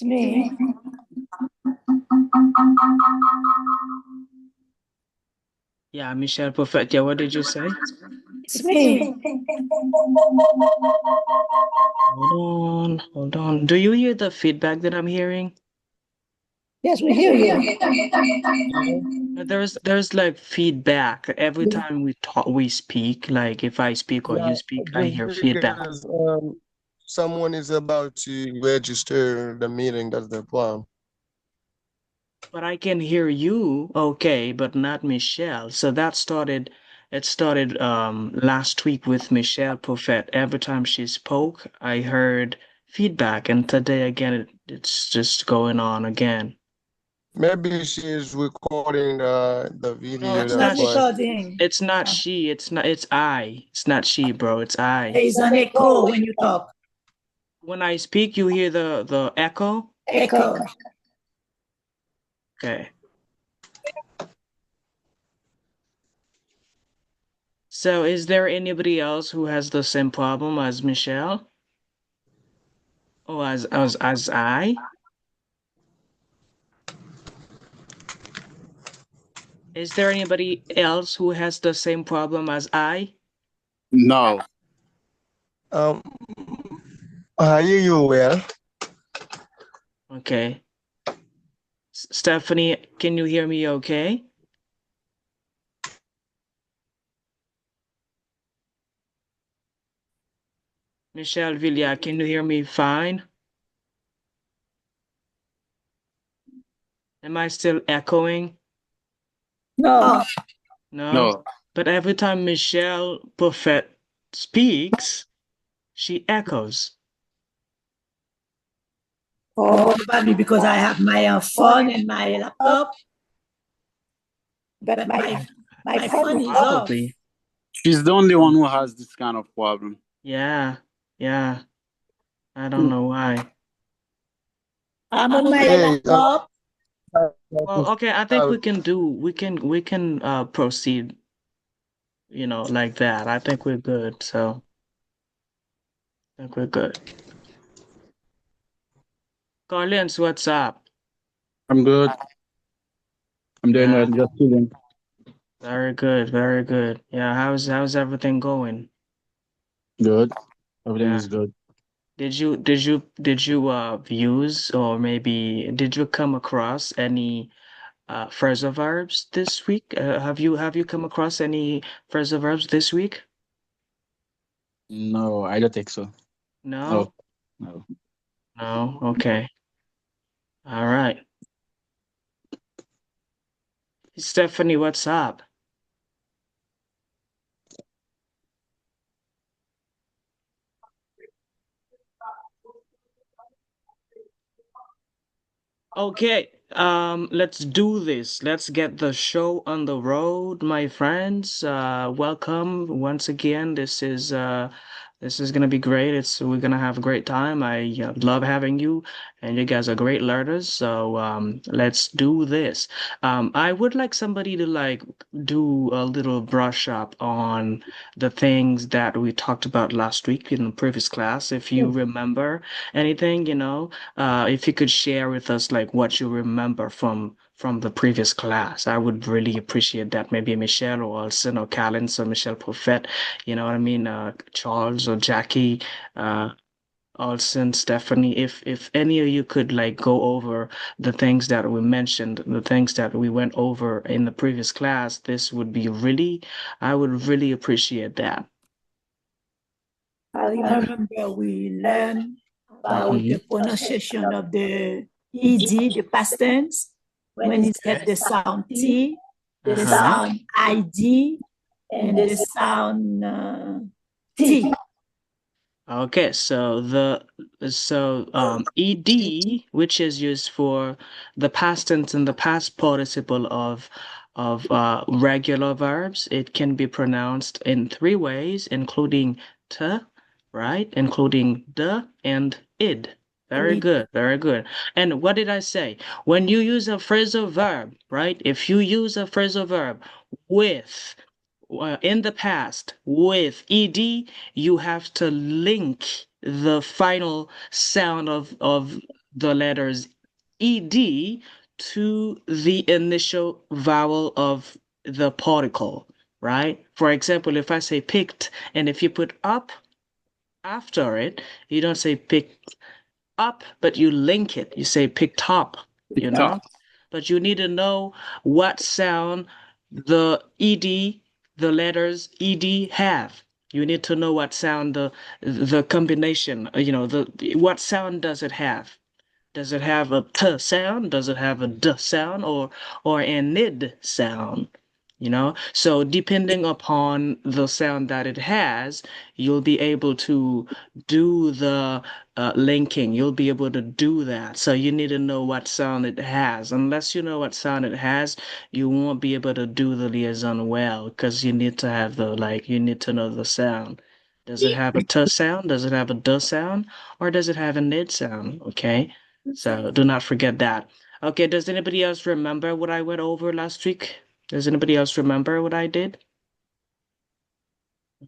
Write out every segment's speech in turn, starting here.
It's me. Yeah, Michelle Perfect. Yeah, what did you say? It's me. Hold on. Do you hear the feedback that I'm hearing? Yes, we hear you. There's like feedback every time we speak. Like if I speak or you Yeah, speak, I just hear feedback. because someone is about to register the meeting, that's the problem. But I can hear you okay, but not Michelle. So it started last week with Michelle Perfect. Every time she spoke, I heard feedback, and today again it's just going on again. Maybe she is recording the No, video, it's that's not why. Recording. it's not she, it's I. It's not she, bro, it's There I. is an echo when you talk. When I speak, you hear the echo? Echo. Okay. So is there anybody else who has the same problem as Michelle? Or as I? Is there anybody else who has the same problem as I? No. Um, I hear you well. Okay. Stephanie, can you hear me okay? Michelle Villa, can you hear me fine? Am I still echoing? No. No? No. But every time Michelle Buffett speaks, she echoes. Probably because I have my phone and my laptop. But my phone is off. Probably. She's the only one who has this kind of problem. Yeah. I don't know why. I'm on my Hey, laptop. Well, okay, I think we can proceed, like that. I think we're good. So I think we're good. Carlins, what's up? I'm good. I'm doing Yeah, well. Just chilling. very good, very good. Yeah, how's everything going? Good. Everything Yeah. is good. Did you views or maybe did you come across any phrasal verbs this week? Have you come across any phrasal verbs this week? No, I don't think so. No? No. No. No? Okay. All right. Stephanie, what's up? Okay, let's do this. Let's get the show on the road, my friends. Welcome once again. This is gonna be great. We're gonna have a great time. I love having you, and you guys are great learners. So let's do this. I would like somebody to like do a little brush up on the things that we talked about last week in the previous class. If you remember anything, if you could share with us like what you remember from the previous class, I would really appreciate that. Maybe Michelle or Alison or Callan, so Michelle Prophet, you know what I mean? Charles or Jackie, Alison, Stephanie, if any of you could like go over the things that we mentioned, the things that we went over in the previous class, this would be really, I would really appreciate that. I remember we learned about the pronunciation of the ed, the past tense, when it had the sound T, the sound ID, and the sound T. Okay, ed, which is used for the past tense and the past participle of regular verbs, it can be pronounced in three ways, including t, right? Including the and id. Very good, very good. And what did I say? When you use a phrasal verb, right? If you use a phrasal verb with in the past with ed, you have to link the final sound of the letters ed to the initial vowel of the particle, right? For example, if I say picked, and if you put up after it, you don't say picked up, but you link it. You say picked up, you know? But you need to know what sound the ed, the letters ed have. You need to know what sound the combination, what sound does it have? Does it have a t sound? Does it have a d sound or an id sound? So depending upon the sound that it has, you'll be able to do the linking. You'll be able to do that. So you need to know what sound it has. Unless you know what sound it has, you won't be able to do the liaison well because you need to have you need to know the sound. Does it have a t sound? Does it have a d sound? Or does it have a nid sound? Okay. So do not forget that. Okay, does anybody else remember what I went over last week? Does anybody else remember what I did?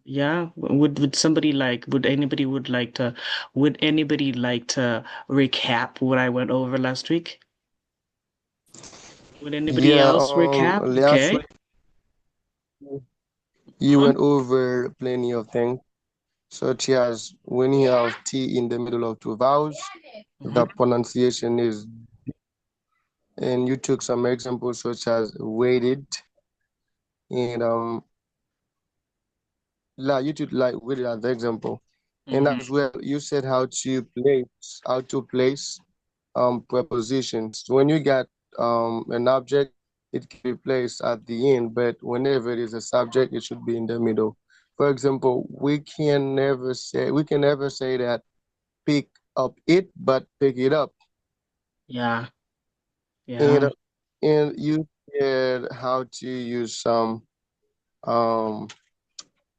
Yeah, would anybody like to recap what I went over last week? Would anybody Yeah, else recap? last Okay. week you went over plenty of things, such as when you have T in the middle of two vowels, the pronunciation is, and you took some examples such as weighted, and you took like weighted as the example. And Mhm. as well, you said how to place prepositions. When you got an object, it can be placed at the end, but whenever it is a subject, it should be in the middle. For example, we can never say that pick up it, but pick it up. Yeah, And yeah. and you said how to use um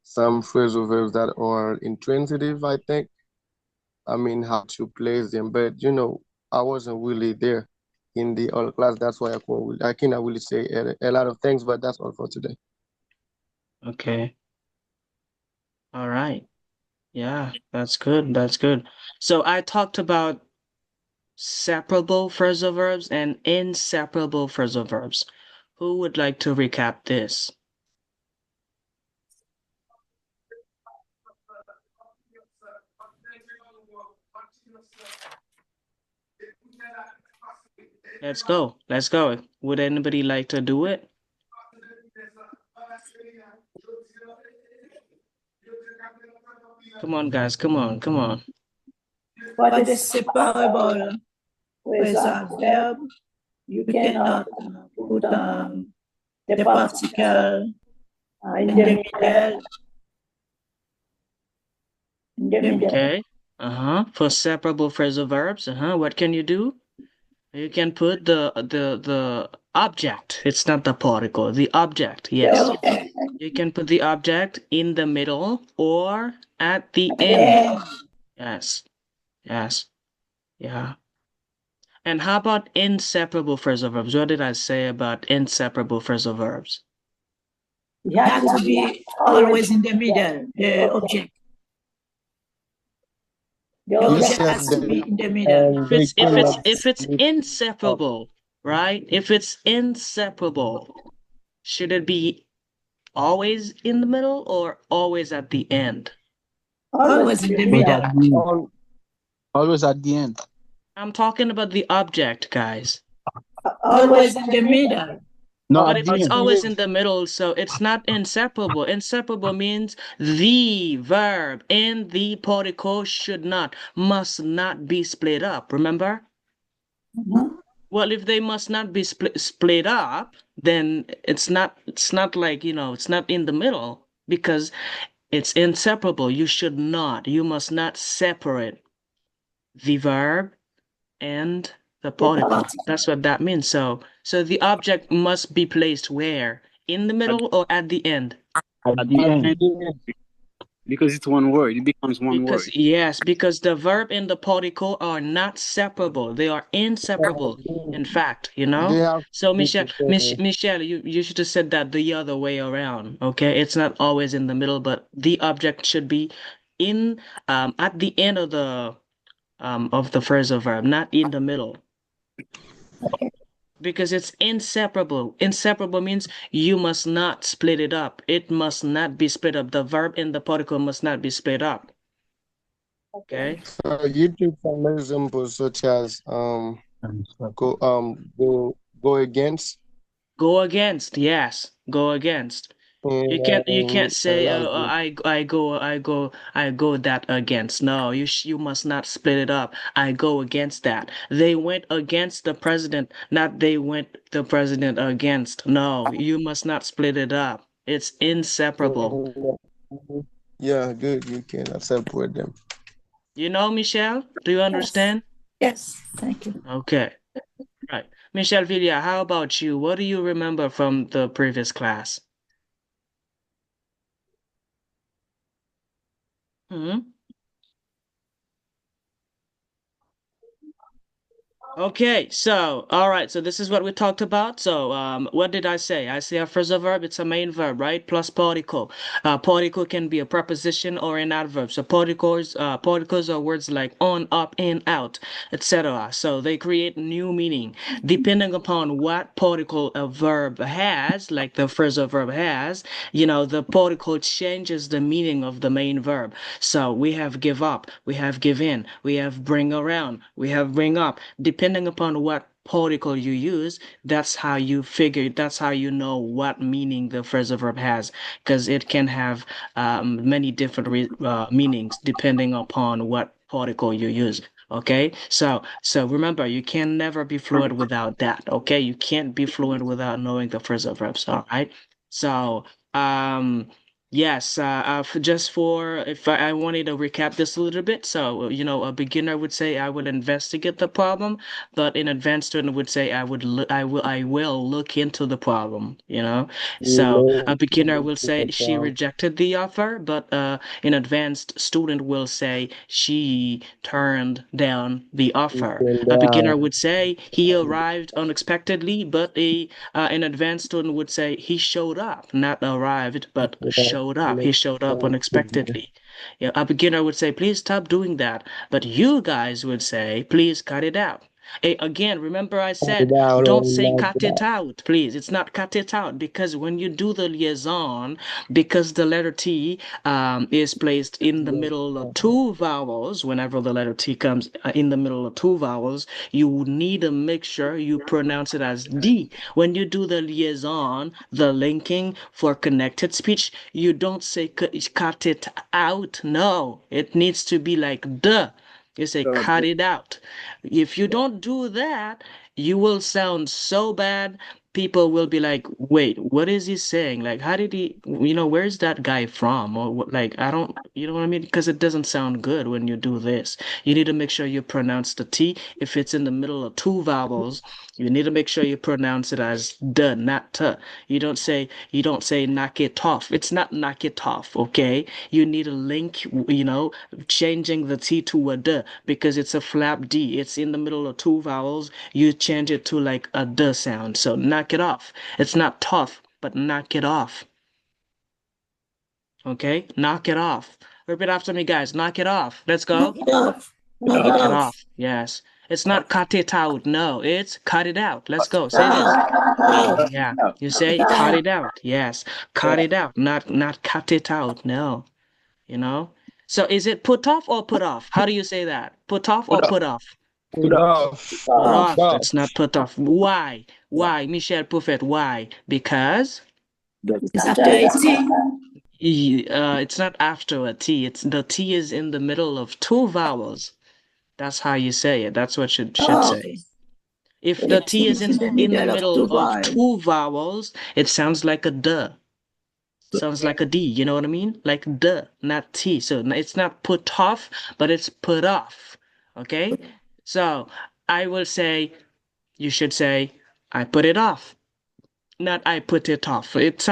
some phrasal verbs that are intransitive, I think. I mean, how to place them, but I wasn't really there in the other class. That's why I cannot really say a lot of things, but that's all for today. Okay. All right. Yeah, that's good. That's good. So I talked about separable phrasal verbs and inseparable phrasal verbs. Who would like to recap this? Let's go. Let's go. Would anybody like to do it? Come on, guys. Come on. Come on. For the separable phrasal verb, you cannot put the particle in the middle. In the middle. Okay. For separable phrasal verbs, what can you do? You can put the object. It's not the particle. The object. Yes. Okay. You can put the object in the middle or at the end. Then Yes. Yes. Yeah. And how about inseparable phrasal verbs? What did I say about inseparable phrasal verbs? it has to be always in the middle, the object. The You object said has to that be in the middle. If they it's if it's cannot if it's mix up. inseparable, right? If it's inseparable, should it be always in the middle or always at the end? Always in the Always middle. at the end. All, Always at the end. I'm talking about the object, guys. Always in the middle. No, But at if the it's end. always in the middle, so it's not inseparable. Inseparable means the verb and the particle must not be split up. Remember? Well, if they must not be split up, then it's not like, it's not in the middle because it's inseparable. You must not separate the verb and the particle. That's what that means. So the object must be placed where? In the At, middle or at the end? at the at end. the end. Because it's one word. It becomes one word. Because the verb and the particle are not separable. They are inseparable, in fact, They have So to be together. Michelle, you should have said that the other way around, okay? It's not always in the middle, but the object should be in at the end of of the phrasal verb, not in the middle. Because it's inseparable. Inseparable means you must not split it up. It must not be split up. The verb and the particle must not be split up. Okay. So you took some examples such as go against Go against. Yes. Go against. You can't say I go that against. No, you must not split it up. I go against that. They went against the president, not they went the president against. No, you must not split it up. It's inseparable. yeah, good. You cannot separate them. You know, Michelle? Do you understand? Yes, thank you. Okay. Right. Michelle Villa, how about you? What do you remember from the previous class? Hmm? Okay, so all right, so this is what we talked about. So what did I say? I say a phrasal verb, it's a main verb, right? Plus particle. Particle can be a preposition or an adverb. So particles are words like on, up, in, out, etc. So they create new meaning depending upon what particle a verb has, like the phrasal verb has. The particle changes the meaning of the main verb. So we have give up, we have give in, we have bring around, we have bring up. Depending upon what particle you use, that's how you know what meaning the phrasal verb has, because it can have many different meanings depending upon what particle you use. Okay, so remember, you can never be fluent without that. Okay, you can't be fluent without knowing the phrasal verbs. All right, so yes, just for if I wanted to recap this a little bit. So, a beginner would say I would investigate the problem, but an advanced student would say I will look into the problem, So a beginner will say she rejected the offer, but an advanced student will say she turned down the offer. A beginner would say he arrived unexpectedly, but an advanced student would say he showed up, not arrived, but showed up. He showed up unexpectedly. Yeah, a beginner would say, please stop doing that. But you guys would say, please cut it out. Again, remember I said, don't say cut it out, please. It's not cut it out because when you do the liaison, because the letter T is placed in the middle of two vowels, whenever the letter T comes in the middle of two vowels, you need to make sure you pronounce it as D. When you do the liaison, the linking for connected speech, you don't say cut it out. No, it needs to be like duh. You say cut it out. If you don't do that, you will sound so bad. People will be like, wait, what is he saying? Like, how did he, where's that guy from? Or what, like, I don't, you know what I mean? Because it doesn't sound good when you do this. You need to make sure you pronounce the T. If it's in the middle of two vowels, you need to make sure you pronounce it as the, not t. You don't say knock it off. It's not knock it off, okay? You need a link, changing the T to a D because it's a flap D. It's in the middle of two vowels. You change it to like a D sound. So knock it off. It's not tough, but knock it off. Okay? Knock it off. Repeat after me, guys. Knock it off. Let's go. Knock it off. Knock it Knock it off. off. Yes. It's not cut it out. No, it's cut it out. Let's go. Say this. Yeah. You say cut it out. Yes. Cut it out. Not cut it out. No. You know? So is it put off or put off? How do you say that? Put off or put off? Put off. Put Off. off. That's not put off. Why? Why? Michelle Buffett, why? Because It's after a T. it's not after a T. It's the T is in the middle of two vowels. That's how you say it. That's what you should say. Okay. If So the the T T is is in in the the middle of middle two of vowels. two vowels, it sounds like a duh. Sounds like a D, you know what I mean? Like duh, not T. So it's not put off, but it's put off. Okay? So I will say, you should say, I put it off. Not I put it off. It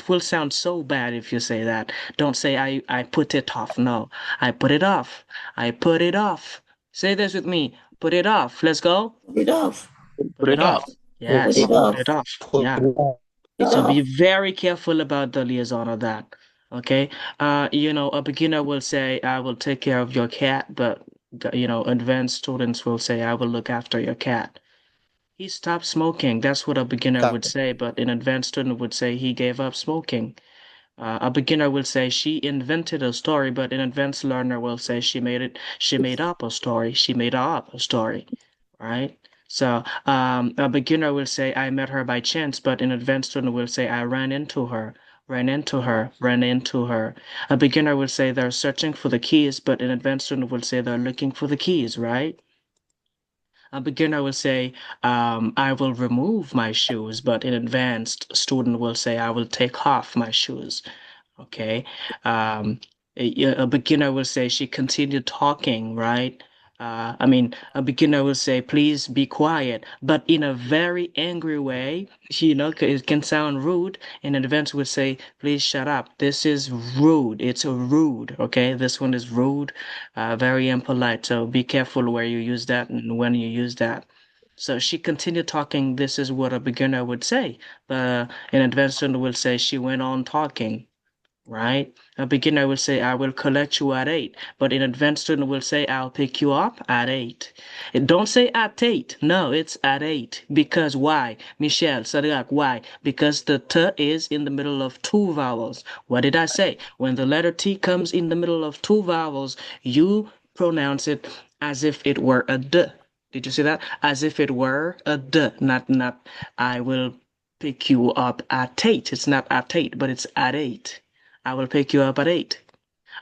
will sound so bad if you say that. Don't say I put it off. No, I put it off. I put it off. Say this with me. Put it off. Let's go. Put it off. Put it off. Put Yes, it put off. it off. Put Yeah. it off. Put it So be off. very careful about the liaison of that. Okay. A beginner will say, I will take care of your cat, but Advanced students will say, I will look after your cat. He stopped smoking. That's what a beginner would say, but an advanced student would say he gave up smoking. A beginner will say she invented a story, but an advanced learner will say she made up a story, she made up a story, right? So a beginner will say I met her by chance, but an advanced student will say I ran into her, ran into her, ran into her. A beginner will say they're searching for the keys, but an advanced student will say they're looking for the keys, right? A beginner will say, I will remove my shoes, but an advanced student will say, I will take off my shoes. Okay. Um, a beginner will say she continued talking, right? A beginner will say, please be quiet, but in a very angry way. It can sound rude. An advanced would say, please shut up. This is rude. It's a rude. Okay. This one is rude, very impolite. So be careful where you use that and when you use that. So she continued talking. This is what a beginner would say. An advanced student will say, she went on talking, right? A beginner will say, I will collect you at 8, but an advanced student will say, I'll pick you up at 8. It don't say at 8. No, it's at 8. Because why? Michelle, Sadiak, why? Because the T is in the middle of two vowels. What did I say? When the letter T comes in the middle of two vowels, you pronounce it as if it were a D. Did you see that? As if it were a D, not I will pick you up at 8. It's not at 8, but it's at 8. I will pick you up at 8.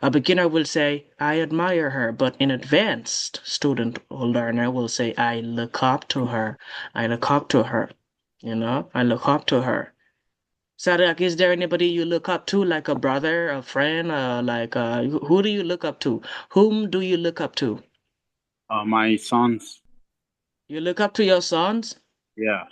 A beginner will say, I admire her, but an advanced student or learner will say, I look up to her. I look up to her. I look up to her. Sadak, is there anybody you look up to, like a brother, a friend, who do you look up to? Whom do you look up to? My sons. You look up to your sons? Yeah.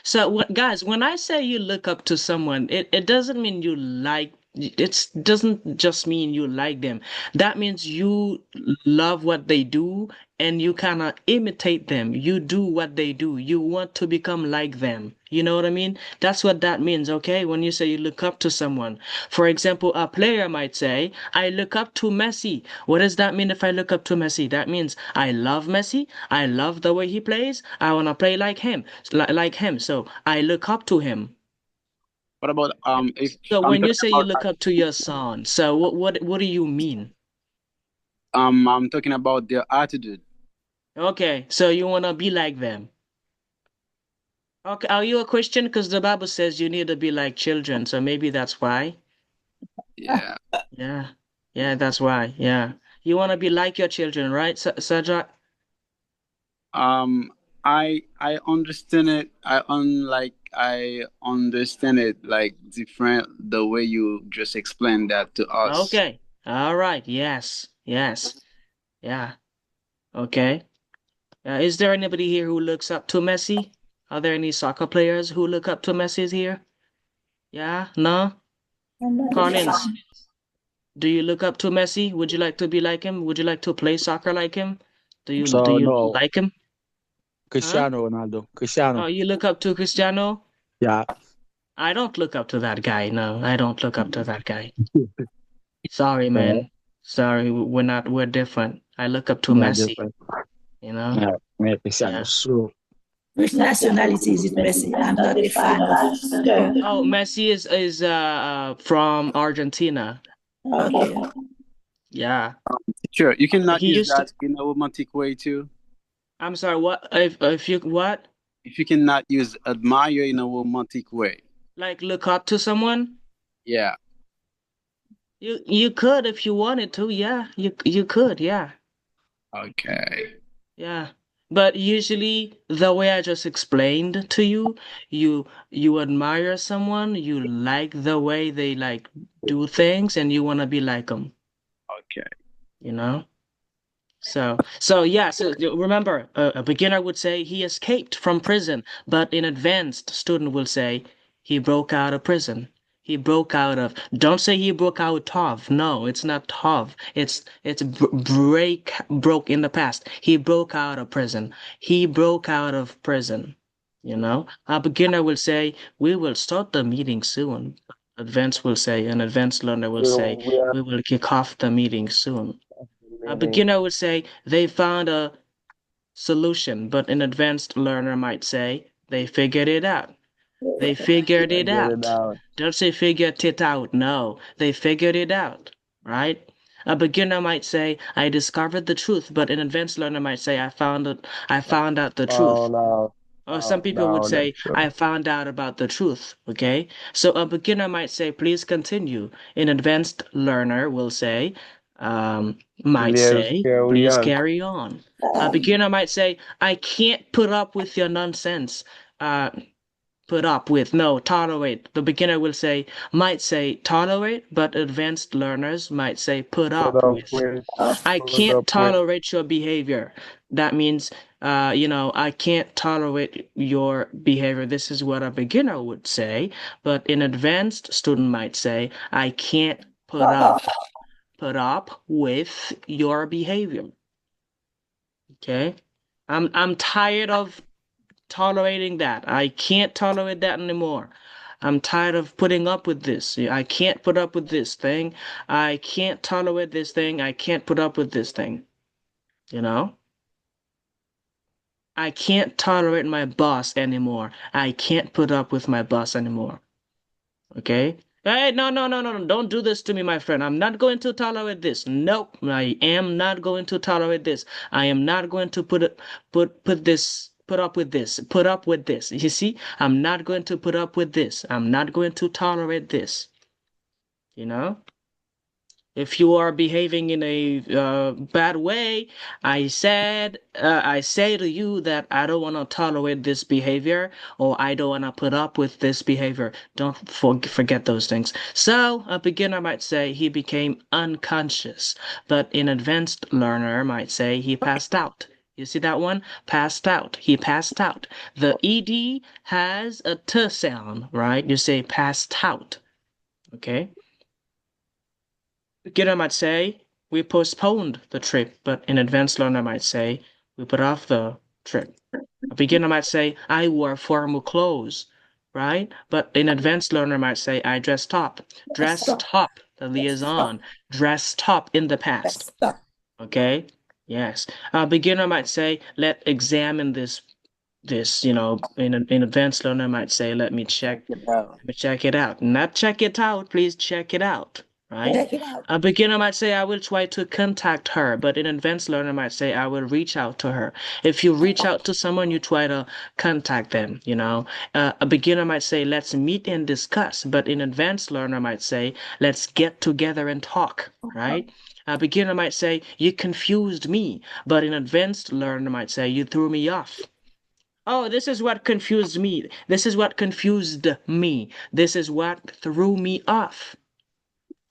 So, guys, when I say you look up to someone, it doesn't mean you like. It doesn't just mean you like them. That means you love what they do and you kind of imitate them. You do what they do. You want to become like them. You know what I mean? That's what that means, okay? When you say you look up to someone. For example, a player might say, I look up to Messi. What does that mean if I look up to Messi? That means I love Messi. I love the way he plays. I want to play like him, like him. So I look up to him. What about if So I'm when you talking say you about look up to your son, so what do you mean? I'm talking about their attitude. Okay, so you want to be like them. Okay, are you a Christian? Because the Bible says you need to be like children, so maybe that's why. Yeah. Yeah, yeah, that's why. Yeah, you want to be like your children, right, Sajak? Um, I understand it. I understand it like different the way you just explained that to us. Okay, all right. Yes, yes, yeah. Okay. Is there anybody here who looks up to Messi? Are there any soccer players who look up to Messi's here? Yeah, no? I'm not a Collins, fan. do you look up to Messi? Would you like to be like him? Would you like to play soccer like him? Do So you no, like him? Huh? Cristiano Ronaldo. Cristiano. Oh, you look up to Cristiano? Yeah. I don't look up to that guy. No, I don't look up to that guy. Sorry, man. Sorry, we're different. I look up to Yeah, Messi, different. you know? Yeah, yeah, Cristiano. Yeah. So Which nationality is it, Messi? I'm not a fan of soccer. Oh, Messi is from Argentina. Okay. Yeah. sure, you cannot He use used to. that in a romantic way too. I'm sorry, what if you what? If you cannot use admire in a romantic way. Like look up to someone? Yeah. You could if you wanted to, yeah. You could, yeah. Okay. Yeah. But usually the way I just explained to you, you admire someone, you like the way they like do things and you want to be like them, Okay. you know? So yeah, so remember, a beginner would say he escaped from prison, but an advanced student will say he broke out of prison. He broke out of. Don't say he broke out of. No, it's not of. It's broke in the past. He broke out of prison. He broke out of prison. A beginner will say we will start the meeting soon. Advanced will say, an advanced learner will say We are we will kick off the meeting soon. A beginner would say they found a solution, but an advanced learner might say they figured it out. They figured it Get it out. out. Don't say figured it out. No, they figured it out, right? A beginner might say, I discovered the truth, but an advanced learner might say, I found out the truth. Oh no. Or some people would No, that's say, true. I found out about the truth. Okay? So a beginner might say, please continue. An advanced learner will say, might Let's say, carry please on. carry on. A beginner might say, I can't put up with your nonsense. Uh, put up with, no, tolerate. The beginner will say, might say tolerate, but advanced learners might say put Put up up with. with. I Put can't up with. tolerate your behavior. That means, I can't tolerate your behavior. This is what a beginner would say, but an advanced student might say, I can't put up with your behavior. Okay? I'm tired of tolerating that. I can't tolerate that anymore. I'm tired of putting up with this. I can't put up with this thing. I can't tolerate this thing. I can't put up with this thing. You know? I can't tolerate my boss anymore. I can't put up with my boss anymore. Okay? Hey, no, no, no, no, no. Don't do this to me, my friend. I'm not going to tolerate this. Nope. I am not going to tolerate this. I am not going to put up with this. Put up with this. You see? I'm not going to put up with this. I'm not going to tolerate this. You know? If you are behaving in a bad way, I say to you that I don't want to tolerate this behavior, or I don't want to put up with this behavior. Don't forget those things. So a beginner might say he became unconscious, but an advanced learner might say he passed out. You see that one? Passed out. He passed out. The ed has a t sound, right? You say passed out. Okay? Beginner might say, we postponed the trip, but an advanced learner might say, we put off the trip. A beginner might say, I wore formal clothes, right? But an advanced learner might say, I dressed up. Dressed up, the liaison. Dressed up in the past. Okay? Yes. A beginner might say, let examine this, an advanced learner might say, let me check it out. Not check it out, please check it out, right? A beginner might say, I will try to contact her, but an advanced learner might say, I will reach out to her. If you reach out to someone, you try to contact them. A beginner might say, let's meet and discuss, but an advanced learner might say, let's get together and talk, right? A beginner might say, you confused me, but an advanced learner might say, you threw me off. Oh, this is what confused me. This is what confused me. This is what threw me off.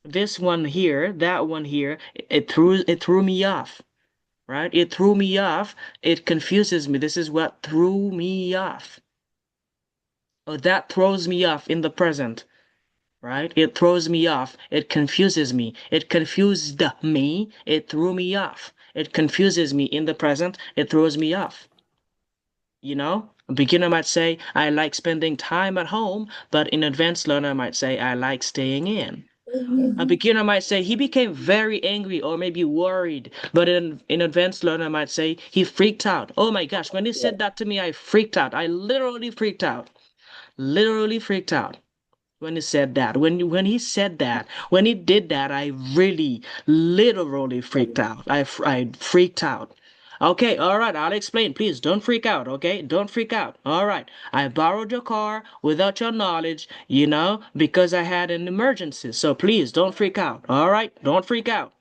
This one here, that one here, it threw me off, right? It threw me off. It confuses me. This is what threw me off. Oh, that throws me off in the present, right? It throws me off. It confuses me. It confused me. It threw me off. It confuses me in the present. It throws me off. A beginner might say, I like spending time at home, but an advanced learner might say, I like staying in. A beginner might say, he became very angry or maybe worried, but an advanced learner might say, he freaked out. Oh my gosh, when he said that to me, I freaked out. I literally freaked out. Literally freaked out when he said that. When he said that, when he did that, I really literally freaked out. I freaked out. Okay, all right, I'll explain. Please don't freak out, okay? Don't freak out. All right. I borrowed your car without your knowledge, because I had an emergency. So please don't freak out. All right? Don't freak out.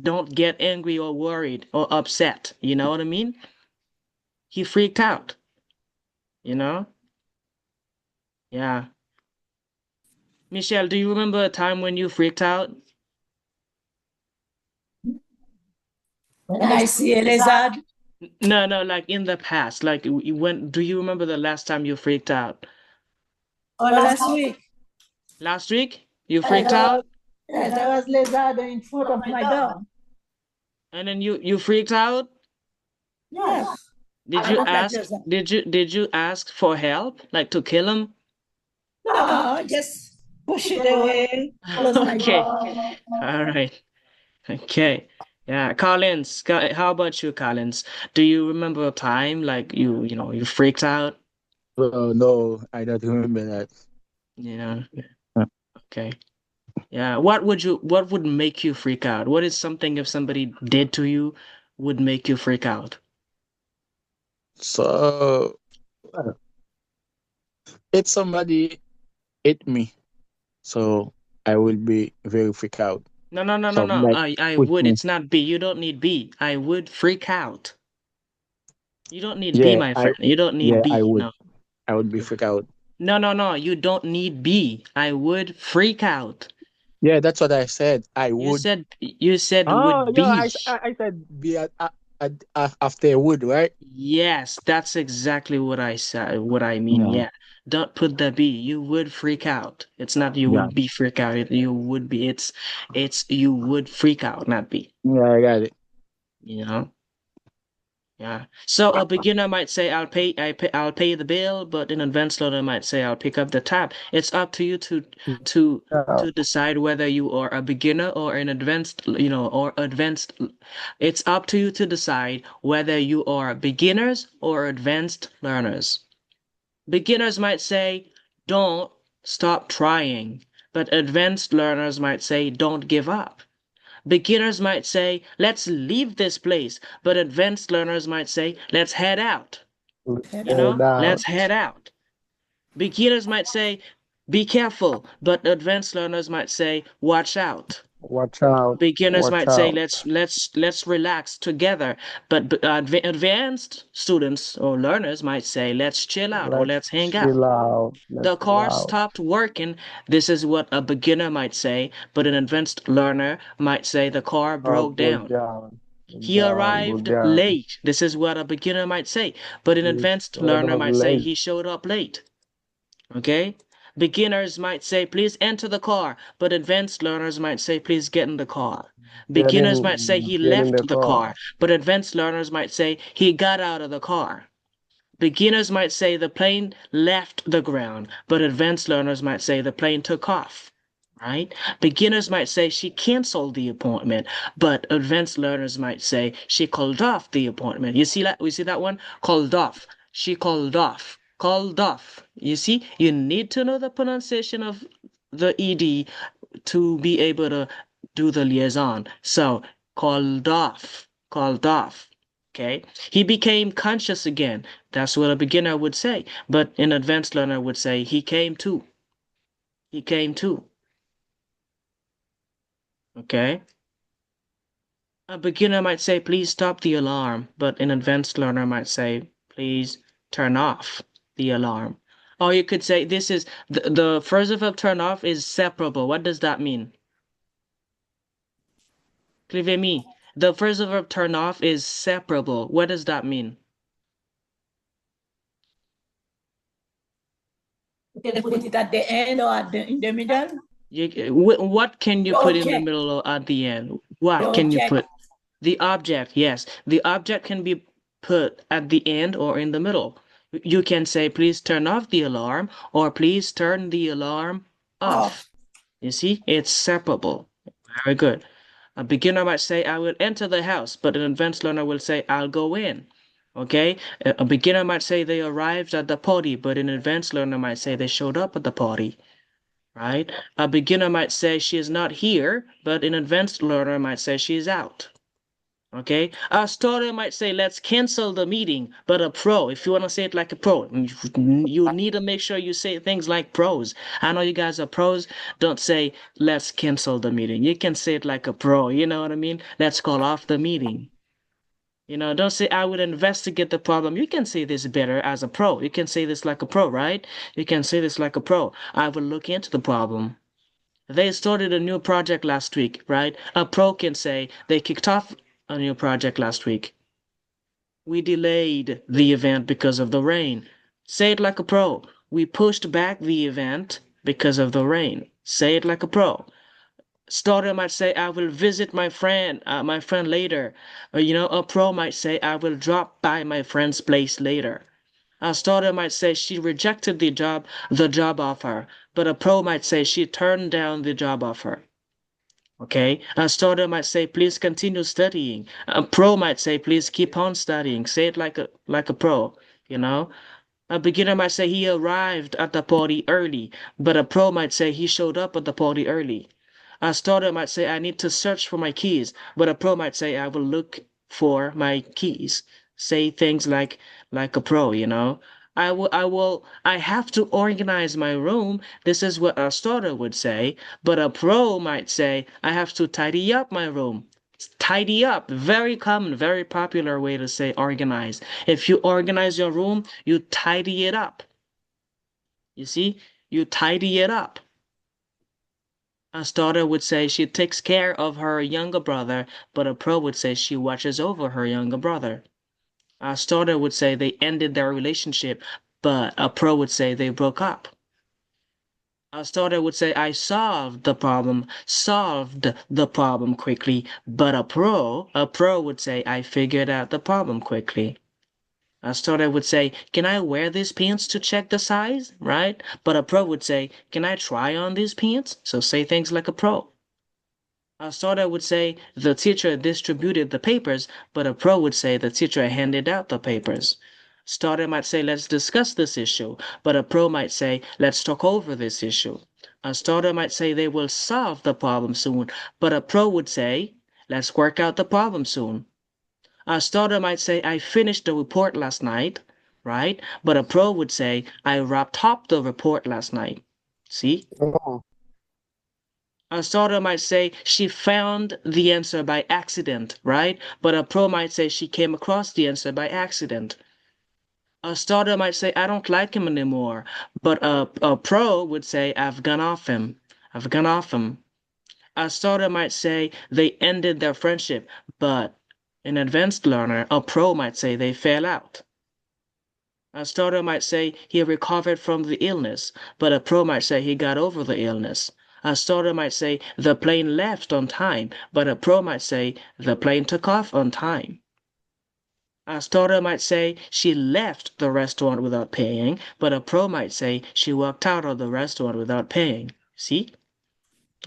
Don't get angry or worried or upset. You know what I mean? He freaked out, you know? Yeah. Michelle, do you remember a time when you freaked out? When I see a lizard, No, no, like in the past. Like do you remember the last time you freaked out? or last week, Last week? You yes, freaked out? there was lizard in front of my door. And then you freaked out? Yes, Did I you don't like ask lizard. did you ask for help? Like to kill him? No, just push it away, close my Okay. door. All right. Okay. Yeah, Collins, how about you, Collins? Do you remember a time like you freaked out? Well, no, I don't remember that. Yeah. Uh, Okay. Yeah. What would make you freak out? What is something if somebody did to you would make you freak out? So, if somebody hit me, so I will be very freak out. No, no, no, no, So, no. like, I push would. me. It's not B. You don't need B. I would freak out. You don't need B, Yeah, my friend. You don't need I B. would. No. I would be freak out. No, no, no. You don't need B. I would freak out. Yeah, that's what I said. I You would. said you said Oh, would yeah, be. I said be after would, right? Yes, that's exactly what I said. What I mean. Yeah, Yeah. Don't put the B. You would freak out. It's not you yeah, would be freak out. You would be. It's you would freak out, not be. yeah. I got it. You know. Yeah. So a beginner might say, I'll pay the bill," but an advanced learner might say, "I'll pick up the tab." It's up to you to Yeah. to decide whether you are a beginner or an advanced, or advanced. It's up to you to decide whether you are beginners or advanced learners. Beginners might say, "Don't stop trying," but advanced learners might say, "Don't give up." Beginners might say, "Let's leave this place," but advanced learners might say, "Let's head out." Head Head Let's out. head out. Beginners might say, "Be careful," but advanced learners might say, "Watch out." Watch out. Beginners Watch might say, out. let's relax together," but advanced students or learners might say, "Let's chill out," or Let's "Let's hang out." chill out. The Let's chill car out. stopped working. This is what a beginner might say, but an advanced learner might say, "The car Car broke broke down." down. He Broke arrived down. late. This is what a beginner might say, but an He advanced showed learner up might say, late. "He showed up late." Okay? Beginners might say, "Please enter the car," but advanced learners might say, "Please get in the car." Beginners might say, "He Get in the left the car," car. but advanced learners might say, "He got out of the car." Beginners might say, "The plane left the ground," but advanced learners might say, "The plane took off." Right? Beginners might say, "She canceled the appointment," but advanced learners might say, "She called off the appointment." You see that? We see that one? Called off. She called off. Called off. You see, you need to know the pronunciation of the ed to be able to do the liaison. So, called off. Called off. Okay. He became conscious again. That's what a beginner would say. But an advanced learner would say, "He came to." He came to. Okay. A beginner might say, "Please stop the alarm," but an advanced learner might say, "Please turn off the alarm." Or you could say, this is the phrasal verb "turn off" is separable. What does that mean? Clivez-me. The phrasal verb "turn off" is separable. What does that mean? You can put it at the end or in the middle. What can you The put in the object. middle or at the end? The What can you object. put? The object, yes. The object can be put at the end or in the middle. You can say, "Please turn off the alarm," or "Please turn the alarm off." Off. You see, it's separable. Very good. A beginner might say, "I will enter the house," but an advanced learner will say, "I'll go in." Okay? A beginner might say they arrived at the party, but an advanced learner might say they showed up at the party. Right? A beginner might say she is not here, but an advanced learner might say she is out. Okay? A starter might say, "Let's cancel the meeting," but a pro, if you want to say it like a pro, you need to make sure you say things like pros. I know you guys are pros. Don't say, "Let's cancel the meeting." You can say it like a pro. You know what I mean? "Let's call off the meeting." Don't say, "I would investigate the problem." You can say this better as a pro. You can say this like a pro, right? You can say this like a pro. "I will look into the problem." They started a new project last week, right? A pro can say they kicked off a new project last week. "We delayed the event because of the rain." Say it like a pro. "We pushed back the event because of the rain." Say it like a pro. Starter might say, "I will visit my friend later." A pro might say, "I will drop by my friend's place later." A starter might say she rejected the job offer, but a pro might say she turned down the job offer. Okay, a starter might say, please continue studying. A pro might say, please keep on studying. Say it like a pro, you know. A beginner might say he arrived at the party early, but a pro might say he showed up at the party early. A starter might say, I need to search for my keys, but a pro might say, I will look for my keys. Say things like a pro, you know. I have to organize my room. This is what a starter would say, but a pro might say, I have to tidy up my room. Tidy up, very common, very popular way to say organize. If you organize your room, you tidy it up. You see, you tidy it up. A starter would say she takes care of her younger brother, but a pro would say she watches over her younger brother. A starter would say they ended their relationship, but a pro would say they broke up. A starter would say I solved the problem quickly, but a pro would say I figured out the problem quickly. A starter would say, can I wear these pants to check the size, right? But a pro would say, can I try on these pants? So say things like a pro. A starter would say, the teacher distributed the papers, but a pro would say the teacher handed out the papers. Starter might say, let's discuss this issue, but a pro might say, let's talk over this issue. A starter might say they will solve the problem soon, but a pro would say, let's work out the problem soon. A starter might say, I finished the report last night, right? But a pro would say, I wrapped up the report last night. See? Oh, A starter might say, she found the answer by accident, right? But a pro might say, she came across the answer by accident. A starter might say, I don't like him anymore. But a pro would say, I've gone off him. I've gone off him. A starter might say, they ended their friendship. But an advanced learner, a pro might say, they fell out. A starter might say he recovered from the illness, but a pro might say he got over the illness. A starter might say the plane left on time, but a pro might say the plane took off on time. A starter might say she left the restaurant without paying, but a pro might say she walked out of the restaurant without paying. See?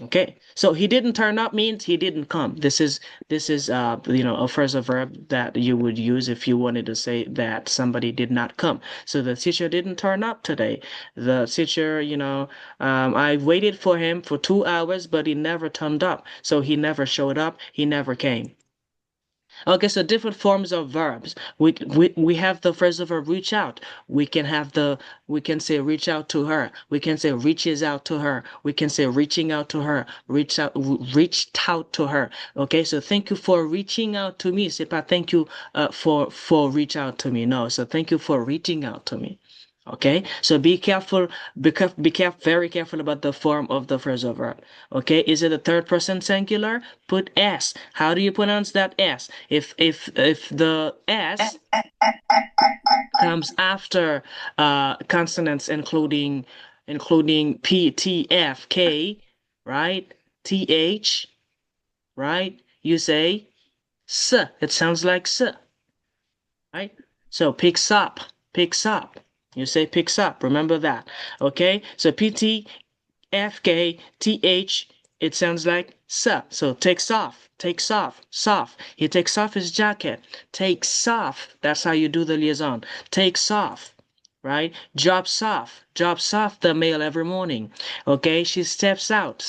Okay, so he didn't turn up means he didn't come. This is a phrasal verb that you would use if you wanted to say that somebody did not come. So the teacher didn't turn up today. The teacher, I waited for him for 2 hours, but he never turned up. So he never showed up. He never came. Okay, so different forms of verbs. We have the phrasal verb reach out. We can say reach out to her. We can say reaches out to her. We can say reaching out to her. Reached out to her. Okay, so thank you for reaching out to me. C'est pas thank you for reach out to me. No, so thank you for reaching out to me. Okay, so be careful, very careful about the form of the phrasal verb. Okay, is it a third person singular? Put S. How do you pronounce that S? If the S comes after consonants including P, T, F, K, right? TH, right? You say S. It sounds like S, right? So picks up, picks up. You say picks up. Remember that. Okay? So PT, FK, TH, it sounds like S. So takes off, soft. He takes off his jacket. Takes off. That's how you do the liaison. Takes off. Right? Drops off the mail every morning. Okay? She steps out.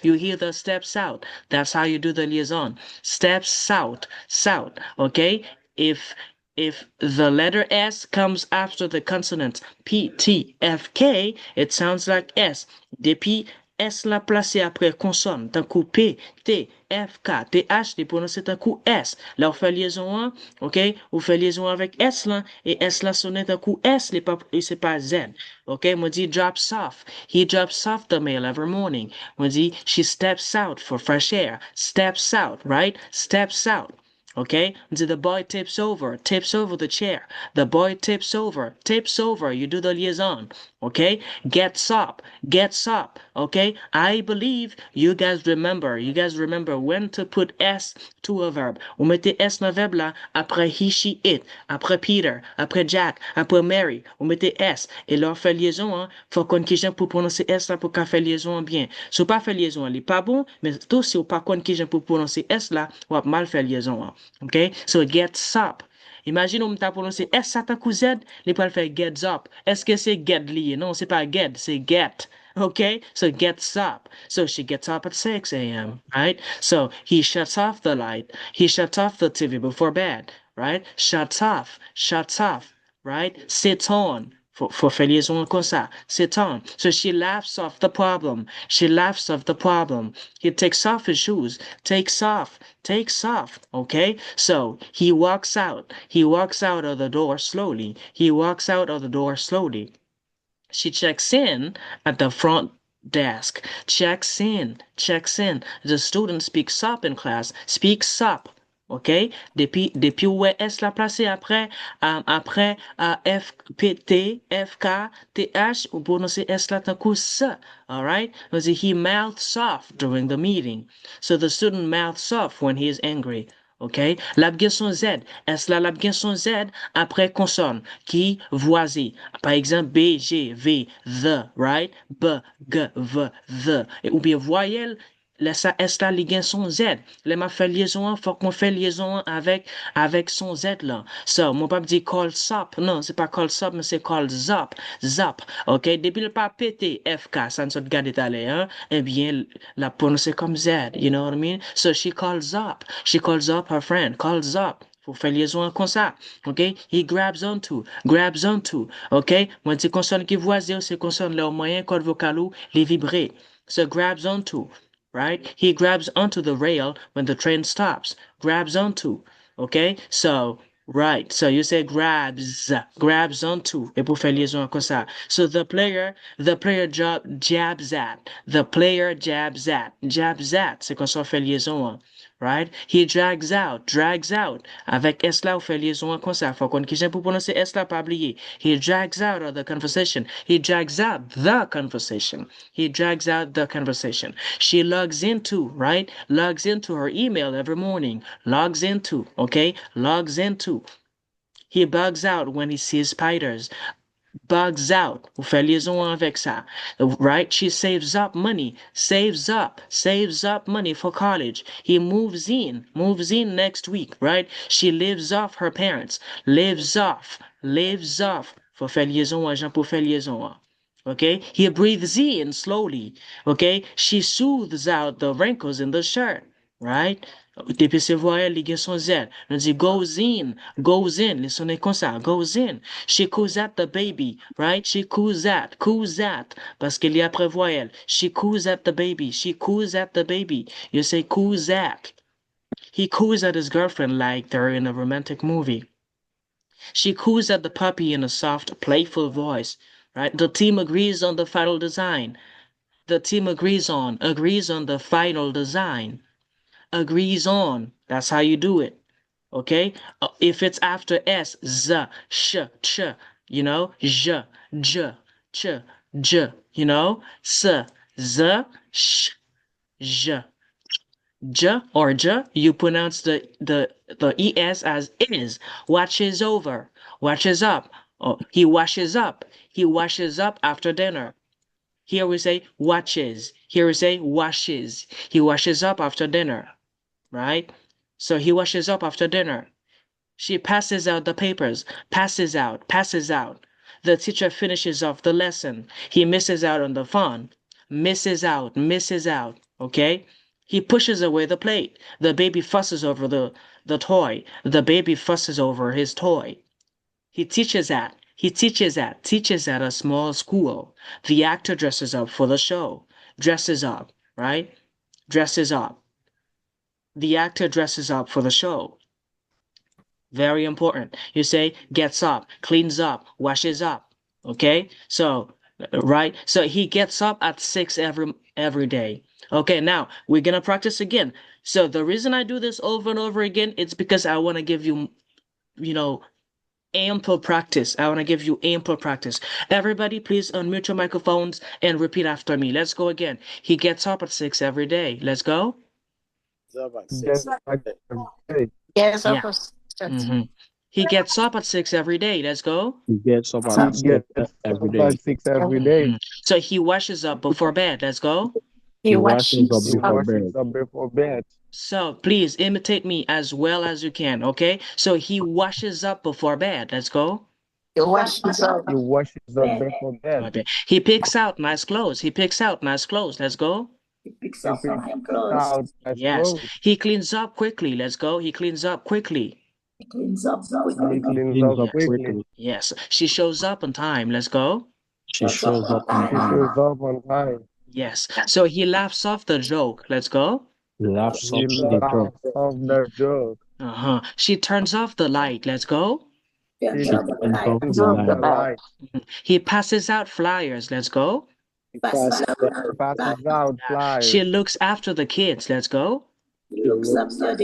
You hear the steps out. That's how you do the liaison. Steps out. Okay? If the letter S comes after the consonants P, T, F, K, it sounds like S. Depuis S la placé après consonne, d'un coup P, T, F, K, T, H, les prononcé d'un coup S. Là, on fait liaison 1, ok? On fait liaison avec S là, et S là sonne d'un coup S, et c'est pas Z. Ok? Moi dit drops off. He drops off the mail every morning. Moi dit she steps out for fresh air. Steps out, right? Steps out. Okay? The boy tips over the chair. The boy tips over, you do the liaison. Okay? Gets up. Okay? I believe you guys remember when to put S to a verb. Ou mettez S dans verbe là, après he, she, it, après Peter, après Jack, après Mary. Ou mettez S. Et leur fait liaison, hein, faut qu'on qui pour prononcer S là pour qu'elle fait liaison bien. Si vous pas fait liaison, elle est pas bon, mais tout si vous pas qu'on qui pour prononcer S là, ou mal fait liaison. Hein. OK? So gets up. Imagine on t'a prononcé S ça tant Z, les pas faire gets up. Est-ce que c'est get lié? Non, c'est pas get, c'est get. Okay, so gets up. So she gets up at 6 a.m., right? So he shuts off the light. He shuts off the TV before bed, right? Shuts off, right? Sits on. For faire liaison comme ça. Sit on. So she laughs off the problem. She laughs off the problem. He takes off his shoes. Takes off. Okay? So he walks out. He walks out of the door slowly. He walks out of the door slowly. She checks in at the front desk. Checks in. The student speaks up in class. Speaks up. OK? Depuis où est S la placée après, F, P, T, F, K, T, H, ou prononcer S la tant que ça. All right? He mouths off during the meeting. So the student mouths off when he is angry. OK? L'abgation Z. Est-ce la l'abgation Z après consonne qui voisie. Par exemple, B, G, V, the, right? B, G, V, the. Ou bien voyelle, laisse est la liaison Z. Les ma fait liaison, faut qu'on fait liaison avec son Z là. So, mon pas dire call sup. Non, c'est pas call sup, mais c'est call zap. Zap. OK? Depuis le pas pété FK, ça ne se garde aller, hein? Eh bien, la prononcer comme Z. You know what I mean? So she calls up. She calls up her friend. Calls up. Faut faire liaison comme ça. OK? He grabs onto. OK? Moi, c'est consonne qui voisin, c'est consonne le moyen code vocal ou les vibrer. So grabs onto. Right? He grabs onto the rail when the train stops. Grabs onto. Okay? So, right. So you say grabs onto. Et pour faire liaison comme ça. So the player jabs at. Jabs at. C'est quand on fait liaison. Right? He drags out. Avec S là, on fait liaison comme ça. Faut qu'on quitte pour prononcer S là, pas oublier. He drags out of the conversation. He drags out the conversation. She logs into, right? Logs into her email every morning. Logs into, okay? Logs into. He bugs out when he sees spiders. Bugs out. Vous faites liaison avec ça. Right? She saves up money. Saves up money for college. He moves in next week, right? She lives off her parents. Lives off. Faut faire liaison, agent pour faire liaison. Okay? He breathes in slowly. Okay? She soothes out the wrinkles in the shirt, right? Depuis ces voyelles, ligaison Z. On dit goes in. Les sonnets comme ça. Goes in. She coos at the baby, right? She coos at. Parce qu'il y a après voyelle. She coos at the baby. You say coos at. He coos at his girlfriend like they're in a romantic movie. She coos at the puppy in a soft, playful voice, right? The team agrees on the final design. Agrees on the final design. Agrees on. That's how you do it. Okay? If it's after S, Z, sh, ch, you know, j, j, ch, j, you know, s, z, sh, j, j or j, you pronounce the es as is. Watches over. Washes up. Oh, he washes up. After dinner. Here we say watches. Here we say washes. He washes up after dinner. Right? So he washes up after dinner. She passes out the papers. Passes out. The teacher finishes off the lesson. He misses out on the fun. Misses out. Okay? He pushes away the plate. The baby fusses over the toy. The baby fusses over his toy. He teaches at a small school. The actor dresses up for the show. Dresses up, right? Dresses up. The actor dresses up for the show. Very important. You say gets up, cleans up, washes up. Okay? So, right? So he gets up at 6 every day. Okay, now we're going to practice again. So the reason I do this over and over again, it's because I want to give you, ample practice. Everybody, please unmute your microphones and repeat after me. Let's go again. He gets up at 6 every day. Let's go. Gets up every day. Yes, Yeah. He gets up at 6 every day. Let's go. He gets up He at gets every up day. at 6 every day. So he washes up before bed. Let's go. He washes up He before washes bed. up before bed. So please imitate me as well as you can, okay? So he washes up before bed. Let's go. He washes up before bed. Okay. He picks out nice clothes. He picks out nice clothes. Let's go. He picks out his Yes. clothes. He cleans up quickly. Let's go. He cleans up quickly. He cleans up Yes. quickly. Yes. She shows up on time. Let's go. She shows up on He time. shows up on time. Yes. So he laughs off the joke. Let's go. He laughs He off the joke. laughs off the joke. She turns off the light. Let's go. He She turns turns off off the the light. light. He passes out flyers. Let's go. Passes out She flyers. looks after the kids. Let's go. He looks after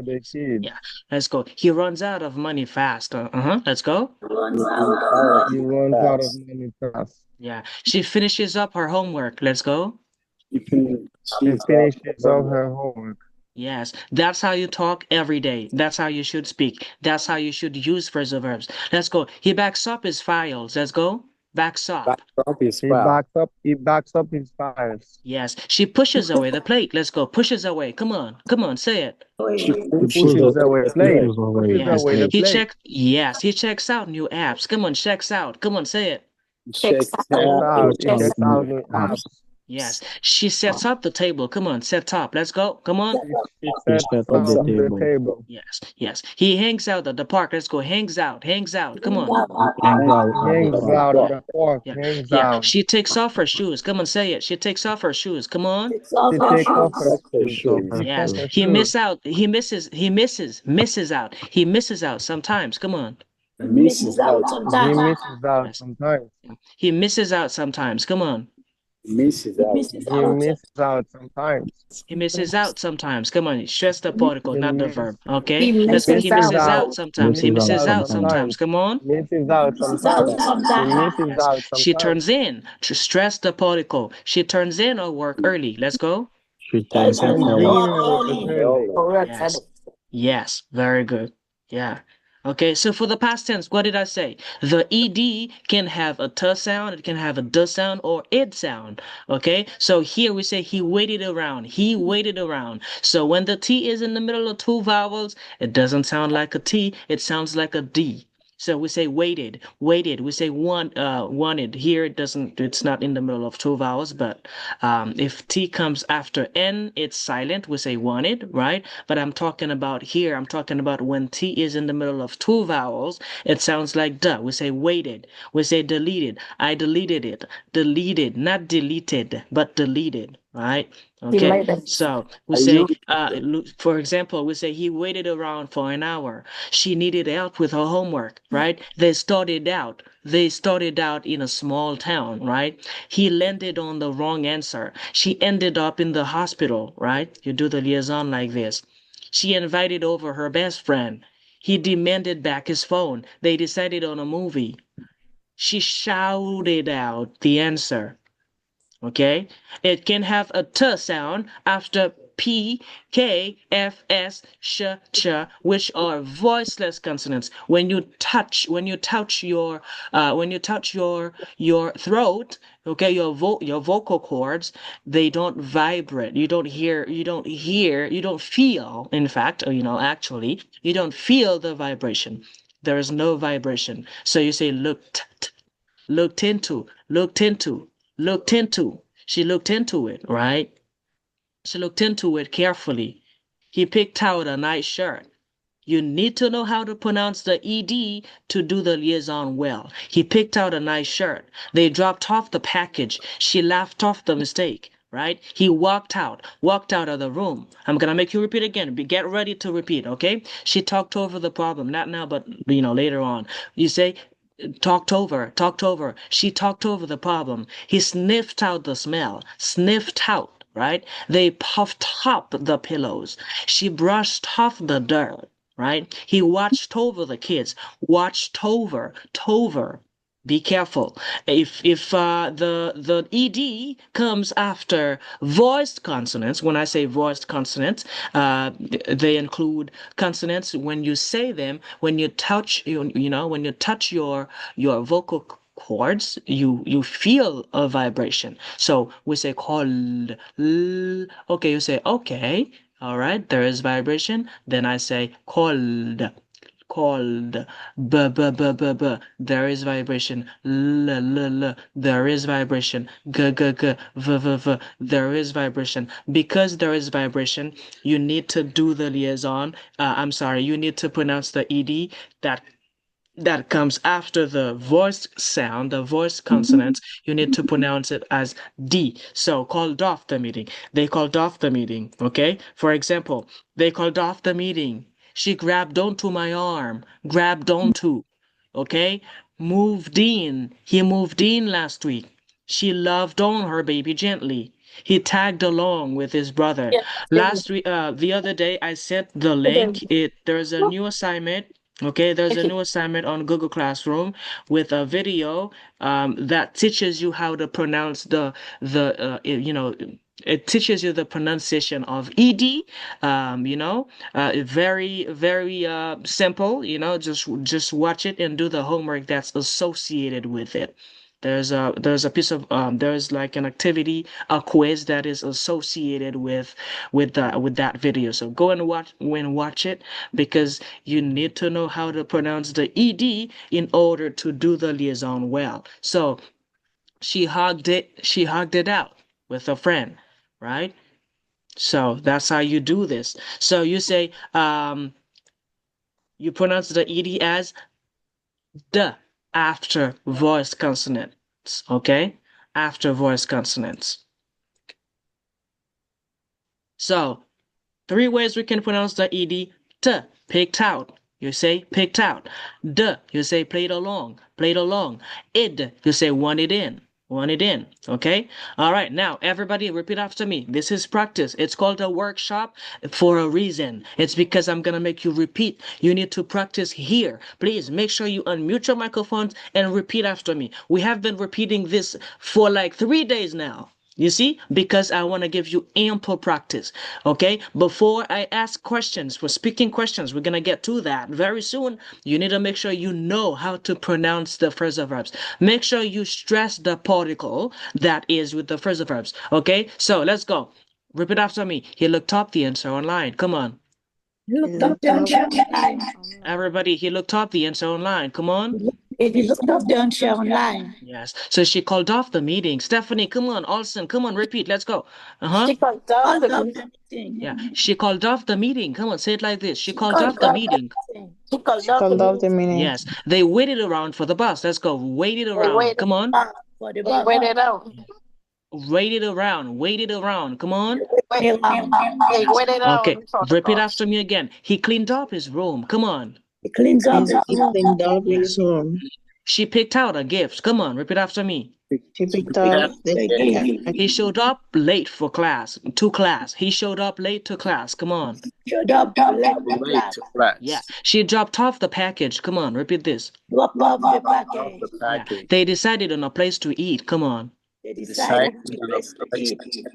the kids. Yeah. Let's go. He runs out of money fast. Let's go. He runs out of money fast. Yeah. She finishes up her homework. Let's go. He finishes up her homework. Yes, that's how you talk every day. That's how you should speak. That's how you should use phrasal verbs. Let's go. He backs up his files. Let's go. Backs up. He backs up his files. Yes. She pushes away the plate. Let's go. Pushes away. Come on. Come on. Say it. He pushes away the plate. Pushes away Pushes the away the He plate. checks. Yes. He checks out new apps. Come on. Checks out. Come on. Say it. Checks out. He checks out new apps. Yes. She sets up the table. Come on. Set up. Let's go. Come on. He He sets sets up up the the table. table. Yes. Yes. He hangs out at the park. Let's go. Hangs out. Hangs out. Come on. Hangs out at the Hangs park. out at the park. Yeah. Hangs Yeah. out. She takes off her shoes. Come on. Say it. She takes off her shoes. Come on. She takes off her Takes off her Yes, shoes. he misses out. He misses out. He misses out sometimes. Come on. He misses out Yes. sometimes. He misses out sometimes. Come on. He misses out sometimes. He misses out sometimes. Come on. Stress the particle, He not the miss- verb. Okay. He Let's go. He misses misses out. out sometimes. He Misses misses out out sometimes. Come on. Misses out sometimes. He misses Yes. out She sometimes. turns in. To stress the particle. She turns in or work early. Let's go. She turns in Turns her in work. or work early. Correct. Yes. Yes. Very good. Yeah. Okay, so for the past tense, what did I say? The ed can have a t sound, it can have a d sound, or id sound. Okay, so here we say he waited around. He waited around. So when the t is in the middle of two vowels, it doesn't sound like a t, it sounds like a d. So we say waited, waited. We say wanted. Here it doesn't. It's not in the middle of two vowels, but if t comes after n, it's silent. We say wanted, right? But I'm talking about here. I'm talking about when t is in the middle of two vowels, it sounds like duh. We say waited. We say deleted. I deleted it. Deleted, not deleted, but deleted. Right? Okay. So we say, for example, we say he waited around for an hour. She needed help with her homework, right? They started out. They started out in a small town, right? He landed on the wrong answer. She ended up in the hospital, right? You do the liaison like this. She invited over her best friend. He demanded back his phone. They decided on a movie. She shouted out the answer. Okay, it can have a t sound after p, k, f, s, sh, ch, which are voiceless consonants. When you touch your throat, okay, your vocal cords, they don't vibrate. You don't feel. In fact, actually, you don't feel the vibration. There is no vibration. So you say looked into, looked into. Looked into. She looked into it, right? She looked into it carefully. He picked out a nice shirt. You need to know how to pronounce the ed to do the liaison well. He picked out a nice shirt. They dropped off the package. She laughed off the mistake, right? He walked out of the room. I'm gonna make you repeat again. Get ready to repeat, okay? She talked over the problem, not now, but later on. You say, talked over. She talked over the problem. He sniffed out the smell. Sniffed out, right? They puffed up the pillows. She brushed off the dirt, right? He watched over the kids. Watched over. Tover. Be careful. If the ed comes after voiced consonants, when I say voiced consonants, they include consonants when you say them, when you touch when you touch your vocal chords, you feel a vibration. So we say cold. Okay, you say okay. All right, there is vibration. Then I say cold, cold. B. There is vibration. L. There is vibration. G. V. There is vibration. Because there is vibration, you need to do the liaison. I'm sorry, you need to pronounce the ed that comes after the voiced sound, the voiced consonants. You need to pronounce it as D. So called off the meeting. They called off the meeting. Okay. For example, they called off the meeting. She grabbed onto my arm. Grabbed onto. Okay. Moved in. He moved in last week. She loved on her baby gently. He tagged along with his brother. Last week, the other day, I sent the link. There's a new assignment. Okay, there's a new assignment on Google Classroom with a video that teaches you how to pronounce it teaches you the pronunciation of ed. Very very simple. Just watch it and do the homework that's associated with it. There's a piece of there's like an activity, a quiz that is associated with that video. So go and watch it, because you need to know how to pronounce the ed in order to do the liaison well. So she hugged it out with a friend, right? So that's how you do this. So you say you pronounce the ed as the after voiced consonants, okay? After voiced consonants. So, 3 ways we can pronounce the ed. T, picked out. You say picked out. D, you say played along, played along. Id, you say wanted in, wanted in. Okay? All right, now everybody repeat after me. This is practice. It's called a workshop for a reason. It's because I'm going to make you repeat. You need to practice here. Please make sure you unmute your microphones and repeat after me. We have been repeating this for like 3 days now. You see, because I want to give you ample practice. Okay, before I ask questions, for speaking questions, we're going to get to that very soon. You need to make sure you know how to pronounce the phrasal verbs. Make sure you stress the particle that is with the phrasal verbs. Okay, so let's go. Repeat after me. He looked up the answer online. Come on. He looked up the answer online. Everybody, he looked up the answer online. Come on. He looked up the answer online. Yes. So she called off the meeting. Stephanie, come on. Olsen, come on. Repeat. Let's go. She called off the meeting. Yeah. She called off the meeting. Come on. Say it like this. She called off the meeting. She called off the meeting. Yes. They waited around for the bus. Let's go. Waited around. Come on. For the bus. Waited out. Waited around. Waited around. Come on. Waited out. Okay. Repeat after me again. He cleaned up his room. Come on. He cleans up his He room. cleaned up his room. She picked out a gift. Come on. Repeat after me. She picked up the He showed up late for class. To class. He showed up late to class. Come on. Showed up late to Late class. to class. Yeah. She dropped off the package. Come on. Repeat this. Drop off the Off package. the Yeah. package. They decided on a place to eat. Come on. They Decided decided on a place to place eat.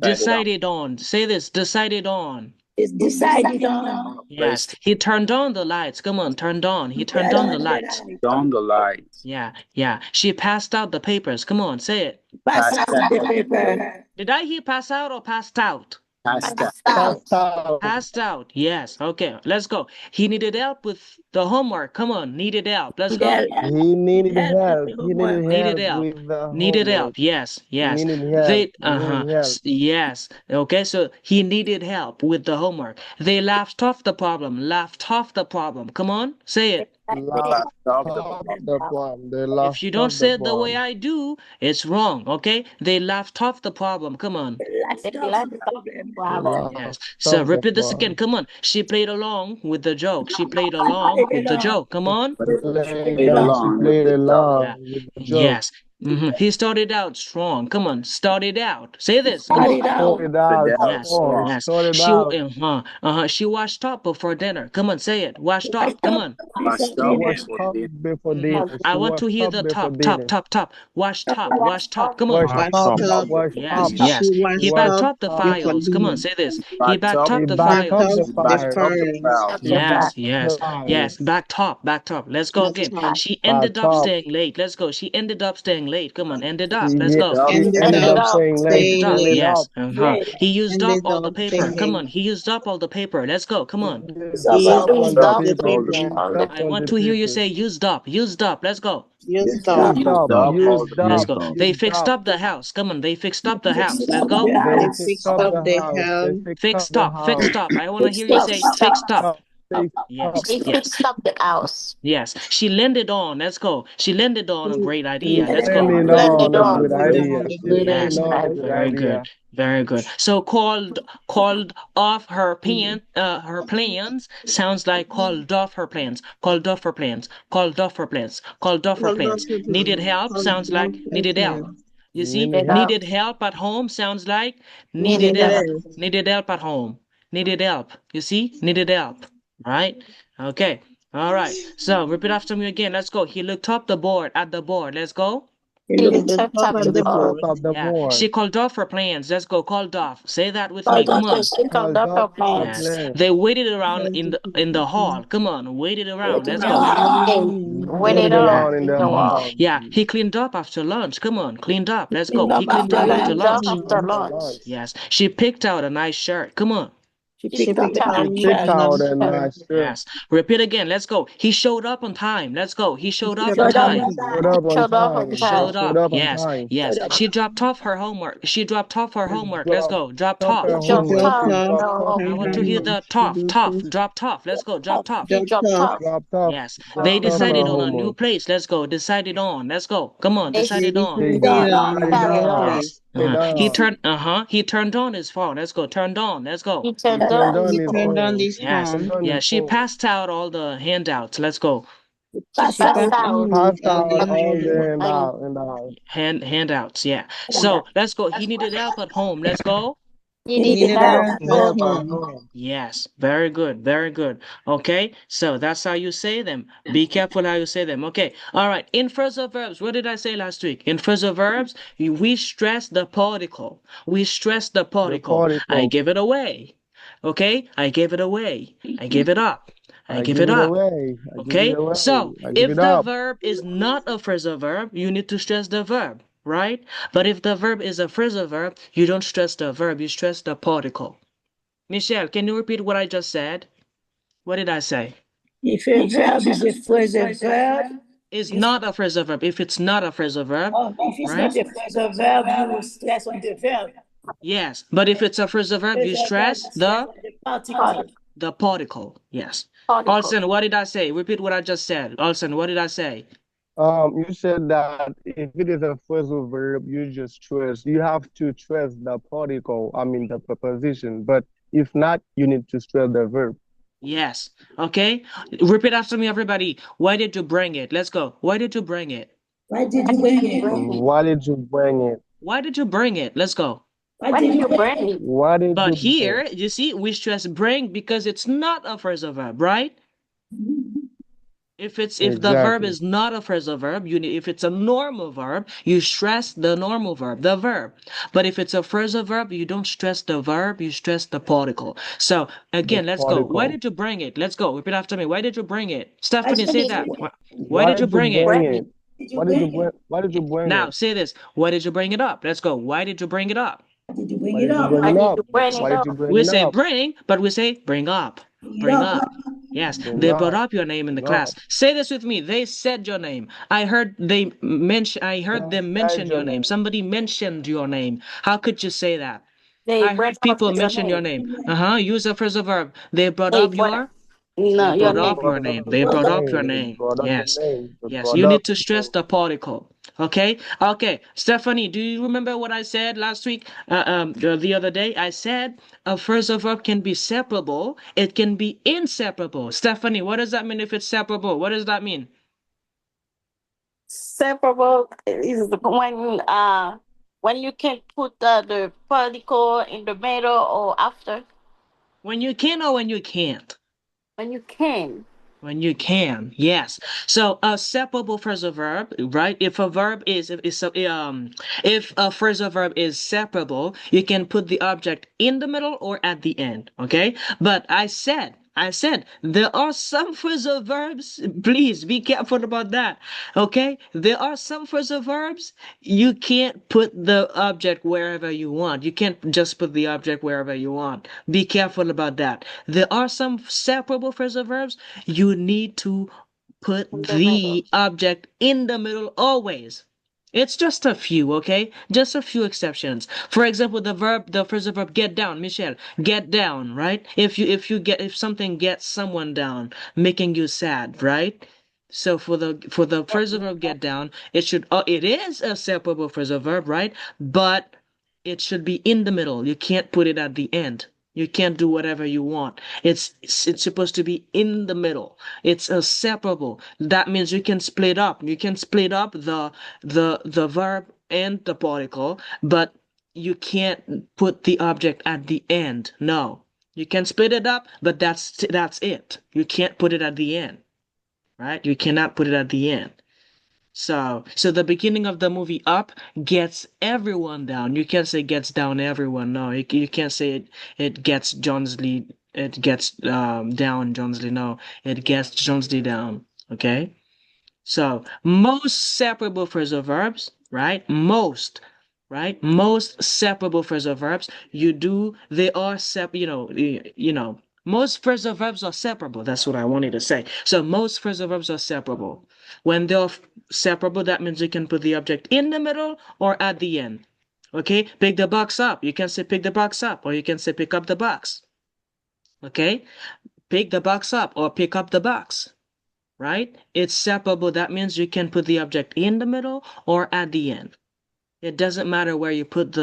Decided on. Say this. Decided on. It's decided on. Yes. He turned on the lights. Come on. Turned on. He turned on the lights. Down the lights. Yeah. Yeah. She passed out the papers. Come on. Say it. Pass out the paper. Did I hear pass out or passed out? Passed out. passed out. Passed out. Yes. Okay. Let's go. He needed help with the homework. Come on. Needed help. Let's go. He needed help. He Needed needed Needed help help. with the Needed homework. help. Yes. Yes. Needed help. They Needed help. yes. Okay. So he needed help with the homework. They laughed off the problem. Laughed off the problem. Come on. Say it. Laughed Off off the the problem. They If laughed you don't off say the it the way problem. I do, it's wrong. Okay. They laughed off the problem. Come on. Laughed off the problem. They Yes. laughed So off the repeat this again. problem. Come on. She played along with the joke. She played along with the joke. Come on. Played, Played along she with played the dog. Yeah. along with the joke. Yes. He started out strong. Come on, started out. Say this. Come on. Started out. Started out Yes, strong. yes. Started She out. she washed up before dinner. Come on, say it. Washed up. Come on. Washed She up was before top dinner. before dinner. I She want was to hear top the before top, top, dinner. top, top. Washed top, washed top. Come on. Was Washed top, up. was Yes, top. yes. She He washed Was backed up up the top. before files. Come on, dinner. say this. He Backed backed up. He up the backed Backed up files. up the He the backed fire. up the fires. file. He backed Yes, up the yes, fire. yes. Back top, back top. Let's go Backed again. up. She Back ended up top. staying late. Let's go. She ended up staying late. Come on, ended up. Let's He, go. Up. he Ended ended up up staying late. Ended staying up. Ended late. Yes. up. He used up Ended all the up paper. staying Come late. on. He used up all the paper. Let's go. Come on. Used He up on used the up Up the paper. all the paper. Used up I on want the to hear you paper. say used up. Used up. Let's go. Used up. Used Used up. up. Used Let's up. go. They Used fixed up. up the house. Come on. They fixed up the house. Let's go. They They fixed fixed up up the the house. They house. fixed up Fixed the up. Fixed house. up. I want to hear you say fixed up. Up. Fixed Yes. up. Yes. Yes. She landed on. Let's go. She landed on a great idea. She's Let's go. landing on a good Ended idea. on the She's good landing Yes. on a idea. good Very good. idea. Very good. So called off her plans sounds like called off her plans. Called off her plans. Called off her plans. Called off her Hold on plans. to Needed plan. help Hold sounds on like to needed help. plan. You see, Needed help. needed help at home sounds like needed Needed help. help. Needed help at home. Needed help. You see, needed help. Right? Okay. All right. So repeat after me again. Let's go. He looked up the board at the board. Let's go. Look the top He of the looked up board. at the Yeah. She board. called off her plans. Let's go. Called off. Say that with me. Come on. Called up her Yes. plans. They waited around Held in the hall. Come on. Waited around. Let's go. Waited Yeah. around in the hall. Yeah. He cleaned up after lunch. Come on. Cleaned up. Let's go. He cleaned up after lunch. After lunch. Yes. She picked out a nice shirt. Come on. She picked out She picked a out nice a shirt. nice shirt. Yes. Repeat again. Let's go. He showed up on time. Let's go. He She showed up showed on up on time. Showed time. up on time. He Showed showed up. up on Yes. time. Yes. She dropped off her homework. She dropped off her She homework. Let's dropped go. Dropped off her off. She homework. dropped She off dropped off I her want her to hear homework. homework. the She tough, do tough, this. drop tough. Let's go, drop tough. Dropped off. Yes, they Dropped off decided her on a new homework. place. Let's go, decided on. Let's go. Come on, They decided on. They decided on a decided new on. place. Yes. Decided on. He turned on his phone. Let's go. Turned on. Let's go. He turned on He his turned on phone. this Yes. Turned phone. on Yeah. his She phone. passed out all the handouts. Let's go. She passed out Passed all out the all the handouts. and Handouts. Yeah. So let's go. He needed help at home. Let's go. Needed help at help at home. home. Yes, very good, very good. Okay, so that's how you say them. Be careful how you say them. Okay, all right. In phrasal verbs, what did I say last week? In phrasal verbs, we stress the particle. We stress the The particle. I particle. give it away. Okay, I gave it away. I give it up. I I give give it it up. away. I give it Okay, away. so I give if it the up. verb is not a phrasal verb, you need to stress the verb, right? But if the verb is a phrasal verb, you don't stress the verb, you stress the particle. Michelle, can you repeat what I just said? What did I say? If a verb is a phrasal verb, Is not a phrasal verb. If it's not a phrasal verb, if it's right? not a phrasal verb, you will stress on the verb. Yes. But if it's a phrasal verb, you Phrasal verb, stress you stress on the particle. the particle. Yes. Olsen, what did I say? Repeat what I just said. Olsen, what did I say? You said that if it is a phrasal verb, you just stress. You have to stress the particle, I mean the preposition. But if not, you need to stress the verb. Yes. Okay. Repeat after me, everybody. Why did you bring it? Let's go. Why did you bring it? Why did you bring it? Why did you bring it? Why did you bring it? Let's go. Why did you bring it? Why did But you bring here, it? you see, we stress bring because it's not a phrasal verb, right? If the verb Exactly. is not a phrasal verb, if it's a normal verb, you stress the normal verb, the verb. But if it's a phrasal verb, you don't stress the verb, you stress the particle. So The again, let's go. Why particle. did you bring it? Let's go. Repeat after me. Why did you bring it? Why Stephanie, did say you that. bring it? Why Why did you did you bring it? bring it? Did you bring it? Why did you bring Now it? say this. Why did you bring it up? Let's go. Why did you bring it up? Did you bring Why it did you up? bring it up? Yes. Why did you bring We it say up? bring, but we say bring up. Bring it Bring up. up. Yes, Bring they brought up. up your name in the Bring up. class. Say this with me. They said your name. I heard They them said mention your your name. name. Somebody mentioned your name. How could you say that? I heard people mention your name. Use a phrasal verb. They brought They up brought your name. up They your brought up your name. They name. brought up your Yes. name. They Yes. brought You need up to your stress name. the particle. Okay. Okay. Stephanie, do you remember what I said last week? The other day, I said a phrasal verb can be separable. It can be inseparable. Stephanie, what does that mean if it's separable? What does that mean? Separable is when you can put the particle in the middle or after. When you can or when you can't? When you can. When you can, yes. So a separable phrasal verb, right? If a verb is if a phrasal verb is separable, you can put the object in the middle or at the end. Okay, but I said there are some phrasal verbs. Please be careful about that. Okay, there are some phrasal verbs you can't put the object wherever you want. You can't just put the object wherever you want. Be careful about that. There are some separable phrasal verbs you need to put In the middle. the object in the middle always. It's just a few, okay? Just a few exceptions. For example, the phrasal verb get down, Michelle, get down, right? If something gets someone down, making you sad, right? So for the phrasal verb get down, it is a separable phrasal verb, right? But it should be in the middle. You can't put it at the end. You can't do whatever you want. It's supposed to be in the middle. It's a separable. That means you can split up. You can split up the verb and the particle, but you can't put the object at the end. No. You can split it up, but that's it. You can't put it at the end. Right? You cannot put it at the end. So the beginning of the movie Up gets everyone down. You can't say gets down everyone. No, you can't say it gets Johnsley. It gets down Johnsley. No, it gets Johnsley down. Okay. So most separable phrasal verbs, right? Most, right? Most separable phrasal verbs. They are most phrasal verbs are separable. That's what I wanted to say. So most phrasal verbs are separable. When they're separable, that means you can put the object in the middle or at the end. Okay, pick the box up. You can say pick the box up, or you can say pick up the box. Okay, pick the box up or pick up the box. Right? It's separable. That means you can put the object in the middle or at the end. It doesn't matter where you put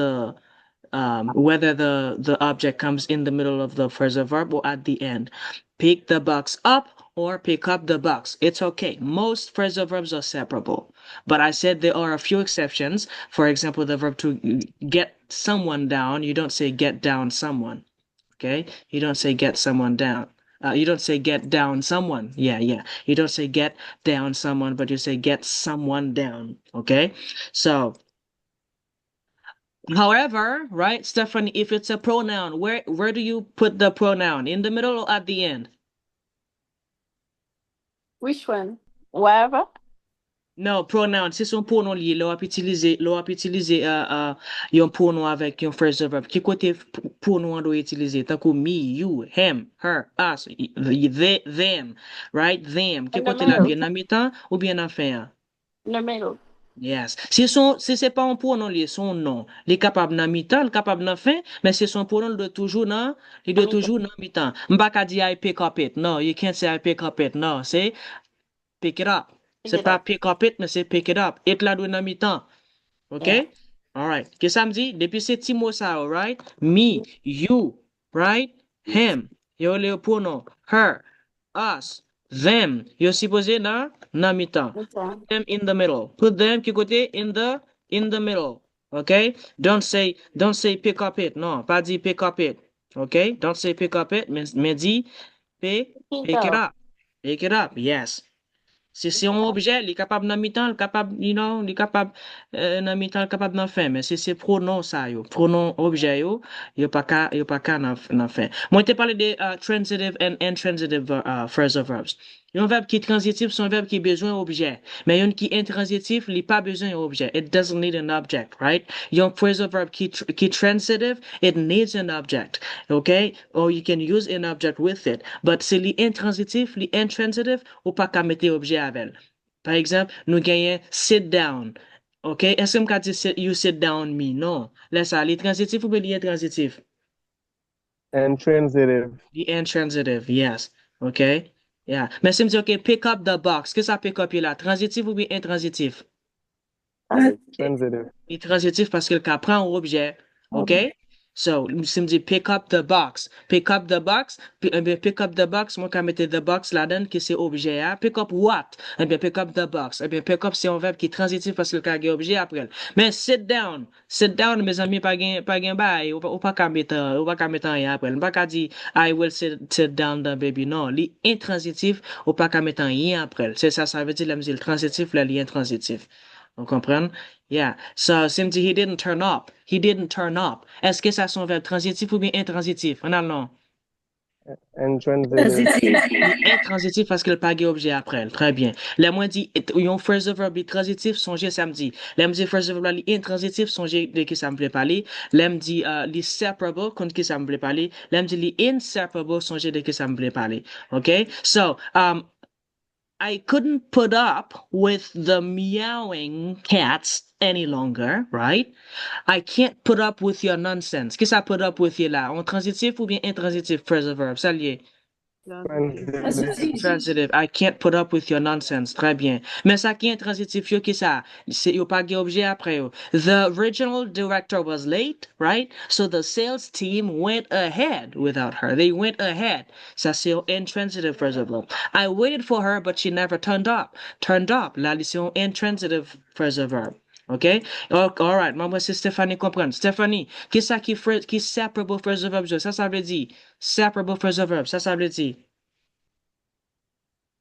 whether the object comes in the middle of the phrasal verb or at the end. Pick the box up or pick up the box. It's okay. Most phrasal verbs are separable. But I said there are a few exceptions. For example, the verb to get someone down, you don't say get down someone. Okay? You don't say get someone down. You don't say get down someone. Yeah, yeah. You don't say get down someone, but you say get someone down. Okay? So, however, right, Stephanie, if it's a pronoun, where do you put the pronoun? In the middle or at the end? Which one? Wherever? No, pronoun, c'est son pronom lié. Lò ap itilize yon pronom avèk yon phrasal verb. Ki kote pronom an do itilize? Takou me, you, him, her, us, them, right? Them. Ki In the kote la middle. bien nan mitan ou bien nan fin? In the middle. Yes. Si se pa un pronom lié, son nom. Li kapab nan mitan, li kapab nan fin, men si son pronom li do toujou nan mitan. Mba ka di I pick up it. No, you can't say I pick up it. No, say pick it up. Pick C'est it pas up. pick up it, mais c'est pick it up. It la dwe nan mi-tan. OK? Yeah. All right. Ke sa m di? Depi se ti mo sa, all right? Me, you, right? Him. Yo le pronom. Her. Us. Them. Yo supposé nan mi-tan. Okay. Put them in the middle. Put them ki kote in the middle. OK? Don't say pick up it. Non, pas di pick up it. OK? Don't say pick up it, mais di pick Pick it up. up. Pick it up. Yes. Si c'est un objet, il est capable dans mi-temps, il est capable, il est capable dans mi-temps, il est capable dans fin. Mais si c'est pronom ça, pronom objet, il pas qu'à dans fin. Moi, je te parlé de transitive and intransitive phrasal verbs. Un verbe qui est transitif, c'est un verbe qui a besoin d'objet. Mais un qui est intransitif, il n'a pas besoin d'objet. It doesn't need an object, right? Un phrasal verb qui est transitive, it needs an object, okay? Or you can use an object with it. But si l'intransitif, l'intransitive, ou pas qu'à mettre objet avec. Par exemple, nous gagnons sit down. OK? Est-ce que je dis you sit down me? Non. Laisse ça, l'intransitif ou bien l'intransitif? Intransitive. The intransitive, yes. OK? Yeah. Mais si je dis, OK, pick up the box. Qu'est-ce que ça pick up là? Transitif ou bien intransitif? Transitive. Il est transitif parce qu'il prend un objet. OK? So, si me dit pick up the box. Pick up the box. Pick up the box, moi ka mette the box là-dedans qui c'est objet a. Pick up what? Eh bien, pick up the box. Eh bien, pick up c'est un verbe qui est transitif parce que le ka gen objet après. Mais sit down. Sit down, mes amis, pas gen bail. Ou pas ka mettre rien après. Ou pas ka di I will sit down the baby. Non, li intransitif, ou pas ka mettre rien après. C'est ça, ça veut dire, la musique, le transitif, là, li intransitif. Vous comprenez? Yeah. So, Simti, he didn't turn up. He didn't turn up. Est-ce que ça son verbe transitif ou bien intransitif? En allemand. Intransitive. Intransitif parce qu'il pas objet après. Très bien. Les moins dit, yon phrasal verb li transitif, songez samedi. Les me dit phrasal verb li intransitif, songez de qui ça me plaît parler. Les me dit, li separable, contre qui ça me plaît parler. Les me dit li inseparable, songez de qui ça me plaît parler. Okay? So, I couldn't put up with the meowing cats any longer, right? I can't put up with your nonsense. Qu'est-ce que ça put up with you là? En transitif ou bien intransitif phrasal verb? Ça lié. Transitive. I can't put up with your nonsense. Très bien. Mais ça qui est transitif, yo, qui ça? C'est yo pas objet après yo. The original director was late, right? So the sales team went ahead without her. They went ahead. Ça c'est intransitive phrasal verb. I waited for her, but she never turned up. Turned up. Là, c'est un intransitive phrasal verb. OK? All right. Moi, c'est Stéphanie comprendre. Stéphanie, qu'est-ce ça qui separable phrasal verb? Ça veut dire. Separable phrasal verb. Ça veut dire.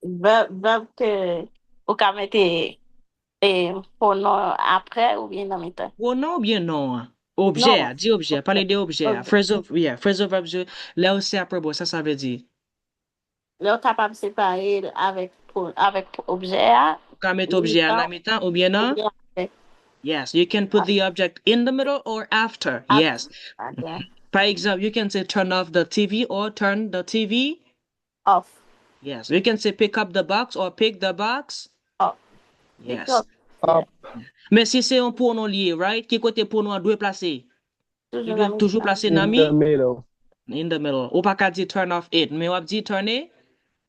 Verbe que ou ka mette pronom après ou bien dans mi-temps. Pronom ou bien non? Objet, Non. dis objet, parlez de objet. Phrasal, yeah, phrasal verb, là où separable, ça veut dire. Là, capable de séparer avec objet Quand mettre objet à la mi-temps ou bien non? Yes, you can put the object in the middle or after. Yes. Par exemple, you can say turn off the TV or turn the TV off. Yes, you can say pick up the box or pick the box. Up. Yes. Up. Mais si c'est un pronom lié, right? Qui côté pronom doit placer? Il doit toujours placer In dans the middle. In the middle. Ou pas qu'à dire turn off it. Mais on va dire turn it?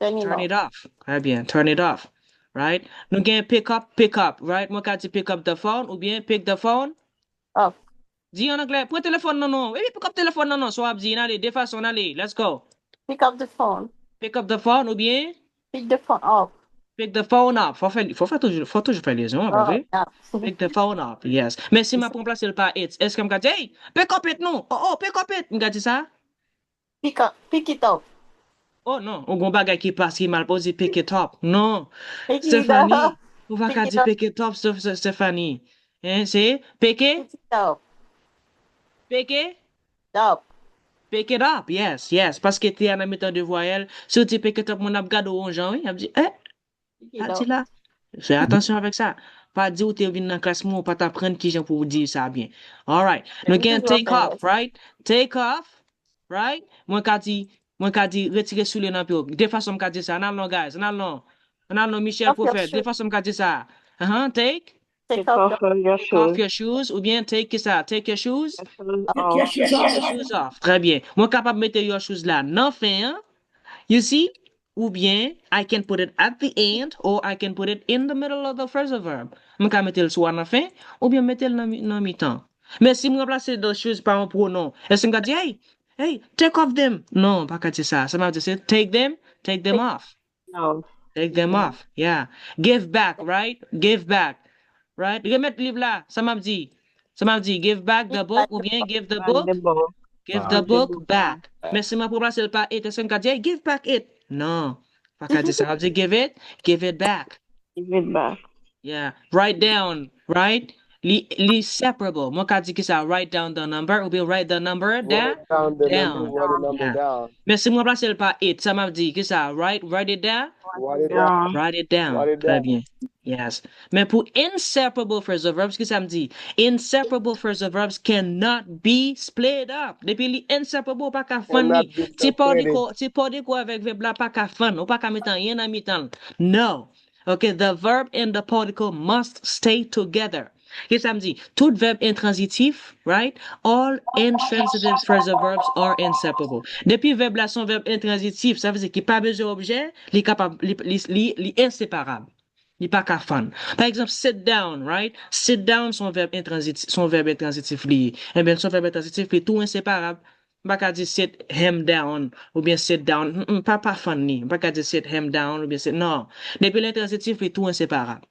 Turn it off. Très bien. Turn it off. Right? Nous gagnons pick up. Right? Moi, qu'à dire pick up the phone ou bien pick the phone? Up. Dis en anglais, pour téléphone, non, non. Oui, pick up téléphone, non, non. Soit dit, allez, deux façons, allez. Let's go. Pick up the phone. Pick up the phone ou bien? Pick the phone up. Pick the phone up. Faut toujours faire liaison, pas vrai? Pick the phone up, yes. Mais si ma remplace le pas it, est-ce que me dit, hey, pick up it, non? Oh, pick up it. Me dit ça? Pick it up. Oh non, on gon bagay qui passe qui mal posé pick it up. Non. Pick it Stéphanie, up. on va Pick qu'à it dire up. pick it up, Stéphanie. Hein, c'est pick it? Pick it up. Pick it? Up. Pick it up, yes, yes. Parce que t'es en mettant de voyelles. Si tu pick it up, mon ap gade ou gens, oui, ap dit, Pick it ah, up. ti là. Fais attention avec ça. Pas dire ou t'es venu dans le classement ou pas t'apprendre qui j'en pour vous dire ça bien. All right. Nous can take off, right? Take off, right? Moi, ka di retirer sous les nampio. De façon, ka di ça. Nan non, guys. Nan non, Michel Prophète. De façon, ka di ça. Take. Take off Take off your shoes. Ou bien take ça. Take your shoes. Take your shoes Take off. your shoes off. Très bien. Moi, capable de mettre your shoes là. Non, fin, hein? You see? Ou bien, I can put it at the end, or I can put it in the middle of the phrasal verb. Je peux mettre le soit à la fin, ou bien mettre le dans mi-temps. Mais si je remplace les choses par un pronom, est-ce que je dis, hey, take off them? Non, pas qu'à dire ça. Ça m'a dit, take them off. No. Take them off, yeah. Give back, right? Give back, right? Remettre le livre là, ça m'a dit, give back the book, ou bien give the book. Give the book back. Mais si ma remplacer le par it, est-ce que je dis, give back it? Non, pas qu'à dire ça. Ça veut dire give it back. Give it back. Yeah, write down, right? Li separable. Moi, quand dis que ça, write down the number, ou bien write the number down. Write down the number, write the number Yeah. down. Mais si moi, place le par it, ça m'a dit que ça, write it down. Write it down. Write it down. Write it Très down. bien. Yes. Mais pour inseparable phrasal verbs, que ça me dit? Inseparable phrasal verbs cannot be split up. Depuis les inseparable, pas qu'à fun Cannot ni. be Tu separated. pas de quoi avec verbe là, pas qu'à fun, ou pas qu'à mettre rien à mi-temps. No. Okay, the verb and the particle must stay together. Qu'est-ce que ça me dit? Tout verbe intransitif, right? All intransitive phrasal verbs are inseparable. Depuis verbe là, son verbe intransitif, ça veut dire qu'il n'a pas besoin d'objet, il est capable, il est inséparable. Il pas qu'à fun. Par exemple, sit down, right? Sit down, son verbe intransitif lié. Eh bien, son verbe intransitif est tout inséparable. Pas qu'à dire sit him down, ou bien sit down. Pas fun ni. Pas qu'à dire sit him down, ou bien sit, non. Depuis l'intransitif est tout inséparable.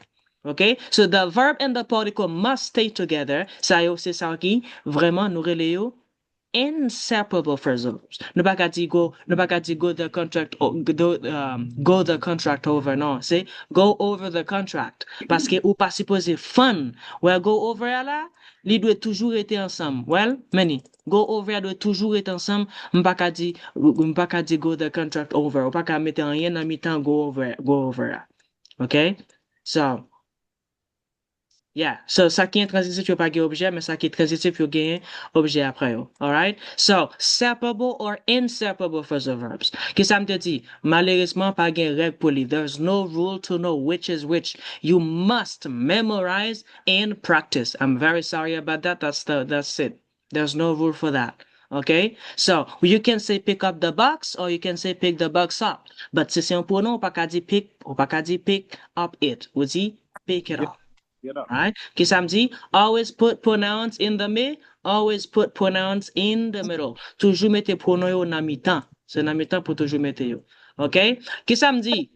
Okay? So the verb and the particle must stay together. Ça yo, c'est ça qui, vraiment, nous relayons inseparable phrasal verbs. Ne pas qu'à dire go, ne pas qu'à dire go the contract, go the contract over. Non, c'est go over the contract. Parce que ou pas supposé fun. Well, go over là, ils doivent toujours être ensemble. Well, many. Go over doit toujours être ensemble. M'pas qu'à dire go the contract over. Ou pas qu'à mettre rien en mi-temps go over. Okay? So, yeah, so ça qui est transitif, il n'y a pas de objet, mais ça qui est transitif, il y a un objet après. Alright? So, separable or inseparable phrasal verbs. Qu'est-ce que ça me dit? Malheureusement, pas de règle pour lui. There's no rule to know which is which. You must memorize and practice. I'm very sorry about that. That's it. There's no rule for that. Okay? So, you can say pick up the box or you can say pick the box up. But si c'est un pronom, on pas qu'à dire pick up it. Ou dit pick it up. Get up. Right? Que ça me dit? Always put pronouns in the middle. Always put pronouns in the middle. Toujours mettre pronoms yo dans mi-temps. C'est dans mi-temps pour toujours mettre yo. OK? Que ça me dit?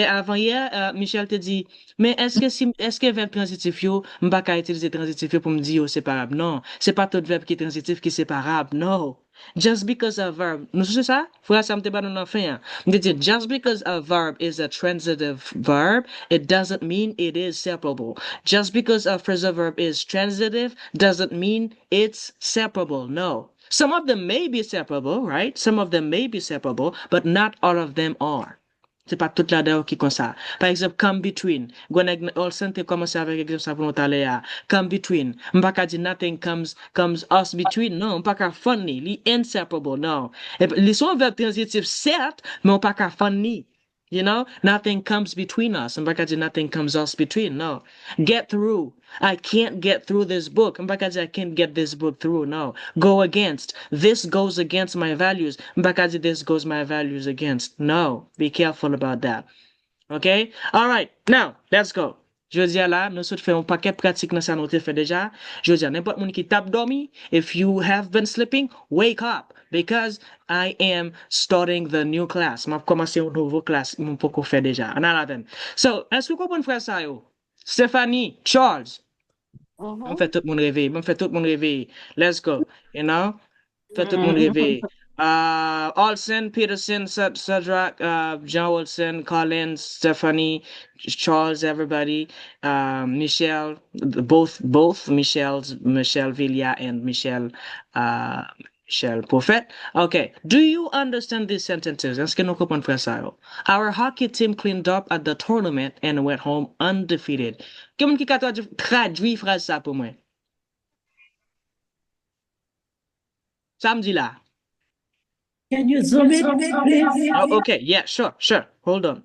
Avant hier, Michel te dit, mais est-ce que verbe transitif yo, m'pas qu'à utiliser transitif yo pour me dire yo séparable? Non. C'est pas tout verbe qui est transitif qui est séparable. Non. Just because a verb, nous c'est ça? Faut ça me te pas dans fin. Just because a verb is a transitive verb, it doesn't mean it is separable. Just because a phrasal verb is transitive doesn't mean it's separable. No. Some of them may be separable, right? Some of them may be separable, but not all of them are. C'est pas toute la dehors qui comme ça. Par exemple, come between. Gwen Olsen te commencé avec exemple ça pour nous parler à. Come between. M'pas dire nothing comes us between. Non, m'pas qu'à funny. Li inseparable. Non. Et puis, les sont verbe transitif certes, mais on pas qu'à funny. You know, nothing comes between us. M'pas dire nothing comes us between. No. Get through. I can't get through this book. M'pas dire I can't get this book through. No. Go against. This goes against my values. M'pas dire this goes my values against. No. Be careful about that. Okay? All right. Now, let's go. Je dis là, nous sommes fait un paquet pratique dans ça nous fait déjà. Je dis n'importe monde qui tape dormi, if you have been sleeping, wake up because I am starting the new class. M'a commencé une nouvelle classe, mon poco fait déjà. En aladen. So, est-ce que vous comprenez frère ça yo? Stephanie, Charles, on fait tout le monde réveiller, on fait tout le monde réveiller. Let's go. You know? Fait tout le monde réveiller. Olsen, Peterson, Cedric, John Wilson, Collins, Stephanie, Charles, everybody, Michelle, both Michelle Villa and Michelle Prophet. Okay. Do you understand these sentences? Est-ce que nous comprenons frère ça? Our hockey team cleaned up at the tournament and went home undefeated. Quelqu'un qui a traduit phrase ça pour moi? Samedi là. Can you zoom it, please? Oh, okay, yeah, sure. Hold on.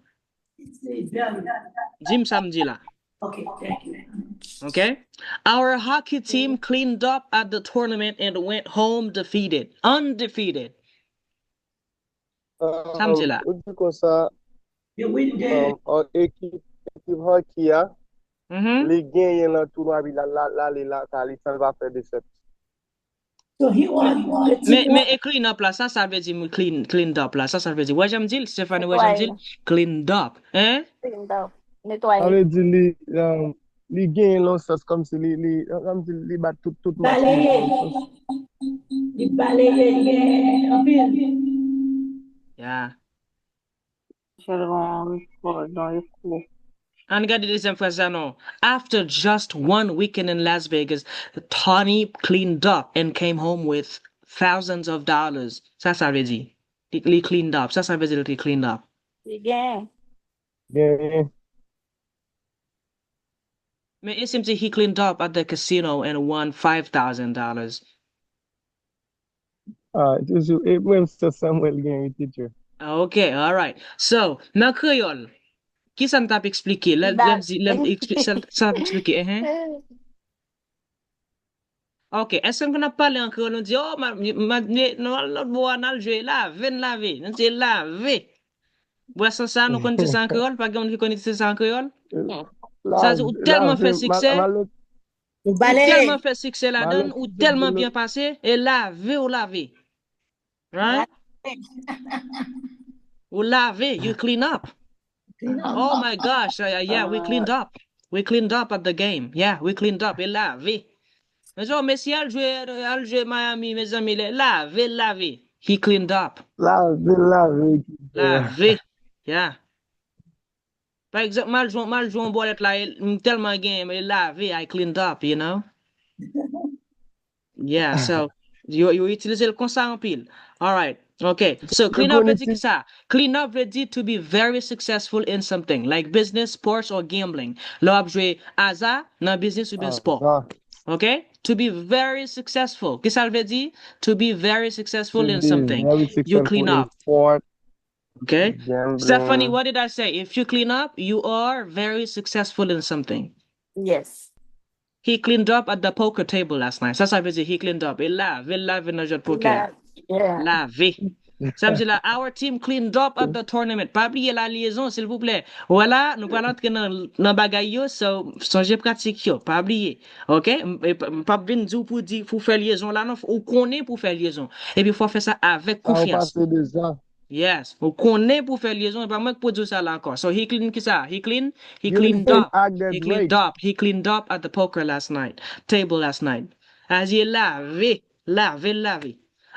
Jim samedi là. Okay, thank you. Okay? Our hockey team cleaned up at the tournament and went home undefeated. Samedi là. On dit comme ça, You win the équipe hockey, Mhm. les gagnent dans le tournoi, ça va faire des sept. so he won the team. Mais clean up là, ça veut dire cleaned up là, ça veut dire. Ouais, j'aime dire, Stéphane, ouais, j'aime dire cleaned up. Hein? Cleaned up. Ça Nettoyer. veut dire les gagnent dans le sens comme si les battent tout match. Balayer. The balayer, en pile. Yeah. Dans les cours. And regarde the deuxième phrase là, non. After just one weekend in Las Vegas, Tony cleaned up and came home with thousands of dollars. Ça veut dire. Il cleaned up. Ça veut dire qu'il cleaned up. Again. Bien, Mais it seems that he cleaned up at the casino and won $5,000. même ça, Samuel gagne, teacher. Okay, all right. So, dans créole, qui ça t'a expliqué? Let ça expliquer, Ok, est-ce qu'on a parlé en créole? On dit, oh, non, l'autre bois, on a joué là, venez laver. On dit laver. Bois sans ça, nous connaissons ça en créole? Pas qu'on qui connaît ça en créole? Ça veut dire ou tellement fait succès, Ou ou balayer. tellement fait succès la donne, ou tellement bien passé, et laver ou laver. Right? Ou laver, you clean up. Oh my gosh, yeah, we cleaned up. We cleaned up at the game. Yeah, we cleaned up. Et laver. Mais oh, Messi a joué Miami, mes amis, laver, laver. He cleaned up. Laver. Laver. Yeah. Par exemple, mal joué un bolet là, tellement game, et laver, I cleaned up, you know? Yeah, so you utilize le comme ça en pile. All right. Okay. So clean up veut dire que ça. Clean up veut dire to be very successful in something like business, sports or gambling. Là, on jouer hasard dans business ou bien sport. Okay? To be very successful. Qu'est-ce que ça veut dire? To be very successful in something. You clean up. Sport, Okay? gambling. Stephanie, what did I say? If you clean up, you are very successful in something. Yes. He cleaned up at the poker table last night. Ça veut dire he cleaned up. Il lave dans le jeu de poker. Yeah. Lavé. Ça veut dire là, our team cleaned up at the tournament. Pas oublier la liaison, s'il vous plaît. Voilà, nous allons entrer dans bagay yo, so, songez pratique yo. Pas oublier. OK? Pas venir dire pour faire liaison là, non. Ou connaît pour faire liaison. Et puis, il faut faire ça avec Ça va confiance. passer déjà. Yes. Ou connaît pour faire liaison, et pas moi pour dire ça là encore. So, he cleaned qui ça? He cleaned You up. act that He way. cleaned up. He cleaned up at the poker table last night. As he lavé.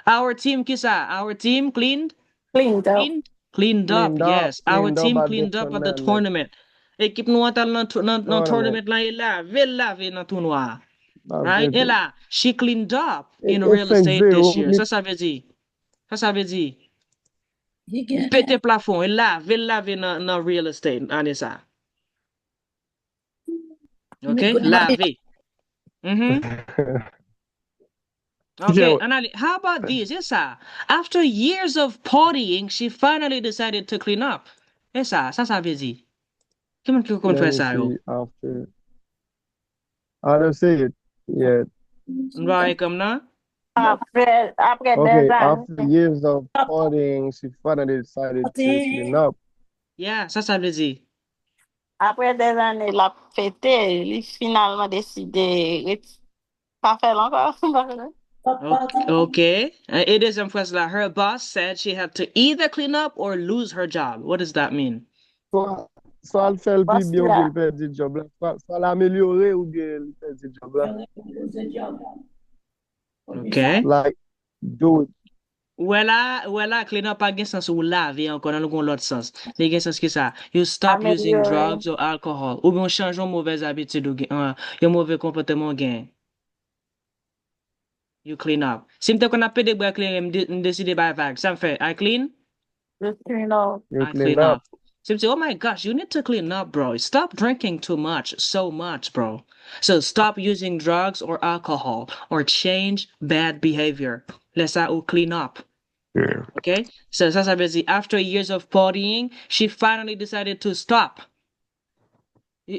Our team, Kisa, our team cleaned Cleaned up. Yes, our team at cleaned the up at the tournament. tournament. Équipe nou atal nan tournament la, lave nan tournoi. Right? Et là, she cleaned up in real estate this year. Ça veut dire. Ça veut dire. Pété plafond, lave nan real estate, ane ça. Okay? Lave. Okay, Anali, how about this? Yes, sir. After years of partying, she finally decided to clean up. Yes, sir. Ça veut dire. Comment tu fais ça, yo? After. I don't say it yet. Right, comme ça? Après Okay, des after années. years of partying, she finally decided to clean up. Yeah, ça veut dire. Après des années, la fêté, il finalement décidé pas faire encore. Okay. It is in phrase like her boss said she had to either clean up or lose her job. What does that mean? So elle fait le plus bien ou bien elle perd du job là. Soit l'améliorer ou bien elle perd du job là. Okay. Like, do it. Voilà, clean up pas gen sens ou laver encore dans l'autre sens. Il gen sens que ça. You stop using drugs or alcohol. Ou bien change une mauvaise habitude ou un mauvais comportement gen. You clean up. Si m'te kon apè de bois clean, m'deside by vague. Ça me fait, I clean? You clean up. You I clean up. So you say, oh my gosh, you need to clean up, bro. Stop drinking too much, so much, bro. So stop using drugs or alcohol or change bad behavior. Laisse ça ou clean up. Yeah. Okay? So ça veut dire, after years of partying, she finally decided to stop.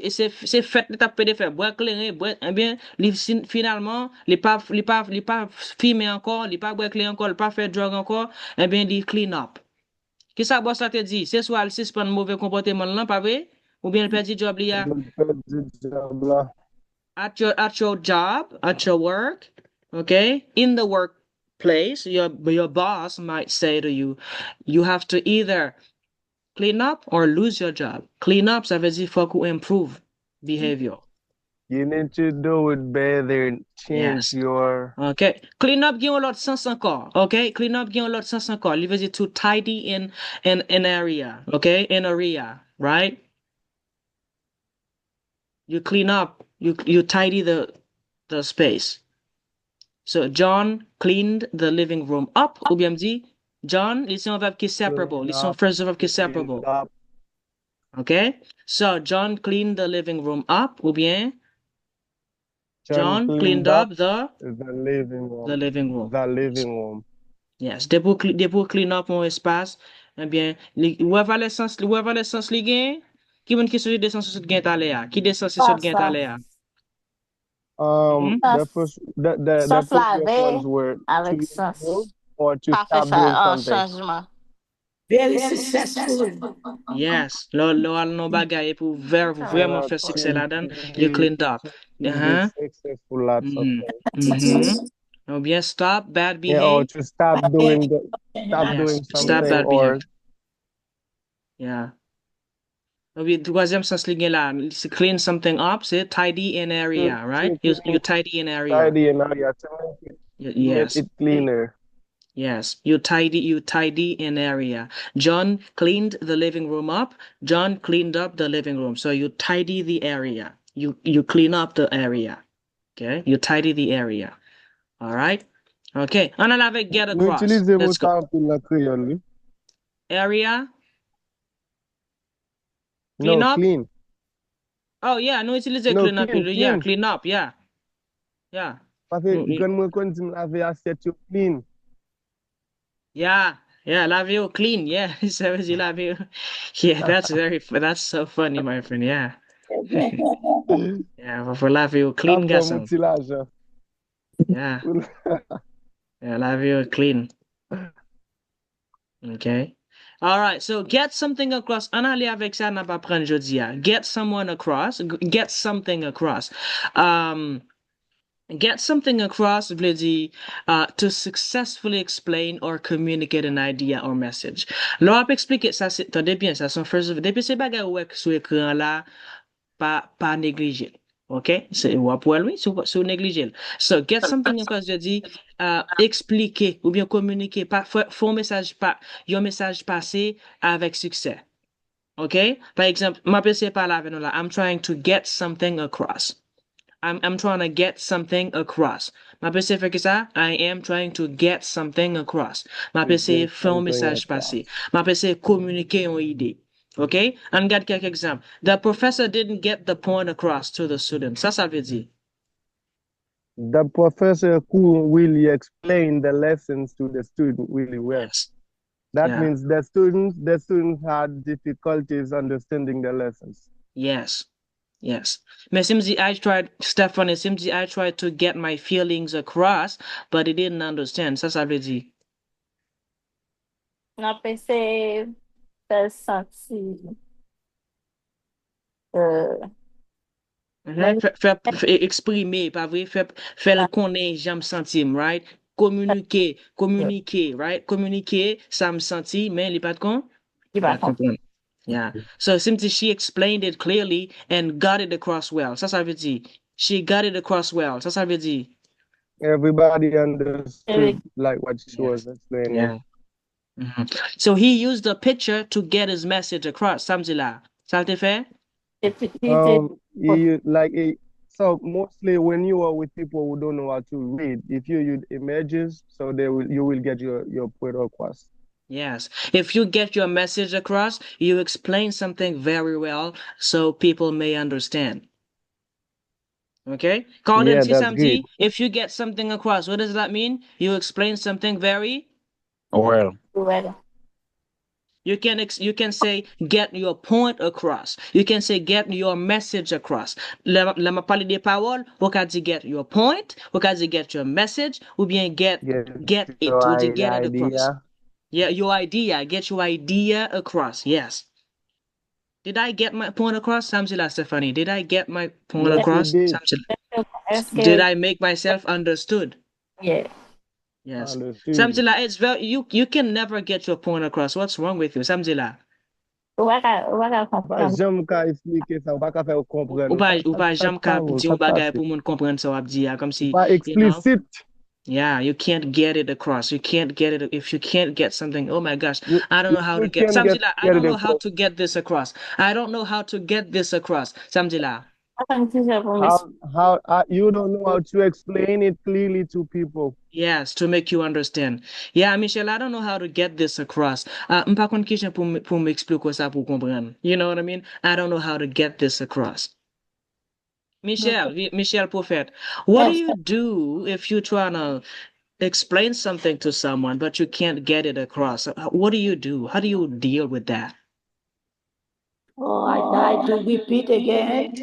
C'est fait de taper de faire boire clair boire eh bien finalement il pas fumer encore il pas boire clair encore il pas faire drogue encore eh bien il clean up. Qui ça boss ça te dit c'est soit il suspend mauvais comportement là pas vrai ou bien il perd job là at your job at your work, okay, in the workplace your boss might say to you you have to either clean up or lose your job. Clean up, ça veut dire faut qu'on improve behavior. You need to do it better, change your... Okay. Clean up gen l'autre sens encore. Okay. Clean up gen l'autre sens encore. Il veut dire to tidy in an area. Okay. In area, right? You clean up. You tidy the space. So John cleaned the living room up. Ou bien dit John, ils sont verbe qui separable. Ils sont phrasal verb qui separable. Okay? So John cleaned the living room up. Ou bien John cleaned up the living room. The living room. The living room. Yes. Dès pour clean up mon espace, eh bien, ou avoir le sens li gen, qui moun ki souje de sens sou gen tale a? Qui de sens sou gen tale a? The first ones were to improve or to stop doing something. Changement. very successful. Yes. Lo al no bagay pou vraiment faire succès là-dedans, you cleaned up. To be Uh-huh. successful lots of Mm-hmm. things. Mm-hmm. No, bien, stop bad Yeah, or behave. to stop Yes. doing Stop something bad behave. or Yeah. No, bien, troisième sens li gen là, c'est clean something up, c'est tidy an area, right? You tidy an area. tidy an area to make Yes. it cleaner. Yes, you tidy an area. John cleaned the living room up. John cleaned up the living room. So you tidy the area. You clean up the area. Okay? You tidy the area. All right? Okay. On a avec get Nous across. utilisons Let's go. ça en pile dans créole, oui. Area, clean No, up. clean. Oh yeah, no utilize No, clean up. clean, Yeah, clean. clean up. Yeah. Yeah. Parce que No, quand moi quand je me lave assiette yo clean. yeah. Yeah, lave you clean. Yeah. Ça veut dire lave you. Yeah, that's so funny, my friend. Yeah. Yeah, for lave you clean Après garçon. mutilage. Yeah. Yeah, lave you clean. Okay. All right. So get something across. Anali avec ça n'a pas prendre jeudi. Get someone across. Get something across. Get something across veut dire to successfully explain or communicate an idea or message. Là, on peut expliquer ça, attendez bien, ça son first depuis ces bagages ouais sur écran là, pas négliger. OK? C'est ou pour lui, sur négliger. So get something across veut dire expliquer ou bien communiquer, pas faire un message passé avec succès. OK? Par exemple, ma PC parle avec nous là, I'm trying to get something across. I'm trying to get something across. Ma PC fait que ça, I am trying to get something across. Ma To PC get fait un something message across. passé. Ma PC communiquer une idée. OK? On regarde quelques exemples. The professor didn't get the point across to the students. Ça veut dire. The professor who really explain the lessons to the student really well. Yes. That Yeah. means the students had difficulties understanding the lessons. Yes. Yes. Mais Simzi, Stephanie, Simzi, I tried to get my feelings across, but he didn't understand. Ça veut dire. On peut se faire sentir. Euh, Exprimer, pas vrai? Faire le connaître, j'aime sentir, right? Communiquer, right? Communiquer, ça me sentit, mais il n'est pas de con? il va Pas comprendre. comprendre. Yeah. So, simply she explained it clearly and got it across well. Ça veut dire. She got it across well. Ça veut dire. Everybody understood Avec like what she was Yeah. explaining. So, he used the picture to get his message across. Samedi là. Ça te fait? So mostly when you are with people who don't know how to read, if you use images, so you will get your point across. Yes. If you get your message across, you explain something very well so people may understand. Okay? Gordon, Yeah, see that's something? good. If you get something across, what does that mean? You explain something very Well, well. you can say get your point across. You can say get your message across. Let me parler des paroles, ou ka di get your point, ou ka di get your message, ou bien get it, ou di get it across. Idea. Yeah, your idea, get your idea across. Yes. Did I get my point across? Samsila Stephanie, did I get my point Yes, you across? did. Est-ce Did que I make myself understood? yeah. Yes. Understood. Samsila, it's very you can never get your point across. What's wrong with you, Samsila? Ou va Pas comprendre. jamais qu'à expliquer ça, ou pas qu'à faire Ou comprendre. pas jamais Ça, dire ça un bagay passe. pour moun comprendre ça ou ap di ya, comme si, Pas you know, explicite. yeah, you can't get it across. You can't get it if you can't get something. Oh my gosh, You, I don't know if how to you get can Samsila, I get don't it know how across. to get this across. I don't know how to get this across. Samsila. How you don't know how to explain it clearly to people. Yes, to make you understand. Yeah, Michelle, I don't know how to get this across. M'pa kon kishen pou m'explique ça pour comprendre. You know what I mean? I don't know how to get this across. Michelle Prophet, what do you do if you're trying to explain something to someone but you can't get it across? What do you do? How do you deal with that? Oh, I try to repeat again.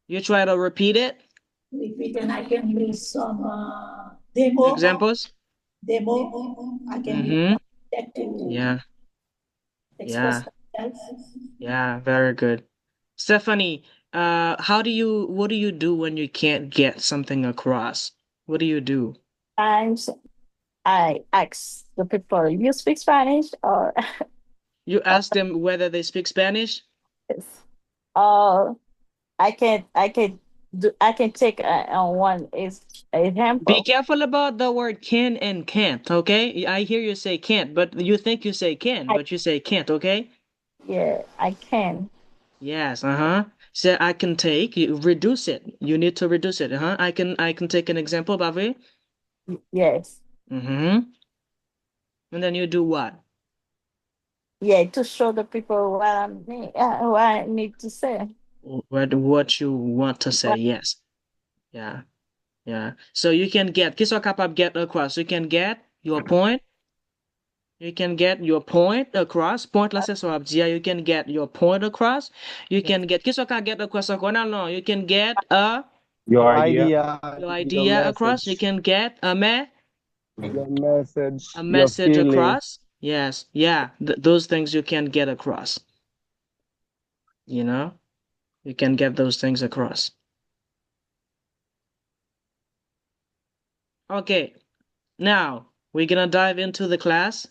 You try to repeat it? Repeat, and I can use some demo. Examples? Demo. I can use Mm-hmm. that to Yeah. Yeah. Yeah, very good. Stephanie, what do you do when you can't get something across? What do you do? Times I ask the people, you speak Spanish or You ask them whether they speak Spanish? or I can take one is Be example. careful about the word can and can't, okay? I hear you say can't, but you think you say can, I but you say can't, okay? Yeah, I can. Yes, uh-huh. So I can take, you reduce it. You need to reduce it, uh-huh. I can take an example, Bave. Yes. Mm-hmm. And then you do what? Yeah, to show the people what I need to say. What you want to say, What yes. Yeah. Yeah. So you can get, kiss or kapab get across. You can get your point. You can get your point across. Point la se so abdia. You can get your point across. You can get, kiss or ka get across. No. You can get Your Your idea. idea, your your idea across. You message, can get your message, a your message feeling. across. Yes. Yeah. Those things you can get across. You know, you can get those things across. Okay. Now we're gonna dive into the class.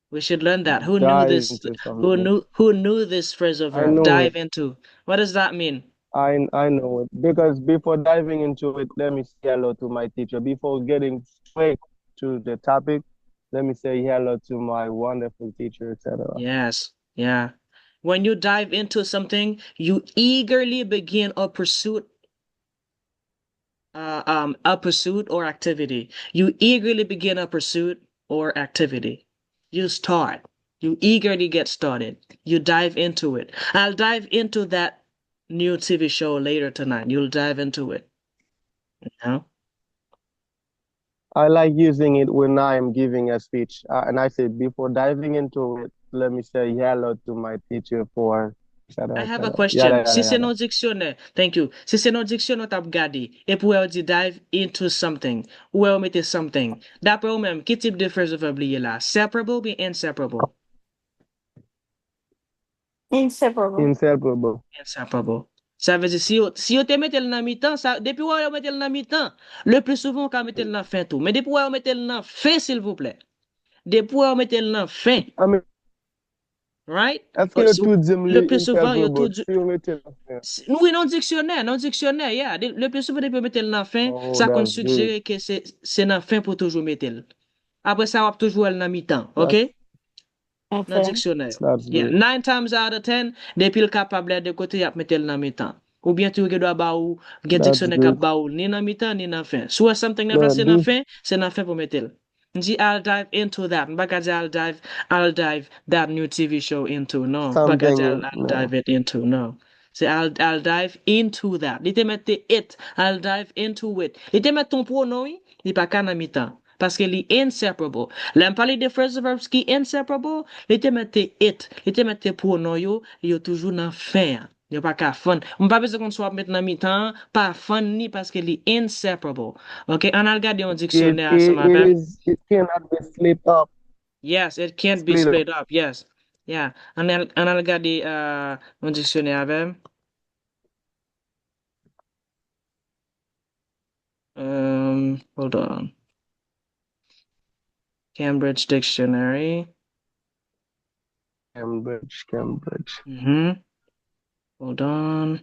We should learn that. Who knew Dive this? into something. Who knew this phrasal I verb? know it. Dive into. What does that mean? I know it. Because before diving into it, let me say hello to my teacher. Before getting straight to the topic, let me say hello to my wonderful teacher, etc. Yes. Yeah. When you dive into something, you eagerly begin a pursuit or activity. You eagerly begin a pursuit or activity. You start. You eagerly get started. You dive into it. I'll dive into that new TV show later tonight. You'll dive into it. You know? I like using it when I am giving a speech. And I said, before diving into it, let me say hello to my teacher for, I etc., have a etc. Yada, question. yada, Si c'est yada. non dictionnaire, thank you. Si c'est non dictionnaire tap gade, et pou ou di dive into something, ou ou mette something, d'après ou même, ki type de phrase verb liye la? Separable ou inseparable? inseparable. Inseparable. Inseparable. Ça veut dire, si yo te mette l nan mi-tan, depuis ou yo mette l nan mi-tan, le plus souvent, ka mette l nan fin tout. Mais depuis ou mette l nan fin, s'il vous plaît. Depuis ou mette l nan fin, I mean, right? est-ce que le So, tout dit le me plus souvent, yo tout inseparable? Si on mettait la fin. Oui, non dictionnaire, yeah. Le plus souvent, depuis mettre dans fin, Oh, ça qu'on that's good. suggère que c'est dans fin pour toujours mettre. Après ça, on va toujours aller dans mi-temps, ok? That's Dans Okay. dictionnaire. that's Yeah, good. 9 times out of 10, depuis le capable de côté, y a mettre dans mi-temps. Ou bien tu regardes ba ou, gen That's dictionnaire kap good. ba ou, ni dans mi-temps, ni dans fin. Soit something n'est No, placé dans this fin, c'est dans fin pour mettre. Nji, I'll dive into that. M'baka di I'll dive that new TV show into. No. M'baka di something, I'll no. dive it into. No. Say I'll dive into that. Li te mette it. I'll dive into it. Li te mette ton pronom, oui, li pa ka nan mi-temps. Parce que li inseparable. Lem pale de phrasal verbs ki inseparable, li te mette it. Li te mette pronom yo toujou nan fin. Yo pa ka fun. Mpa beze kon swap met nan mi-temps, pa fun ni parce que li inseparable. Ok, an al gade yon dictionnaire asem avem. It cannot be split up. Yes, it can't be Split up. split up. Yes. Yeah. An al gade yon dictionnaire avem. Hold on. Cambridge Dictionary. Cambridge, Cambridge. Mm-hmm. Hold on.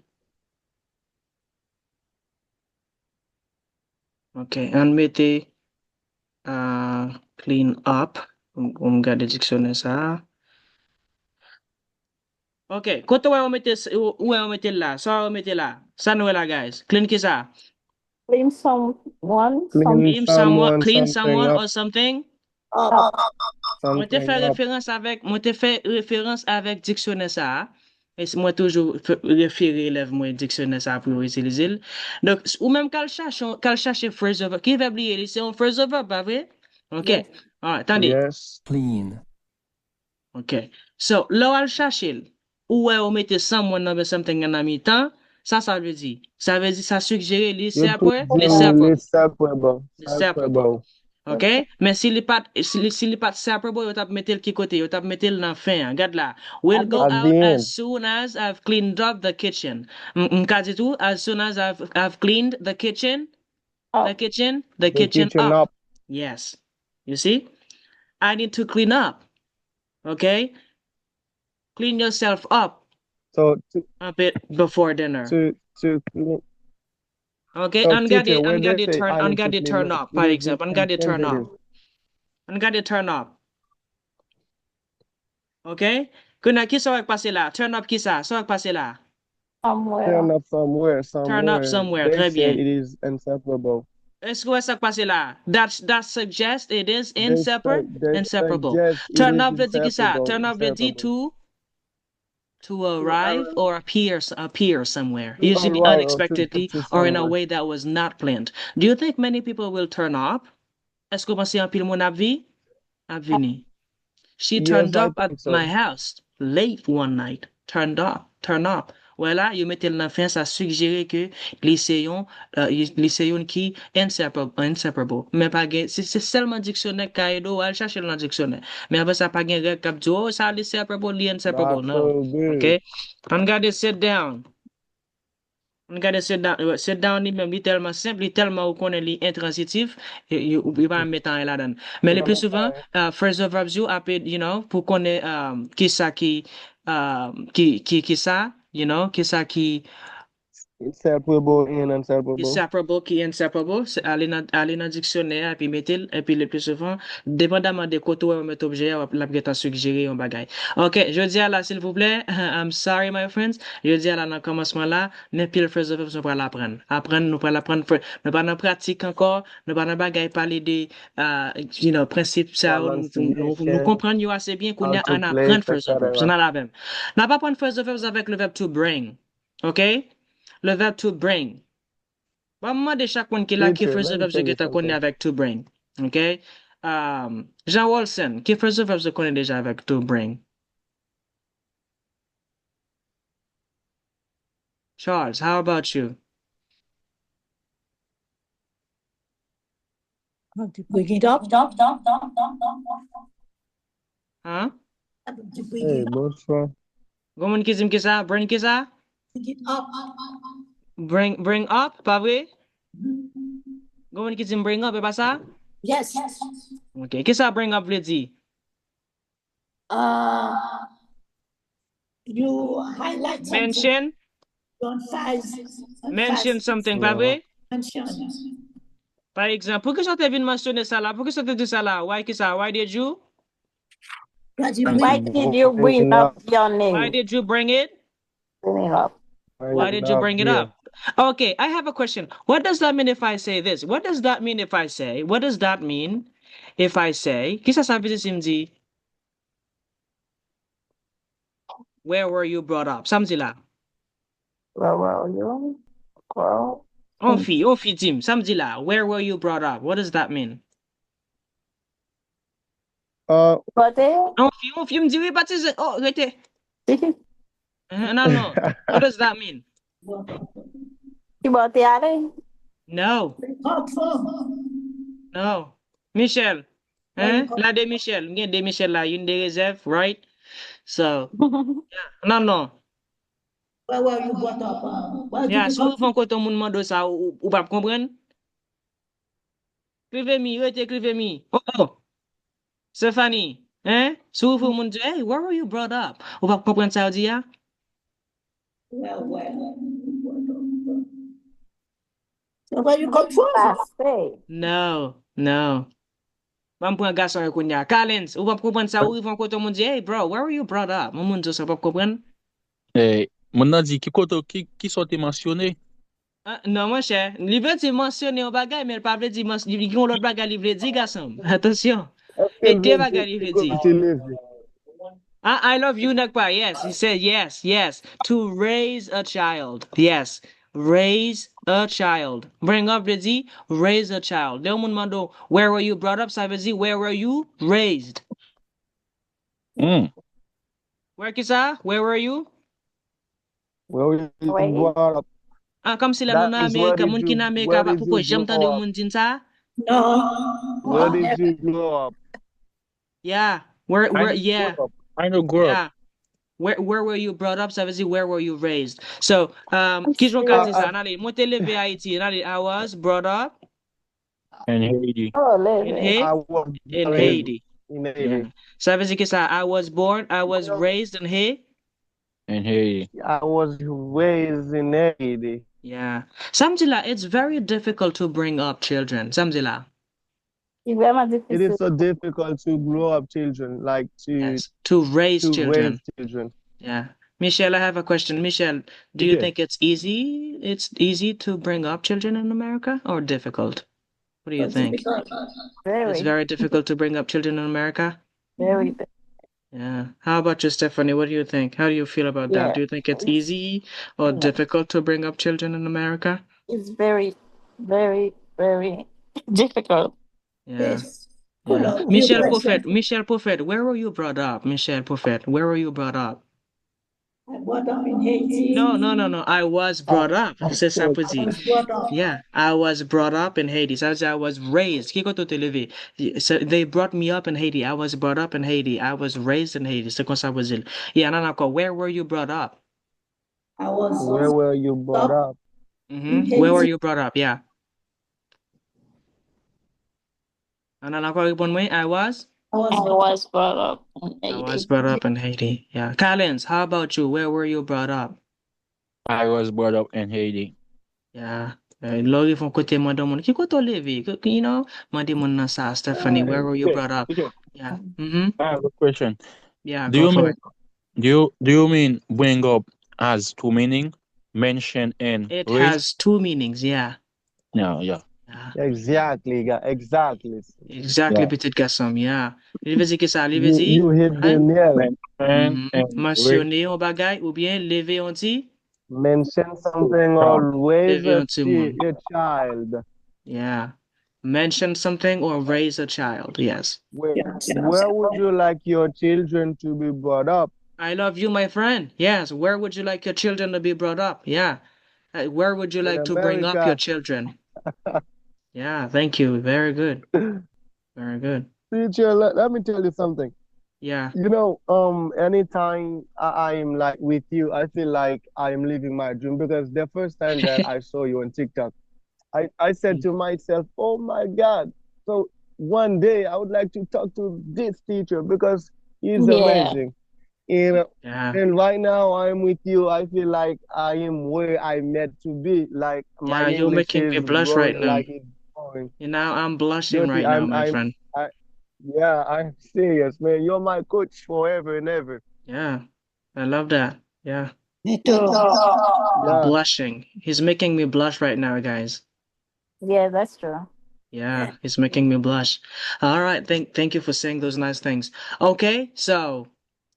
Okay, admite clean up. Gade dictionnaire ça. Ok, kote wè ou mette la? Sa ou mette la? Sa nou la, guys. Clean ki sa? Blame someone, Clean someone, Clean something someone up, or something? up. something up. Mwen te fè référence avèk dictionnaire sa. Et mwen toujou référé élève mwen dictionnaire sa pou yo utilize l. Donc, ou même kal chache phrasal verb. Ki verb liye li? C'est un phrasal verb, pas vrai? Ok. Yes. Alright, attendez. Yes. clean, Ok. So, lò al chache l, ou wè ou mette someone nan something nan mi-tan, ça veut dire. Ça veut dire, ça suggère li You separate, told li him separable. it's separable. Li separable. Separable. OK? Mais s'il n'est pas separable, you tap mettre qui côté? You tap mettre dans fin. Regarde là. We'll go At out the as end. soon as I've cleaned up the kitchen. M'ka tout, as soon as I've cleaned the kitchen. The Up. kitchen? The The kitchen kitchen up. up. Yes. You see? I need to clean up. Okay? Clean yourself up So a bit before dinner. to clean. Okay? So teacher, when they say I need to Ungade clean turn up, up, it par is exemple. Ungade turn up. intransitive. Ungade turn up. Okay? Kuna ki sa wak pase la? Turn up ki sa? Sa wak pase la? Somewhere. Turn up somewhere, Turn up somewhere. somewhere. They Très said bien. it is inseparable. Est-ce que ouais, ça passe là? That suggests it is They inseparable. suggest it Turn is up veut dire qui ça? inseparable. Turn up veut dire Inseparable. to arrive or appear somewhere, To usually arrive or to unexpectedly to or in a somewhere. way that was not planned. Do you think many people will turn up? Est-ce que vous pensez en pile mon avis? Avini. She Yes, turned I up at think my so. house late one night. Turn up. Voilà, you mettez l'enfant, ça suggère que lycéon qui inseparable. Mais pas gain, c'est seulement dictionnaire caïdo, elle cherche dans le dictionnaire. Mais après ça, pas gain règle cap dit, oh, ça inseparable, inseparable. That's No. so good. Okay? On garde sit down. On garde sit down lui-même, il est tellement simple, il est tellement ou connaît li intransitif, il va mettre en là-dedans. Mais le plus souvent, phrasal verbs you appelle, pour connaître qui ça qui ça, qui ça Inseparable and qui inseparable. separable, qui inseparable, c'est aller dans le dictionnaire, et puis mettre, et puis le plus souvent, dépendamment des côtés où on met objet, la peut suggérer un bagage. OK, je dis à là, s'il vous plaît, I'm sorry, my friends, je dis à là, dans le commencement là, mais puis le phrase nous pour l'apprendre. Apprendre, nous pour l'apprendre, nous pas dans pratique encore, nous pas dans bagage parler des, principes, ça, nous Pronunciation, comprenons assez bien qu'on how a to un place, apprendre phrase verbs, on etc. a la même. N'a pas prendre phrase verbs avec le verbe to bring. OK? Le verbe to bring. Bon, moi, de chaque one qui là, qui Teacher, phrase let me verbs tell que you tu connais something. avec to bring. OK? Jean Wilson, qui phrase verbs tu connais déjà avec to bring? Charles, how about you? To bring it up. Huh? To bring Hey, it up. bonsoir. Gomun kizim kisa, bring kisa? Bring it up. Bring up, pas vrai? Gomun kizim bring up, et pas ça? Yes. OK. Kisa bring up veut dire? Uh, you highlight something. Mention? Mention something, pas vrai? Mention. Par exemple, pour que ça te vienne mentionner ça là? Pour que ça te dit ça là? Why kisa? Why did you? Why did you bring up your Why name? did you bring it? Bring it up. Why did you bring it here? up? Okay, I have a question. What does that mean if I say this? What does that mean if I say? What does that mean if I say? Kisa sabi si Simzi? Where were you brought up? Samzi la. Where were you? Girl. On fi Tim. Samzi la. Where were you brought up? What does that mean? But On fi mdi we baptize. Oh, rete. No. What does that mean? No. No. Michel. La de Michel. Ngen de Michel la. Yun de reserve, right? So, no. Where were you brought up? Where did Yeah, you sou come fon koto moun mando sa ou pap kompren? Krive mi, rete krive mi. Oh. Stephanie, sou fon moun di, hey, where were you brought up? Ou pap kompren sa ou di ya? Where you come from? No. Mam pou an gason yon konya. Collins, ou pap kompren sa ou fon koto moun di, hey bro, where were you brought up? Moun di sa pap kompren? Moun nan di ki koto ki sote mensyone? Non, mon cher. Li vle di mensyone yon bagay, men pa vle di li yon lot bagay li vle di gason. Attention. E de bagay li vle di. I love you, Nakpa. Yes, he said yes. To raise a child. Yes, raise a child. Bring up the Z, raise a child. Leon Mando, where were you brought up? Ça veut dire, where were you raised? Where kisa? Where were you? Where were you brought up? Comme si la That non is where Amerika, did moun ki you na Amerika, where pa did pou you ko jem tan de grow up? moun din sa? No. Where did you grow up? Yeah. I know Yeah. grow up. I know grow up. Yeah. Where were you brought up? Ça veut dire where were you raised? So, qui joue Yeah. qu'a dit ça? Allez, moi t'es levé à Haïti. Allez, I was brought up And Haiti. Oh, in living. I Haiti. was In raised Haiti. in Yeah. Haiti. Ça veut dire que ça, I was raised in Haiti. And Haiti. I was raised in Haiti. Yeah. Samjila, it's very difficult to bring up children. Samjila. C'est vraiment It is difficile. so difficult to grow up children, like Yes. To raise to raise children. children. Yeah. Michelle, I have a question. Michelle, do you Okay. think it's easy? It's easy to bring up children in America or difficult? What do you think? It's Very, very difficult to bring up children in America? very. Yeah. How about you, Stephanie? What do you think? How do you feel about that? Yeah. Do you think it's easy or No, difficult to bring up children in America? it's very, very, very difficult. Yeah. Yes. Full Yeah. of Michelle question. Prophet, Michelle Prophet, where were you brought up? Michelle Prophet, where were you brought up? I brought up in Haiti. No. I was brought up. C'est ça Yes. pour I dire. was brought up. Yeah, I was brought up in Haiti. Ça veut dire I was raised. Qui est élevé? So they brought me up in Haiti. I was brought up in Haiti. I was raised in Haiti. C'est comme ça vous dire. Yeah, non, encore. Where were you brought up? I was Where were you brought up up? in Where were Haiti. you brought up? Yeah. Non, encore répondre-moi. I I was was brought up in I was Haiti. brought up in Haiti. Yeah. Collins, how about you? Where were you brought up? I was brought up in Haiti. Yeah. Lori font côté moi dans mon qui côté levé, you know, moi des mon nan ça, Stephanie, where were you Okay. brought up? Okay. Yeah. I have a question. Yeah, Do go you for mean it. do you mean bring up as two meaning? Mention and It raise? has two meanings, yeah. Yeah, yeah. Yeah. Exactly, exactly. Exactly, Yeah. petit garçon, yeah. Il veut dire que ça, il veut You dire, hit the hein? nail. Mention and raise. Mentionner un bagay ou bien lever un ti, Mention something Child. or raise lever un ti moun. a child. Yeah. Mention something or raise a child, yes. Where would you like your children to be brought up? I love you, my friend. Yes. Where would you like your children to be brought up? Yeah. Where would you In like to bring up your America. children? Yeah, thank you. Very good. Very good. Teacher, let me tell you something. Yeah. You know, anytime I'm like with you, I feel like I'm living my dream because the first time that I saw you on TikTok, I said to myself, oh my God. So one day I would like to talk to this teacher because he's Yeah. amazing. And, Yeah. and right now I'm with you. I feel like I am where I meant to be. Like my Yeah, you're English making me is blush right growing now. like it's growing. You know, I'm blushing Dirty, right now, my friend. yeah, I'm serious, man. You're my coach forever and ever. Yeah. I love that. Yeah. Me too. I'm Yeah. blushing. He's making me blush right now, guys. Yeah, that's true. Yeah, he's making me blush. All right, thank you for saying those nice things. Okay, so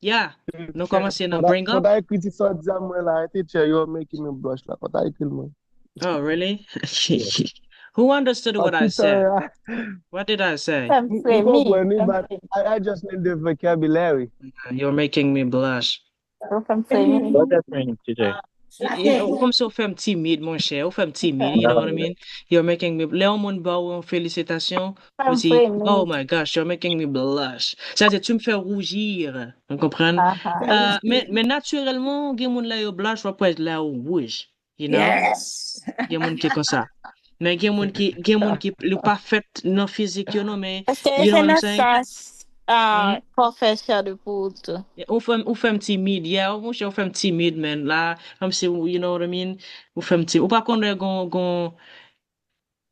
yeah, no comment saying bring up. But I criticize Samuel, teacher, you're making me blush like what I kill man. Oh, really? Who understood what I said? What did I say? You comprend but I just need the vocabulary. You're making me blush. What that mean, teacher? You know, comme si on fait un petit timide, mon cher. On fait un petit timide, you know what I mean? You're making me... Léon Mounbao, félicitations. On dit, oh my gosh, you're making me blush. C'est-à-dire, tu me fais rougir. Vous comprenez? Mais naturellement, il y a des gens là, qui blush, va pas être là, au rouge. You know? Yes. Il y a des gens qui sont comme ça. Mais il y a des gens qui ne pas fait non physique, you know, mais... You know what I'm saying? Professeur de foot. On fait un petit mid, yeah, on fait un petit mid, man, là, comme si, you know what I mean? On fait un petit, ou pas qu'on est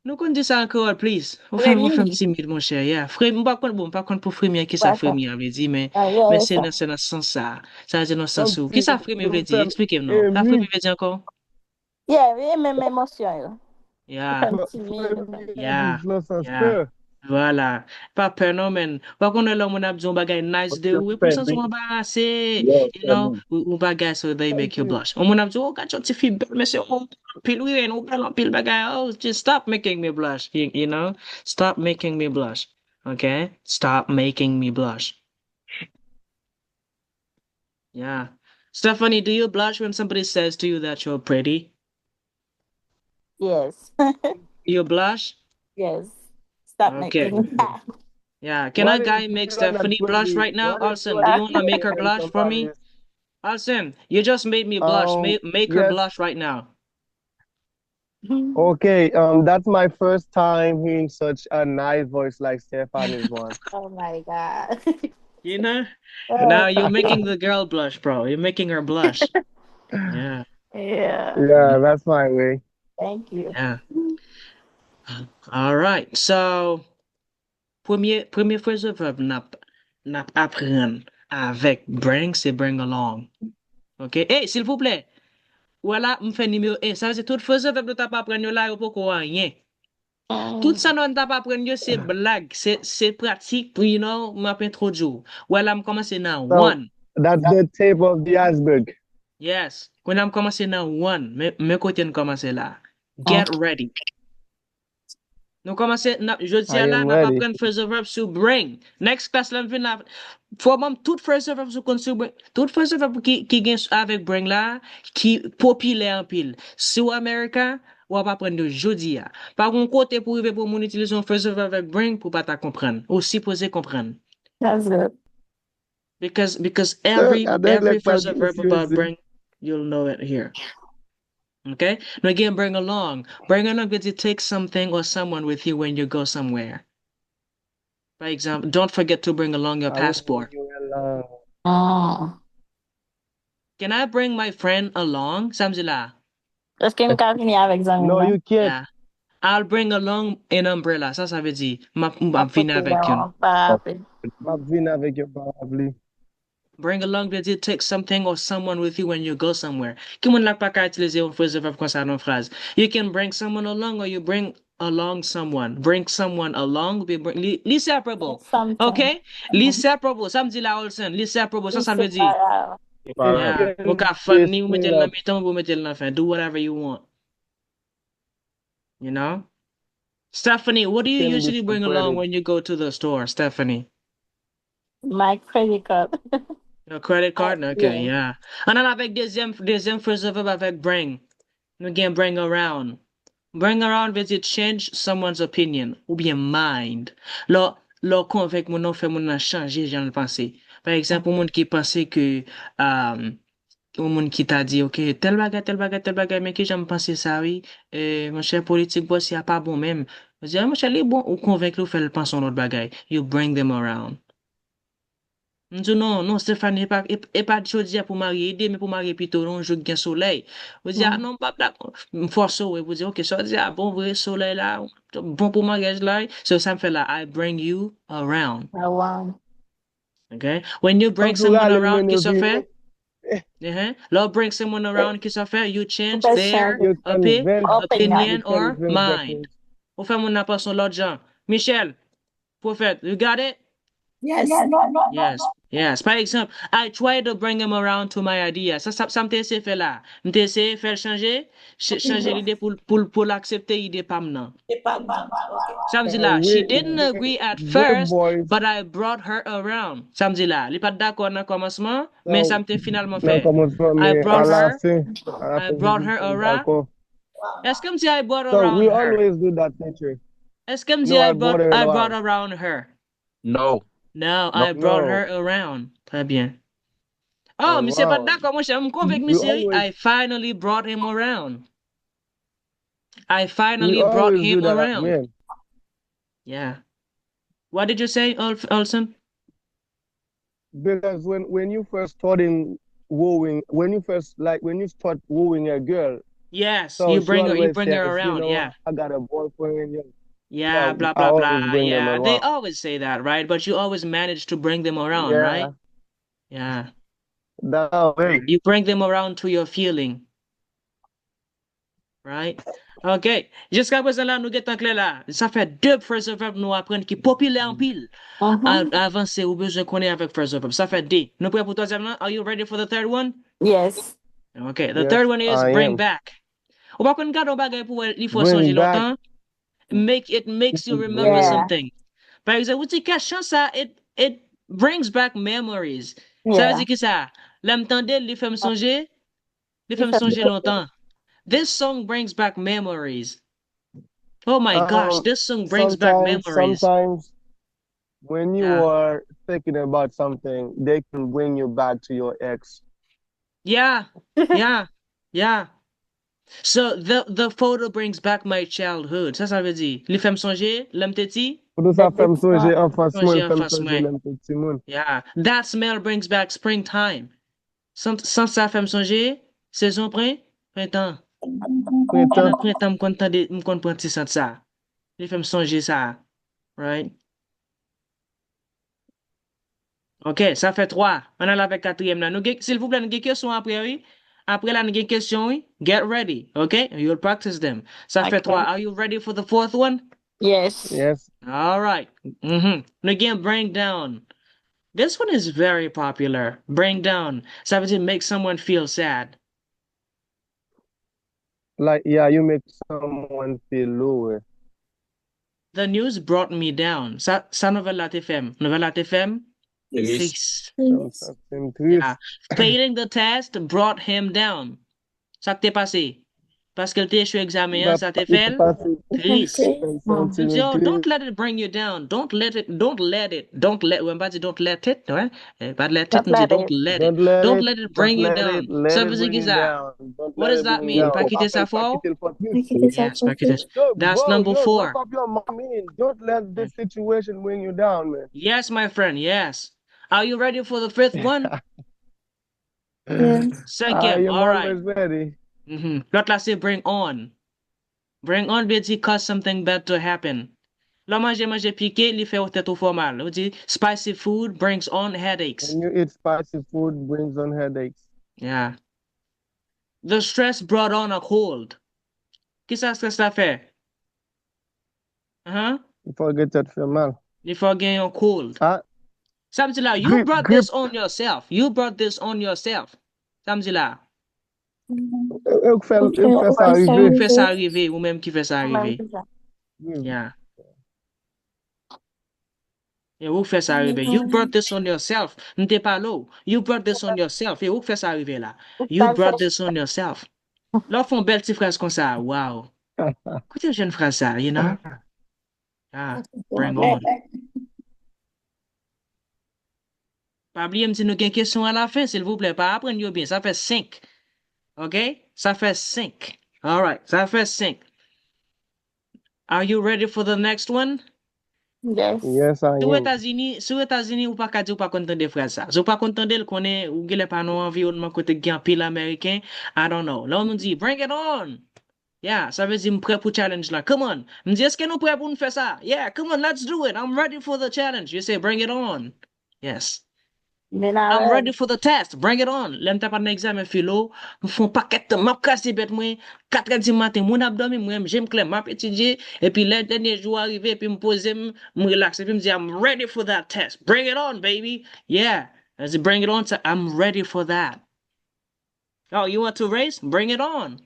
nous qu'on dit ça encore, please. On fait un petit mid, mon cher, yeah. Frère, bon, pas qu'on pour frémir, qui ça frémir, avait dit, mais c'est dans ce sens ça. Ça veut dire dans le sens où. Qui ça frémir veut dire? Expliquez-moi. Ça frémir veut dire encore? Yeah, même émotion. Yeah. Yeah. Yeah. Voilà. Pas peur, non, men. Pas qu'on est là, on a besoin de bagay nice de ou, et pour ça, on embarrassé. You know, ou bagay so they make you blush. On a besoin, oh, got your tiffy belle, mais c'est, oh, pile, oui, on parle en pile bagay. Oh, just stop making me blush. You know? Stop making me blush. Okay? Stop making me blush. Yeah. Stephanie, do you blush when somebody says to you that you're pretty? Yes. You blush? Yes. Stop Okay. making that. Yeah. Can a guy make Stephanie blush right now? What if you Alson, are do you not want to make 20 her and blush for somebody me? is Alson, you just made me blush. Make her yes. blush right now. Okay, that's my first time hearing such a nice voice like Stephanie's one. Oh my God. You know? Now Oh, you're making the girl blush, bro. You're making her blush. Yeah. yeah. Yeah, that's my way. Thank you. Yeah. All right. So, premier phrase verb n'a apprendre avec bring, c'est bring along. OK? Hey, s'il vous plaît. Voilà, me fait numéro 1. Ça veut dire toute phrase verb de t'as pas apprendre là, ou pas rien. Tout ça non t'as pas apprendre c'est blague, c'est pratique pour you know, m'apprendre trop de jours. Voilà, me commencer now. So One. that's the tip of the iceberg. Yes. When I'm commencer now, one. Me côté commencer là. Get Okay. ready. Nous commençons, je dis I là, am n'a pas ready. prendre phrasal verb sur bring. Next class, là, vient là. Faut même toute phrasal verb sur bring. Toute phrasal verb qui gagne avec bring là, qui populaire en pile. Sur America, ou pas prendre de jodi à. Par contre, côté pour arriver pour mon utiliser un phrasal verb avec bring pour pas ta comprendre. Ou supposer comprendre. That's good. Because So I think every like phrasal verb about seriously. bring, you'll know it here. Okay? Now again, bring along. Bring along means you take something or someone with you when you go somewhere. For example, don't forget to bring along your I will bring passport. you along. Oh. Can I bring my friend along? Samzila. Est-ce que nous pouvons venir avec Zami No, là? you can't. Yeah. I'll bring along an umbrella. Ça veut dire, À venir côté avec une. là, pas après. Ma vie avec you probably. Bring along veut dire take something or someone with you when you go somewhere. Qui moun l'a pas qu'à utiliser une phrase de verbe comme ça dans une phrase. You can bring someone along or you bring along someone. Bring someone along, be bring, li separable. Something. Okay? Li separable. Ça me dit la Olsen. Li separable. Ça veut C'est dire. pas You Yeah. Ou ka can fan be ni ou split mettez la up. mi-temps ou mettez la fin. Do whatever you want. You know? Stephanie, what do you Can be usually bring along separated. when you go to the store, Stephanie? my credit card. Your credit card? Okay, Yeah. yeah. And then avec deuxième phrase verb avec bring. Again, bring around. Bring around veut dire change someone's opinion ou bien mind. Leur convaincre mon fait mon a changé, j'en pensé. Par exemple, un monde qui pensait que un monde qui t'a dit, OK, tel bagage, mais que j'aime penser ça, oui, mon cher politique, boss, c'est pas bon même. Je dis, ah, mon cher, les bon, ou convaincre ou faire le penser autre bagage. You bring them around. Je dis, non, non, Stéphane, pas de chose pour marier, aider, mais pour marier plutôt, non, je gagne soleil. Je dis, ah, non, pas d'accord. Force, oui, vous dites, OK, ça dit, ah, bon, vrai, soleil là, bon pour mariage là. So, ça me fait là, I bring you around. I want. OK? When you bring Comme tu someone râles, around, qu'est-ce que ça vini, fait? Lord bring someone around, qu'est-ce que ça fait? You change Peut their changer you opinion. opinion or convince the mind. Ou fait mon appelant l'autre gens. Michel, prophète, you got it? Yes. Yes, yes. Par exemple, I try to bring him around to my idea. Ça me t'essaie fait là. M'essaie faire changer l'idée pour l'accepter l'idée pas maintenant. C'est pas bon. OK. Ça me dit là, she we didn't agree at the first, boys but I brought her around. Ça me dit là, il pas d'accord dans le commencement, mais ça so me t'est finalement nan fait. commencement I mais brought her, à la I fin brought je her suis around. d'accord. Est-ce que me dit I brought So around we her? always do that, teacher. Est-ce que me dit No, I brought her I brought around. around her? No. No, No. I brought No. her around. Très bien. Oh, mais c'est pas Around. d'accord, mon cher. Me convainc, We monsieur. always I finally brought him around. I we finally brought always do him that as around. men. Yeah. What did you say, Olson? Because when you first starting wooing, when you start wooing a girl, Yes, so she you always bring her says, around. Yeah. I got a boyfriend. Yeah. Yeah, So blah I blah always blah. bring them Yeah. They around. always say that, right? But you always manage to bring them around, right? Yeah, Yeah. that way. You bring them around to your feeling, right? OK. Jusqu'à présent, là, nous sommes clair là. Ça fait deux phrasal verbs nous apprendre qui populaire en pile. Avancer ou besoin qu'on ait avec phrasal verb. Ça fait D. Nous prêts pour troisième là? Are you ready for the third one? Yes. Okay. The Yes, third one is I bring am. back. Ou pas qu'on garde un bagage pour il faut changer Bring back. longtemps. It makes you remember Yeah. something. Par exemple, vous dites cachant ça, it brings back memories. Ça veut Yeah. dire que ça, l'entendre, il fait me songer, il fait me Different. songer longtemps. This song brings back memories. Oh my gosh, this song brings back memories. Sometimes when you Yeah. are thinking about something, they can bring you back to your ex. Yeah. Yeah. Yeah. So the photo brings back my childhood. Ça veut dire. Li fait me songer, l'homme petit, Pour tout ça, The fait me songer different. en face moi, songer en fait me face songer moi. le petit monde. Yeah. That smell brings back springtime. Sans ça fait me songer, saison printemps. Et dans Printemps, printemps, me konn prend ti sent ça. Li fait me songer ça. Right? OK, ça fait 3. On a avec quatrième là. S'il vous plaît, nous avons question après, oui? Après là, nous avons question, oui? Get ready, OK? You'll practice them. Ça fait 3. Okay. Are you ready for the fourth one? Yes. yes. All right. And again, bring down. This one is very popular. Bring down. Ça veut dire make someone feel sad. Like, yeah, you make someone feel lower. The news brought me down. Ça nouvelle la TFM. Nouvelle la TFM? Triste. Something Yeah. triste. Failing the test brought him down. Ça t'est passé. Parce que t'es échoué examen, ça t'est Il fait passe, triste. sentir Oh, triste. don't let it bring you down. When body don't let it, ouais? Pas let it, Don't me dit let don't it. let it. Don't let Don't it, let it don't bring you let it, down. let Ça it veut dire bring que you ça. down. Don't What let does it that bring you mean? down. Pas quitter ça Pas fort? quitter le focus. Yes, pas quitter. Yo, That's bro, number yo, wake 4. up your mind. Don't let this situation bring you down, man. Yes, my friend, yes. Are you ready for the fifth one? Yes. I Cinquième, am all right. always ready. L'autre là, c'est bring on. Bring on veut dire cause something bad to happen. Là, manger piqué, il fait tête au formal. On dit spicy food brings on headaches. When you eat spicy food, brings on headaches. Yeah. The stress brought on a cold. Qu'est-ce que ça fait? Uh-huh. You forget that feel mal. Il faut gagner un cold. Ah, Ça me dit là, you grip, brought grip. this on yourself. You brought this on yourself. Ça me dit là. Eu que fais ça Ou arriver. fait ça arriver, ou même qui fait ça Même arriver. ça. Yeah. Et ou fait ça arriver. You brought this on yourself. N'était pas l'eau. You brought this on yourself. Et ou fait ça arriver là. You Ça fait. brought this on yourself. Là, font belle petite phrase comme ça. Wow. Écoutez, jeune phrase ça, you know? Ah, bring on. Pas oublier, me dire nous avons une question à la fin, s'il vous plaît. Pas apprendre bien. Ça fait 5. OK? Ça fait 5. All right. Ça fait 5. Are you ready for the next one? Yes. Yes, I Sous am. États-Unis, ou pas qu'à dire ou pas content de frère ça. Si ou pas content de le connaît, ou qu'il est pas dans environnement côté gain pile américain, I don't know. Là, on nous dit, bring it on. Yeah, ça veut dire, me prêt pour challenge là. Come on. Me dit, est-ce que nous prêts pour nous faire ça? Yeah, come on, let's do it. I'm ready for the challenge. You say, bring it on. Yes. Men I'm are ready for the test. Bring it on. Lèm ta pas un examen philo, me font paquet de map cassé bête moi, 4h du matin, mon abdomen moi, j'aime clair map étudier et puis le dernier jour arrivé puis me poser, me relaxer puis me dire I'm ready for that test. Bring it on, baby. Yeah. As it bring it on, so I'm ready for that. Oh, you want to race? Bring it on.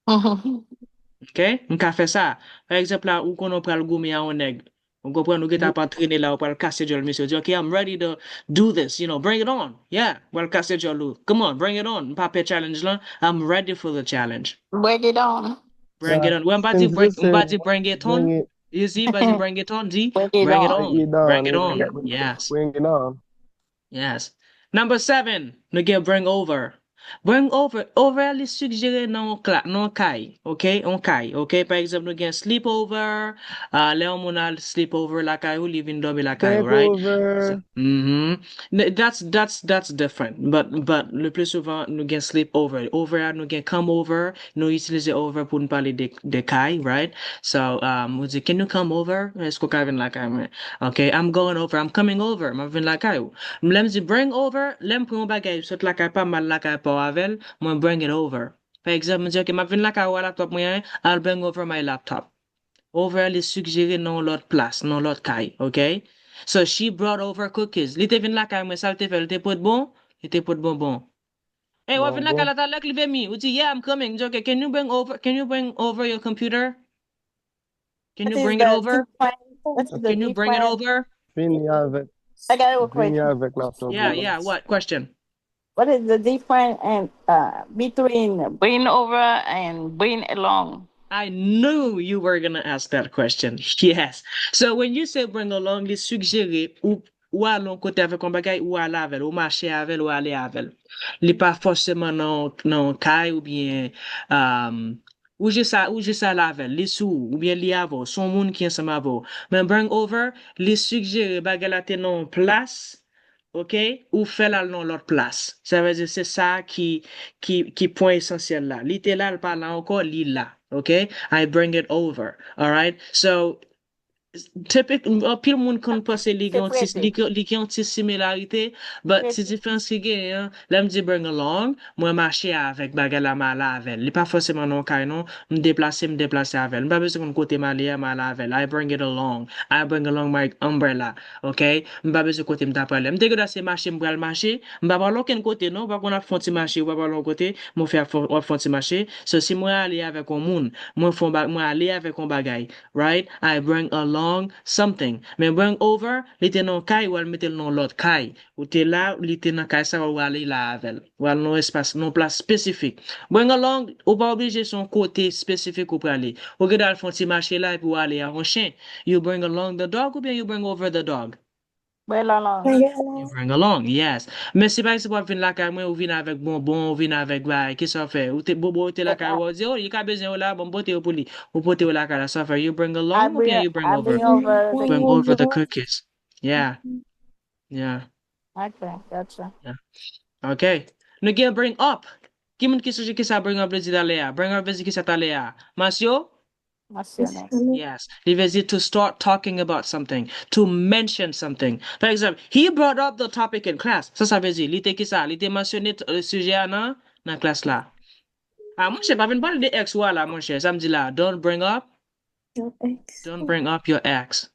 OK? On ka fait ça. Par exemple là, ou qu'on a pral goumer à un nègre. On comprend nous pas entraîner là, on pral casser jol monsieur. Dit, OK, I'm ready to do this, bring it on. Yeah, well casser jol lou. Come on, bring it on. Pas challenge là. I'm ready for the challenge. bring it on. Bring it on. When Since you say bring it bring on. it, You see, Baji bring it on. D, Bring it bring it on. bring it on. Bring down, it on. Yes. bring it on. Yes. Number 7, nous get bring over. Bring over, overly suggéré non non kai, OK? On kai, OK? Par exemple, nous get sleep over, là on a sleep over la kai ou living dormi la kai, Take right? So, over. that's different. But le plus souvent nous get sleep over. Over nous get come over, nous utiliser over pour nous parler de kai, right? So, we say, can you come over? Est-ce qu'on ka ven la kai? Okay, I'm going over, I'm coming over, ma ven la kai. Lem di bring over, lem pou yon bagay, sot la kay pa mal la kay pa avel, mwen bring it over. Par exemple, mwen di, ok, ma vin la kay wa laptop mwen, I'll bring over my laptop. Over li suggere non lot plas, non lot kay, ok? So she brought over cookies. Li te vin la kay mwen, sal te fe, li te pot bon? Li te pot bon. Hey, wa vin la kay la ta lek li ve mi? Ou di, yeah, I'm coming. Di, okay, can you bring over your computer? Can you bring it over? What is the Can you bring it difference? over? Fini avec, I got a fini question. avec laptop. Yeah, what? Question. What is the difference and between bring over and bring along? I knew you were gonna ask that question. Yes. So when you say bring along, les suggérer ou allons côté avec un bagay ou aller avec, ou marcher avec, ou aller avec. Li pas forcément non caille ou bien ou juste aller avec, li sous ou bien li avant, son monde qui ensemble avant. Mais bring over, les suggérer bagay la te non place. OK? Ou fait là dans l'autre place. Ça veut dire c'est ça qui point essentiel là. Littéral pas là encore, li là. OK? I bring it over. All right? So pile moun kon pense li C'est gen ti prêté. li gen ti similarité, but ti diferans ki gen, hein, lem di bring along, mwen marche avec bagay la mala avec. Li pa forcément non kay non, me déplacer avec. M'pa besoin kon kote mala avec. I bring it along. I bring along my umbrella. OK? M'pa besoin kote m'ta parler. M'te que se marcher m'pral marcher, m'pa parler aucun côté non, pas qu'on a font ti marcher ou pas parler côté, m'on fait font ti marcher. So si moi aller avec un moun, moi aller avec un bagay, right? I bring along something. Mais bring over, li te nan kay ou al mette nan lot kay. Ou te la, li te nan kay sa ou ale la avel. Ou al non espace, non place spécifique. Bring along, ou pas obligé son côté spécifique ou prale. Ou ge dal fon ti marché là et puis ou ale a un chien. You bring along the dog ou bien you bring over the dog? Bring along. You bring along, yes. Mais si par exemple, ou vin la kay mwen, ou vin avec bonbon, ou vin avec bay, ki sa fait? Ou te bobo ou te la kay ou di, oh, yi ka bezen ou la, bon bote ou pou li. Ou pote ou la kay la sa fait. You bring along ou bien you bring I over? bring over the Bring over the cookies. Yeah, yeah, Okay, gotcha. yeah. Okay. Nou gen bring up. Ki moun ki suje ki sa bring up le di dale ya? Bring up vezi ki sa tale ya? Masyo? Mentionné. Yes. Li vezi to start talking about something. To mention something. For example, he brought up the topic in class. Sa vezi. Li te ki sa? Li te mentionne le suje ya nan class la. Ah, mon chè, pa vin pale de ex wala, mon chè. Sa mdi la, don't bring up your ex.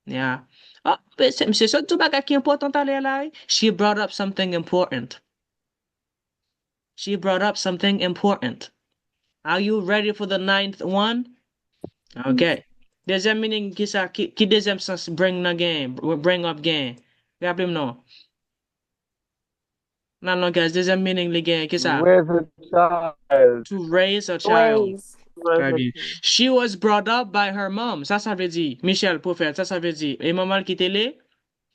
Yeah. Oh, c'est ça tout bagay qui important à là. She brought up something important. She brought up something important. Are you ready for the ninth one? Okay. Deuxième meaning qui ça qui deuxième sens bring na game, bring up game. Rappelez non. Non non guys, deuxième meaning les gain qui ça? With a child. To raise a child. Ways. Très bien. She was brought up by her mom. Ça veut dire Michel prophète, ça veut dire et maman qui télé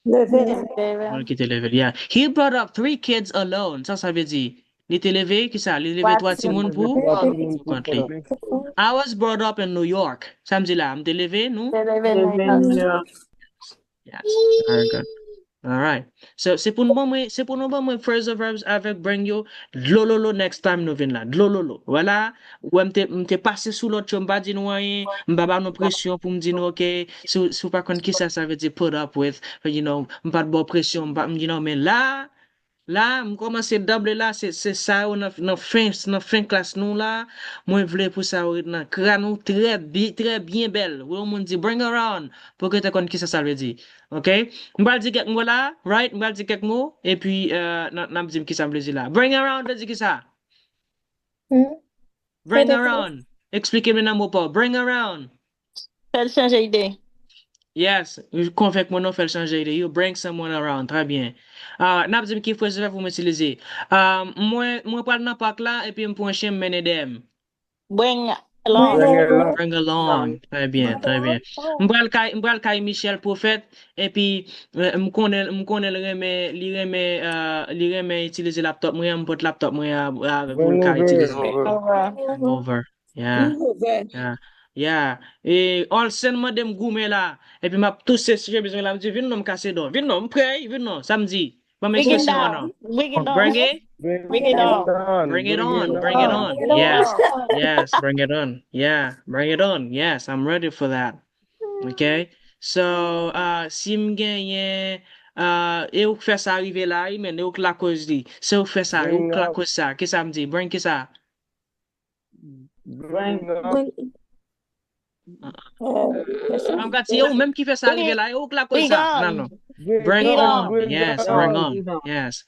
Level. qui était levé, yeah. He brought up 3 kids alone. Ça veut dire. Il était levé, qui ça? Il levé 3 timons pour country. I was brought up in New York. Ça me dit là, m'te levé, nous? Yes. Very good. All right. So, c'est pour nous bon, phrasal verbs avec bring you, dlololo next time nous vin là. Dlololo. Voilà. Ou m'te passé sous l'autre chose, m'pa di nou rien, m'pa ba nou pression pour m'di nou, ok, sou pas kon ki ça veut dire put up with, m'pa de bon pression, mais là, je commence à doubler là, c'est ça, on a dans fin classe nous là, moi je voulais pour ça, dans crâne nous très bien belle. Où on dit bring around pour que tu connais qui ça veut dire. OK? Je vais dire quelques mots là, right? Je vais dire quelques mots et puis n'a dire qui ça veut dire là. Bring around, veut dire qui ça? Bring around. Expliquez-moi dans mot pas. Bring around. Fais changer idée. Yes, convainc mon nom fait changer idée. You bring someone around, très bien. N'a pas dit qu'il faut ça pour m'utiliser. Moi parle dans parc là et puis me pour un chien mener dem. Bring along. Bring along. Très bien, très bien. M'bral kay Michel prophète et puis m'konne li reme utiliser laptop moi m'porte laptop moi pour le kay utiliser. Bring over. Yeah. Yeah. Yeah. Et all sen madame goumé là. Et puis m'a toussé si j'ai besoin là, me dit, viens non me casser d'or. Viens non, me prêt, viens non, samedi. Pas mes Bring it questions non. down. Bring it Bring down. it. Bring it on. Bring it on. Bring it on. Yes. Yes, bring it on. Yeah, bring it on. Yes, I'm ready for that. Okay? So, si m genyen, e ou fè sa arrive là, men, e ou la cause di. Se ou fè sa, e ou la cause ça. Qu'est-ce que ça me dit? Bring ki ça? Bring up. I'm got to même qui fait ça arriver là, e ou la cause Bring ça? Non, on. non. Bring Bring on. on. Yes, bring on. Yes.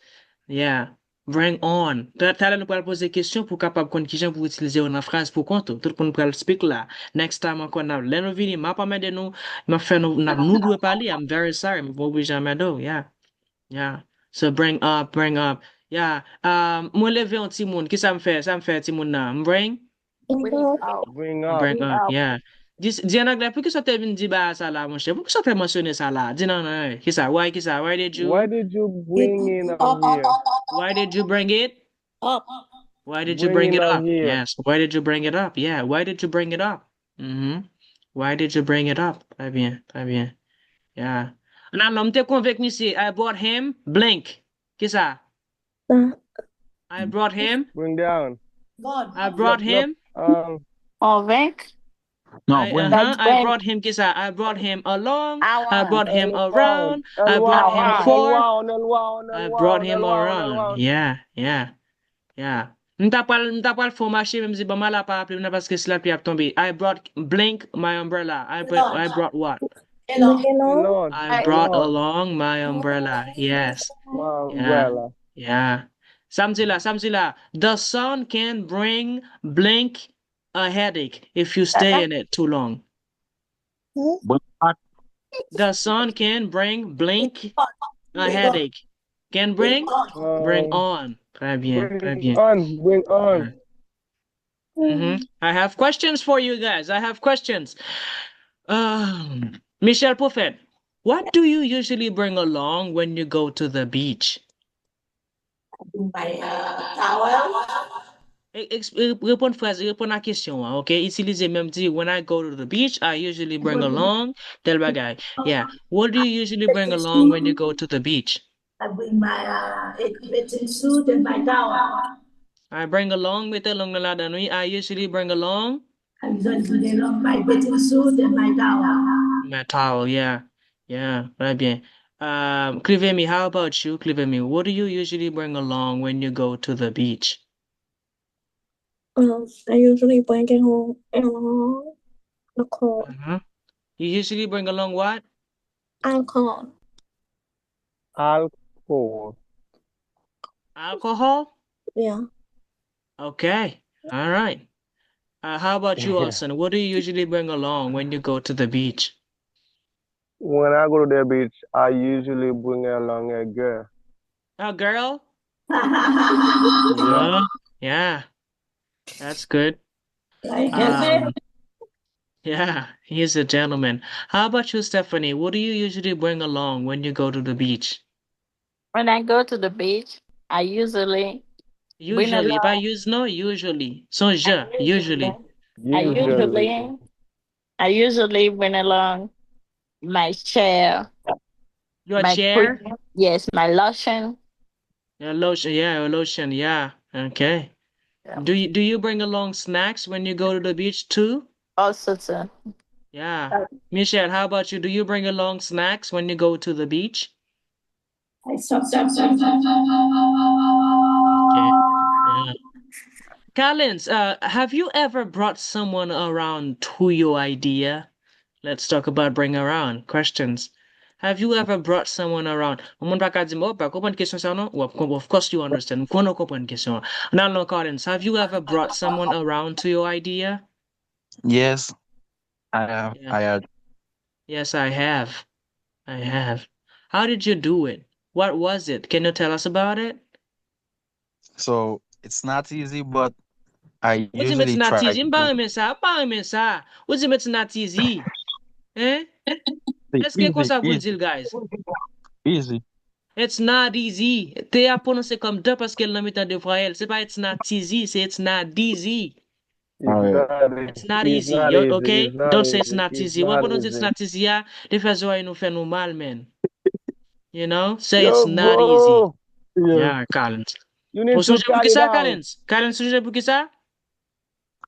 Yeah. Bring on. T'as nous poser des questions pour capable qu'on qui gens pour utiliser une phrase pour compte. Tout le monde peut speak là. Next time encore na l'en vini m'a pas m'aider nous, m'a fait nous doit parler. I'm very sorry. M'a pas obligé à m'aider. Yeah. Yeah. So bring up. Yeah. Moi lever un petit monde. Qui ça me fait? Ça me fait petit monde là. Bring. Bring up. Bring up, yeah. Dis anglais, por que só teve de bahasa lá, mon cher? Por que só tem mentionné ça là? Dis non, non, why did Why you, did you bring in out here? why did you bring it? Up. Why did you Bring bring in it out up? here. Yes, why did you bring it up? Yeah, why did you bring it up? Mm-hmm. Why did you bring it up? Très bien, très bien. Yeah. Now, l'homme te convainc me say, I brought him blank. Qu'est-ce ça? I brought him, Bring down. God. I Yep, brought yep. him, Convaincre. No, bring That's I when brought him, qu'est-ce ça? I brought him along, I I want. brought him L1. around, I brought him L1. I for, L1. L1. I brought L1. him L1. around. L1. Yeah, yeah, yeah. M'ta pal fò marché, même si ba mal pa appelé, parce que c'est la pluie a tombé. I brought blink my umbrella. I brought what? Alone. I I brought Alone. along my umbrella. Yes. My Yeah. umbrella. Yeah. Samsila. The sun can bring blink a headache if you stay in it too long. bring back. The sun can bring blink a Bring on. headache. Can Bring bring on. on. Très bien, très Bring bien. on. Bring on. I have questions for you guys. I have questions. Michel Poufet, what do you usually bring along when you go to the beach? Bring my towel. Répondre à question, hein, ok? Utilisez même dire, when I go to the beach, I usually bring along tel bagay. Yeah. What do you usually bring along when you go to the beach? I bring my bathing suit and my towel. I bring along with along la nuit. I usually bring along I usually bring along my bathing suit and my towel. my towel. Yeah. Yeah. Très bien. Clivemy, how about you, Clivemy? What do you usually bring along when you go to the beach? I usually bring it home along alcohol. Uh-huh. You usually bring along what? Alcohol. Alcohol. Alcohol? Yeah. Okay. All right. How about you, Olson? What do you usually bring along when you go to the beach? When I go to the beach, I usually bring along a girl. A girl? Yeah. Yeah. That's good. Like a Yeah, he's a gentleman. How about you, Stephanie? What do you usually bring along when you go to the beach? when I go to the beach, I usually bring Usually, if I along. use no, usually. So, I usually. usually, I Usually. usually, I usually bring along my chair, Your my chair? cream. Yes, my lotion. Your lotion, yeah. Okay. Yeah. Do you bring along snacks when you go to the beach too? All sorts of. Yeah. Michelle, how about you? Do you bring along snacks when you go to the beach? I stop. Okay. Yeah. Collins, have you ever brought someone around to your idea? Let's talk about bring around questions. Have you ever brought someone around? Moun pa ka di mo, pa kompon question sa no? Of course you understand. Kono kompon question. Now, no, Collins, have you ever brought someone around to your idea? Yes, I have. Yeah. I had. Yes, I have. I have. How did you do it? What was it? Can you tell us about it? So it's not easy, but I What's it usually not try easy? to do Pas aimer ça. What's it not easy? Eh? it. Est-ce que Easy, ça vous easy, dit, guys? easy. It's not easy. Te a prononcé comme deux parce qu'elle n'a mis de voyelles. C'est pas it's not easy, c'est it's not easy. All right. It's not It's easy. not easy. Okay? It's not Don't say it's easy. not It's easy. When not pronounce it's easy. not easy, yeah, they fait nous mal, man. You know? Say it's Yo, not easy. bro. Yeah. Yeah, Collins. You Ou need to sonje pou cut ki it sa, down. Collins? Collins, sonje pou ki sa?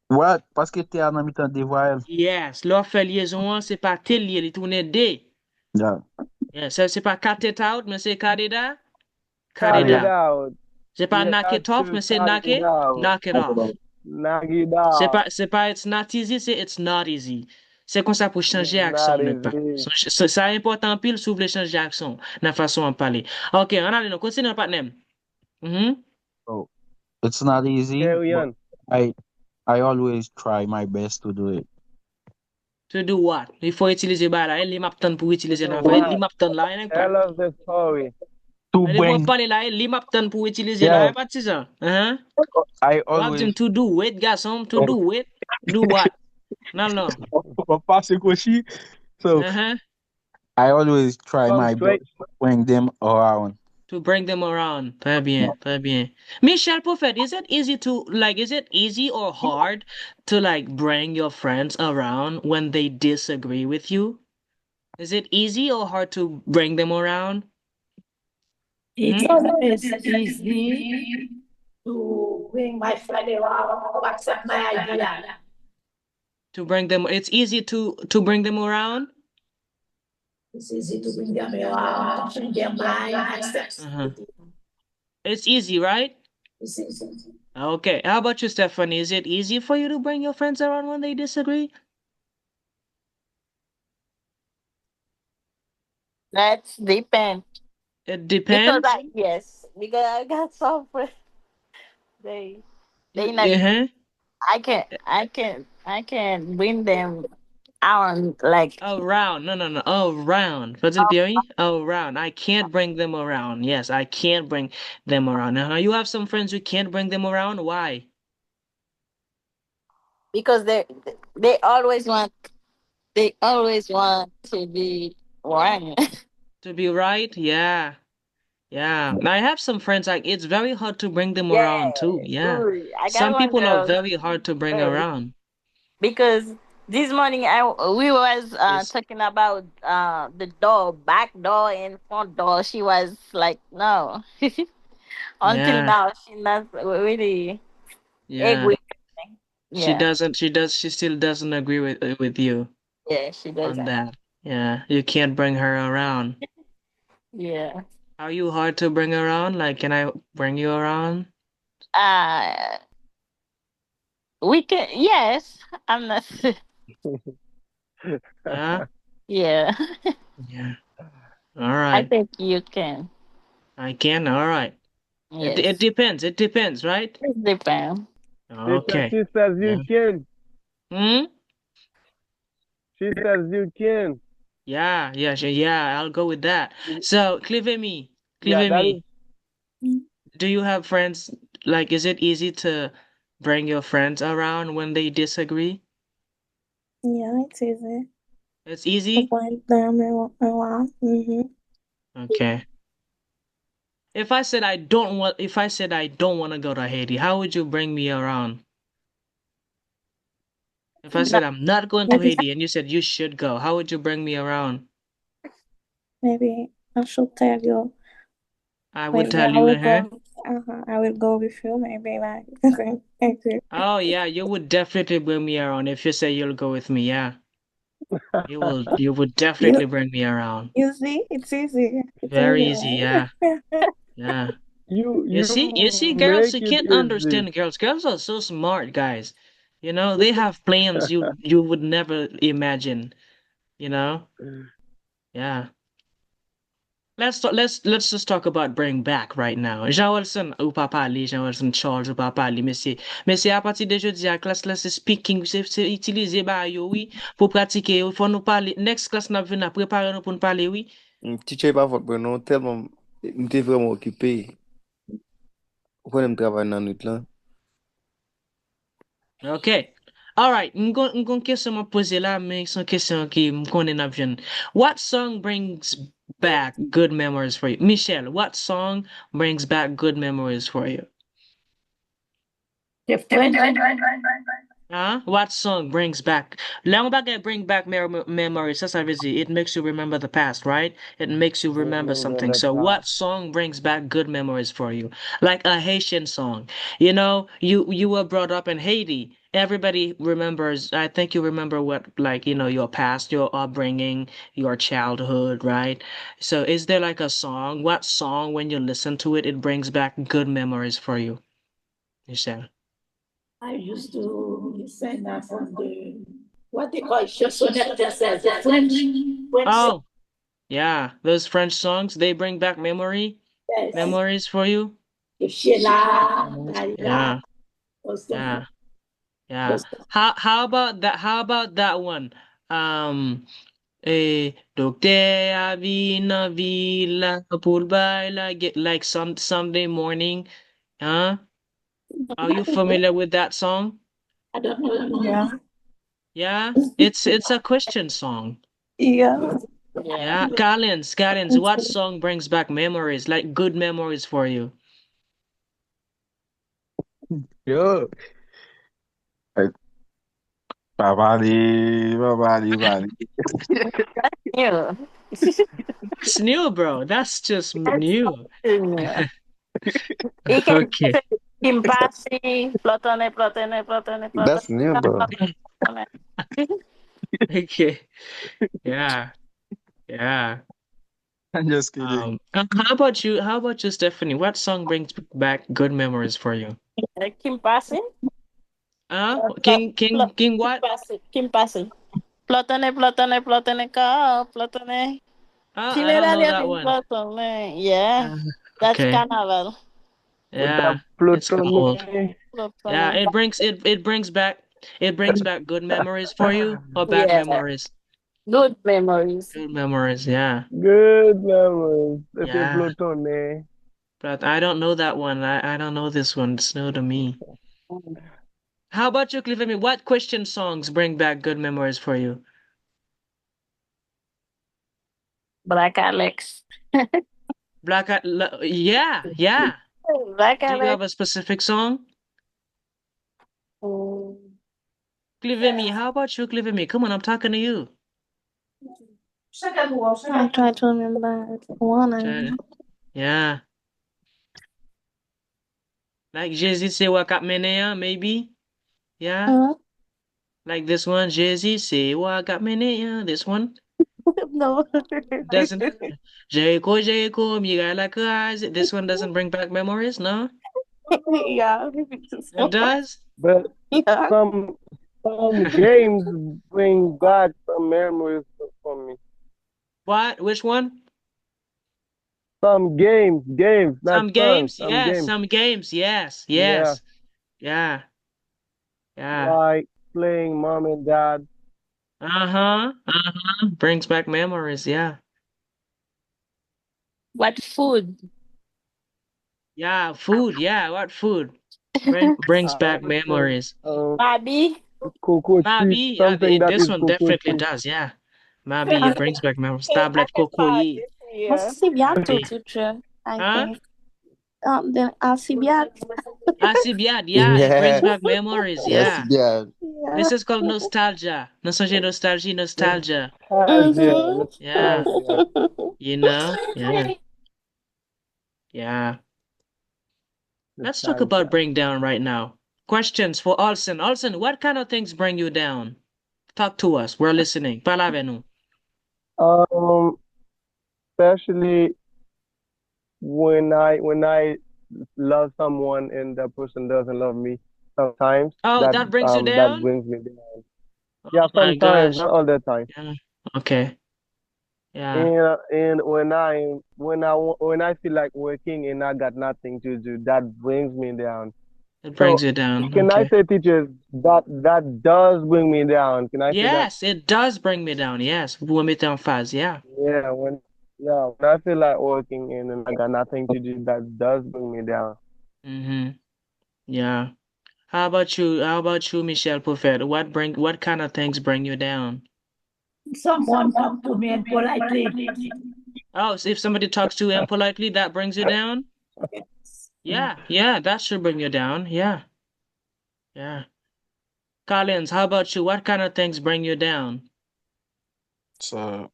What? Parce que t'es en mi-temps de voyelles. Yes, lò fè liaison an, se pa te liye, li tourne de. Yeah. Yeah, se pa cut it out, men se cut it out. Cut Cut it Allez. it out. out. Se pa You knock have it off, to men se cut knock it it, out. knock it off. Knock it out. Se pa it's not easy, se it's not easy. Se kon sa pou chanje It's not akson net pa. easy. Sa important pil sou vle chanje akson nan fason an pale. Ok, an ale nou, kontine nan patnem. So it's not easy, Carry but on. I I always try my best to do it. To do what? Li fò itilize ba la, li map tan pou itilize nan fè, li What? map tan la, enek pa. Tell us the story. to Mais les vont bring. parler là, li map tan pour utiliser Yeah, là, pas de ça. Hein? I Wap always dim to do it, garçon, to do it. Do what? Non, non. pass Koshi. So Uh-huh. I always try Come my best straight. to bring them around. To bring them around. Très bien, très bien. Michel Prophet, is it easy or hard to like bring your friends around when they disagree with you? Is it easy or hard to bring them around? It Hmm? is easy to bring my friend around to accept my idea. To bring them, it's easy to bring them around? It's easy to bring them around, to change their mind, accept Uh-huh. it. It's easy, right? It's easy. Okay. How about you, Stephanie? Is it easy for you to bring your friends around when they disagree? That's depend. It Because depends. I yes, because I got some friends. They they not. Uh-huh. I can bring them out like Around. No, no, no. Around. Fasil Piori? Around. I can't bring them around. Yes, I can't bring them around. Now, you have some friends who can't bring them around. Why? because they always want they always want to be one. To be right? Yeah. Yeah. I have some friends like it's very hard to bring them around too. Yes, Yeah. ooh, I got Some one people are girl. very hard to bring Yes, around. because this morning I we was It's talking about the door, back door and front door. She was like, no. Until Yeah. now, she not really Yeah. agree. Yeah, She still doesn't agree with you yeah, she on doesn't. that. Yeah. You can't bring her around. Yeah. Are you hard to bring around? Like, can I bring you around? Uh, we can. Yes, I'm not. Yeah. Yeah, Yeah. All I right. think you can. I can. All right. It Yes, depends. It depends, right? it depends. sister, Okay. she says Yeah. you can. Hmm? She says you can. Yeah, yeah, yeah, I'll go with that. So, Yeah, Clive that me, is do you have friends? Like, is it easy to bring your friends around when they disagree? Yeah, it's easy It's to easy? find them around. Mm-hmm. Okay. If I said I don't want to go to Haiti, how would you bring me around? If I No, said I'm not going to Maybe Haiti and you said you should go, how would you bring me around? maybe I should tell you. I would Maybe tell I you, will huh? go. I will go with you. Maybe like okay. Oh yeah, you would definitely bring me around if you say you'll go with me, yeah. You would You definitely bring me around. you see, it's easy. It's Very easy, easy, yeah. right? Yeah. You see, you girls, make you it can't easy. understand girls. Girls are so smart, guys. You know, they have plans you would never imagine, you know? Yeah. Let's just talk about bring back right now. Jean Wilson ou pa pali, Jean Wilson Charles ou pa pali, messieurs. Messieurs, à partir de jeudi, à classe là, c'est speaking, c'est utiliser ba yo, oui, pour pratiquer, il faut nous parler. Next class n'a venu préparer nous pour nous parler, oui. Teacher pa vot pre nou, telman mte vreman okipe. Ou konen m travay nan nwit lan. Okay. All right. M'gon question m'a posé là, mais son question qui m'konnen ap jwen. What song brings back good memories for you? Michelle, what song brings back good memories for you? The French, Huh? What song brings back? Lang bagay bring back memories. Ça veut dire it makes you remember the past, right? It makes you remember something. So what song brings back good memories for you? Like a Haitian song. You know, you were brought up in Haiti. Everybody remembers, I think you remember what, like, you know, your past, your upbringing, your childhood, right? So is there like a song? What song, when you listen to it, it brings back good memories for you? Michelle. I used to listen from the what they call chansonnette française, the French song. Oh, yeah, those French songs, they bring back Yes, memories for you? the Sheila, Dalila, Yeah, those yeah, songs. yeah. Those songs. How about that one? Um, Docteur Avina Villa Pulbai like some Sunday morning. Huh? Are you familiar with that song? I don't know. Yeah. Yeah, it's a Christian song. Yeah. Yeah, Collins, what song brings back memories, like good memories for you? Yo, eh, babali, babali, babali. Yeah. It's new, bro. That's just new. Yeah. He can Okay. say Kimpasi, That's new, bro. Plotone. Okay. Yeah. Yeah. I'm just kidding. How about you? How about you, Stephanie? What song brings back good memories for you? Kimpasi? King what? Kimpasi. Plotone ka, Plotone. I don't know that Chile one. Plotone. Yeah, Uh, that's okay. Carnival. With that Yeah, it's cold. plutonic. Yeah, Plotone. it brings back good memories for you or bad Yeah, memories? good memories. Good memories, yeah. Good memories. If you Yeah. plutonic. But I don't know that one. I don't know this one. It's new to me. How about you, Cliff? I mean, what Christian songs bring back good memories for you? Black Alex. Yeah, yeah. Black Do you have Alex. a specific song? Mm. Clivemy, how about you, Clivemy? Come on, I'm talking to you. I try to remember one. Try- Yeah. Like Jay-Z say Wakap Menea, maybe? Yeah. Uh, Like this one, Jay-Z say Wakap Menea. This one no. doesn't. Jericho, Jericho, Miguel Cries. This one doesn't bring back memories, no? Yeah. It does? But Yeah. some games bring back some memories for me. What? Which one? Some games, not Some songs, games, some yes. games. Some games, yes. Yeah, Yes. Yeah. Yeah. like playing mom and dad. Uh-huh. Uh-huh. Brings back memories, yeah. What food? Yeah, food, yeah. What food? Brings back So, memories. Bobby? cocoa chips, Mabi, something that this is one cocoa definitely chips. does, yeah. Mabi, it brings back memories. I Tablet can buy Cocoyi. this year. Mas bientôt, Mabi. teacher, I Huh? think. Then I'll see biat. Asibiad, yeah, it brings Yeah. back memories, Yes, yeah. yeah. This Yeah. is called nostalgia. Nostalgia. Nostalgia, Yeah, nostalgia. you know? Yeah, yeah. Let's talk about Nostalgia. bring down right now. Questions for Olsen. Olsen, what kind of things bring you down? Talk to us. We're listening. Palavenu. Um, especially when I love someone and that person doesn't love me. Sometimes Oh, that that brings you that down? brings me down. Oh Yeah, my sometimes, gosh. not all the time. Yeah. Okay. Yeah. And when I feel like working and I got nothing to do, that brings me down. It brings So you down. can I Okay. say, teachers, that does bring me down? Can I say that? Yes, it does bring me down. Yes. Bumitan fast. Yeah. Yeah, when I feel like working and then I got nothing to do, that does bring me down. Mm-hmm. Yeah. How about you, Michelle Buffett? What kind of things bring you down? Someone talk to me politely. Oh, so if somebody talks to you impolitely, that brings you down? Yeah, yeah, that should bring you down. Yeah, yeah. Collins, how about you? What kind of things bring you down? So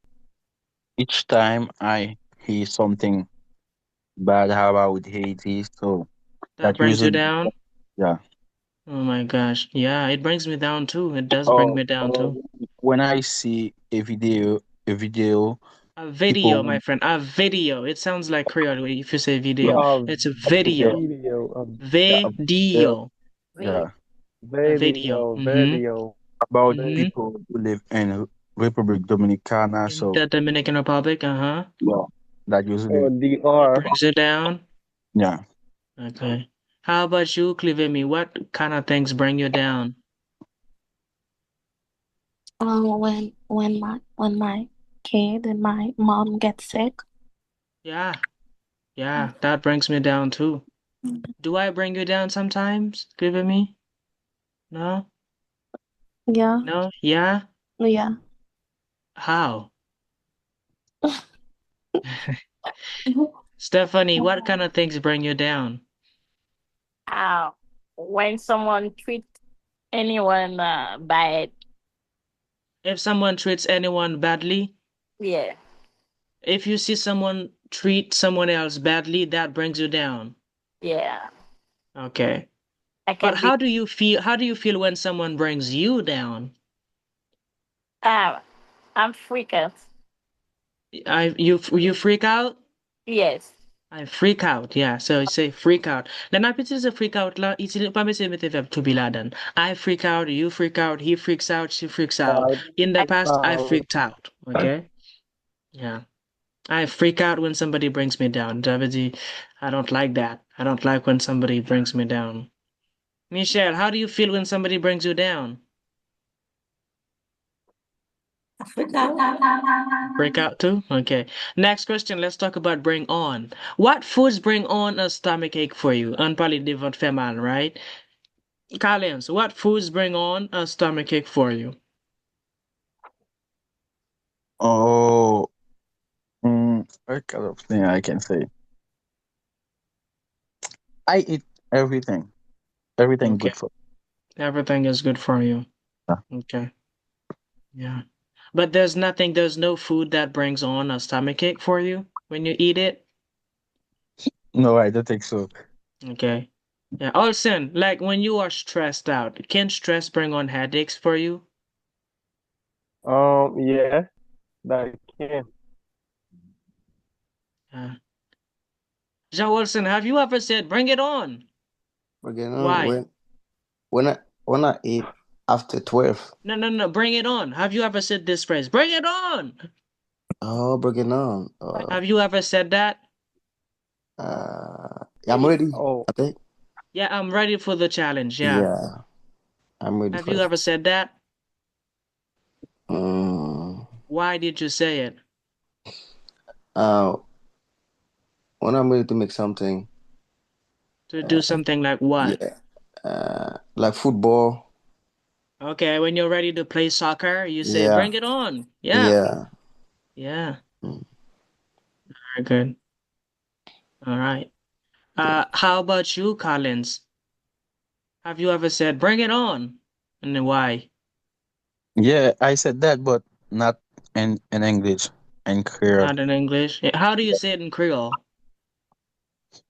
each time I hear something bad about Haiti, so That that brings you usually, down? yeah. Oh my gosh. Yeah, it brings me down too. It does bring Oh, me down too. when I see a video, A video, my people, friend. A video. It sounds like Creole if you say video. Uh, It's a yeah, video. video, yeah, yeah, Video. yeah, A video. Mm-hmm. video. about Mm-hmm. people who live in Republic Dominicana, In so the Dominican Republic, uh-huh. yeah, that Or usually, It DR. brings you down. yeah. Okay. How about you, Clivemy? What kind of things bring you down? when my kid and my mom gets sick. Yeah, yeah, that brings me down too. Do I bring you down sometimes, Give me? No? Yeah, No? Yeah? yeah. How? Stephanie, what kind of things bring you down? When someone treats anyone bad, If someone treats anyone badly, yeah, if you see someone treat someone else badly, that brings you down. yeah. Okay. I But can be. how do you feel when someone brings you down? I'm freaked. You freak out? Yes. I freak out, yeah. So you say freak out. Then I put a freak out la itili pa mese mete verb to be laden. I freak out, you freak out, he freaks out, she freaks out. In the I past, I Um, freaked out. Okay? Yeah. I freak out when somebody brings me down. Davidi, I don't like that. I don't like when somebody brings me down. Michelle, how do you feel when somebody brings you down? Africa. Break out too? Okay. Next question, let's talk about bring on. What foods bring on a stomach ache for you? Unpali devant femal, right? Collins, what foods bring on a stomach ache for you? Oh, what kind of thing I can say? I eat everything. Everything Okay. good for. Everything is good for you. Yeah. Okay. Yeah. But there's no food that brings on a stomach ache for you when you eat it? No, I don't think so. Okay. Yeah. Olsen, like when you are stressed out, can stress bring on headaches for you? yeah, that can. Yeah. Jean Olsen, have you ever said, bring it on? Again, Why? when I eat after 12. No, no, no, bring it on. Have you ever said this phrase? Bring it on. Oh, bringing on. Have you ever said that? Yeah, I'm ready. Oh, I think. Yeah, I'm ready for the challenge. Yeah. Yeah, I'm ready Have for you it. ever said that? Mm, Why did you say it? uh, when I'm ready to make something, To do something like what? yeah, like football. Okay, when you're ready to play soccer, you say, Yeah, bring it on. Yeah. yeah. Yeah. Mm, Very good. All right. yeah. How about you, Collins? Have you ever said, bring it on? And then why? Yeah, I said that, but not in English, in Creole. Not in English. How do you say it in Creole?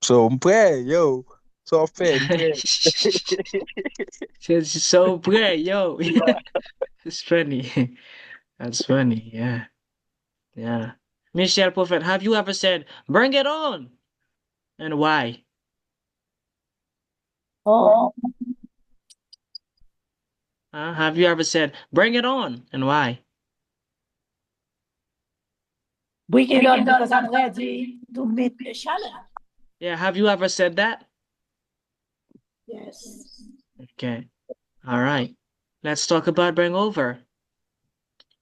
So, pray, yo. So, pray. It's so great, yo. Yeah. It's funny. That's funny. Yeah. Yeah. Michelle Prophet, have you ever said, bring it on? And why? Oh, Have you ever said, bring it on? And why? bring it on because I'm ready to meet the challenge. Yeah, have you ever said that? Yes. Okay. All right. Let's talk about bring over.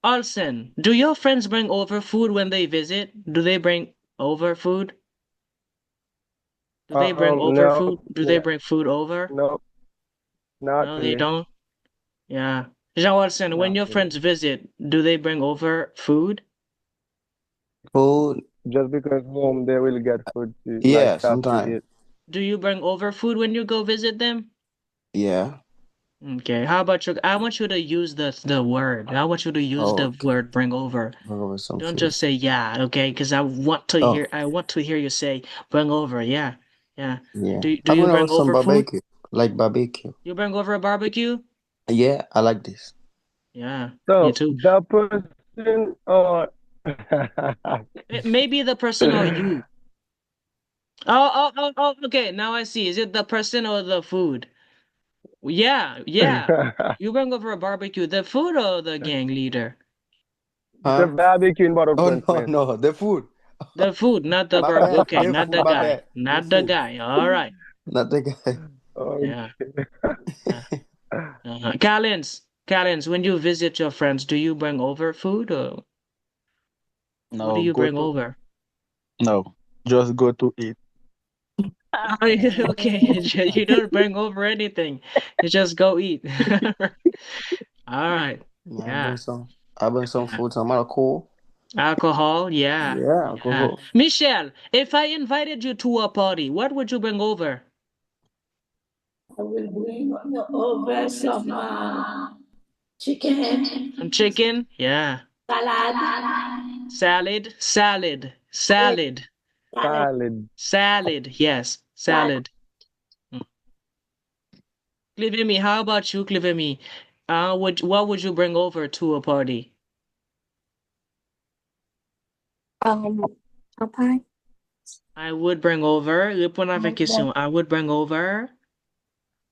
Olsen, do your friends bring over food when they visit? Do they bring over food? Do they bring over no, food? Do they yeah, bring food over? no, not No, they really, don't. Yeah. Jean Olsen, when not your really. friends visit, do they bring over food? Food. Just because home they will get food to like Yeah, stuff to sometime. eat. Do you bring over food when you go visit them? Yeah. Okay. How about you? I want you to use the word. I want you to use Oh, the okay. word bring over. Bring over some Don't food. just say yeah, okay? Because Oh, I want to hear you say bring over. Yeah. Yeah. yeah. Do I you bring over bring some over food? barbecue, like barbecue. You bring over a barbecue? Yeah, I like this. Yeah, me So too. the person or It may be the person or you. Oh, okay. Now I see. Is it the person or the food? Yeah, yeah. You bring over a barbecue. The food or the gang leader? the Huh? barbecue in Oh Port-au-Prince, no, man. no, the food. The food, not the My barbecue. bad. Okay, The not food, the my guy. bad. The Not the food. guy. All right. Not the guy. Yeah. Okay. Yeah. Callens, when you visit your friends, do you bring over food or? What do No, you go bring to over? no. Just go to eat. Oh, okay, you don't bring over anything. You just go eat. All right. Yeah, Yeah. I bring some Yeah. food, some alcohol. Alcohol, yeah. Yeah, Yeah. alcohol. Michelle, if I invited you to a party, what would you bring over? I will bring over some chicken, Some chicken? Yeah. salad, Salad, salad, salad, salad, Salad. salad. Yes, salad. salad. Mm. Clivemy, how about you, Clivemy? What would you bring over to a party? A pie. I would bring over. Répondre avec question. I would bring over.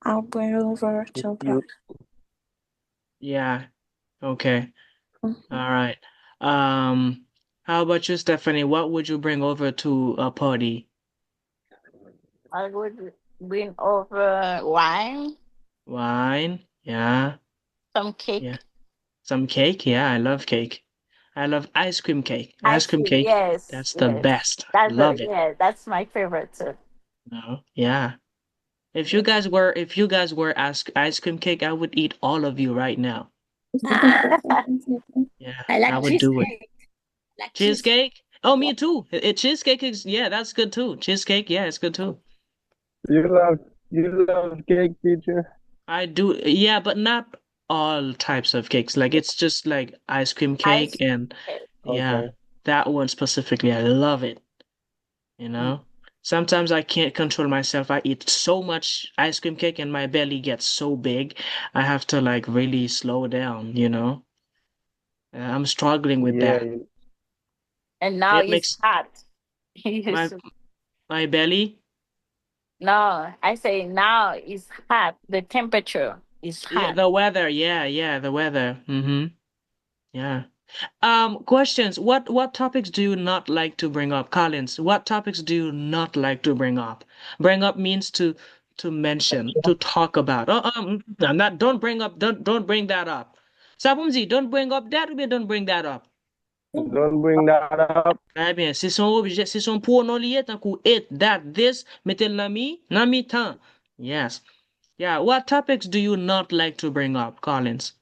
I'll bring over two pie. Yeah. Okay. Mhm. All right. How about you, Stephanie? What would you bring over to a party? I would bring over wine, Wine. Yeah. some Yeah. cake. Some cake. Yeah, I love cake. I love ice cream cake. Ice Ice cream cream, cake. yes, That's the yes. best. Love it. That's my favorite too. No. Yeah. If you guys were ice cream cake, I would eat all of you right now. Yeah, I I like would do it. cheesecake. Like cheese. Cheesecake? Oh, me too. Cheesecake is yeah, that's good too. Cheesecake, yeah, it's good too. You love cake, teacher? I do, yeah, but not all types of cakes. Like it's just like ice cream cake Ice and cream. yeah, Okay. that one specifically. I love it, you Mm. know? Sometimes I can't control myself. I eat so much ice cream cake and my belly gets so big. I have to like really slow down, you know? I'm struggling with Yeah, that. And now It it's makes hot. my my belly, No, I say now it's hot. The temperature is yeah, hot. the weather, yeah, the weather. Mm-hmm. Yeah. Questions. What topics do you not like to bring up? Collins, what topics do you not like to bring up? Bring up means to mention, to talk about. I'm not, don't bring that up. Sabumzi, don't bring up that, or don't bring that up. don't bring that up. Eh bien, si son objet, si son pronom lié, tant coup it, that, this, mettez nami tan. Yes. Yeah. What topics do you not like to bring up, Collins?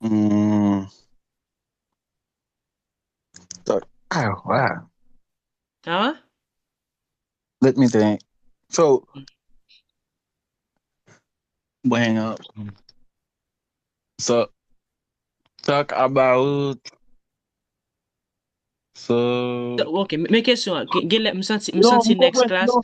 Mm, so, oh wow. Huh? Let me think. So bring up. So talk about so Ok, mes questions. Me non, senti next class. non,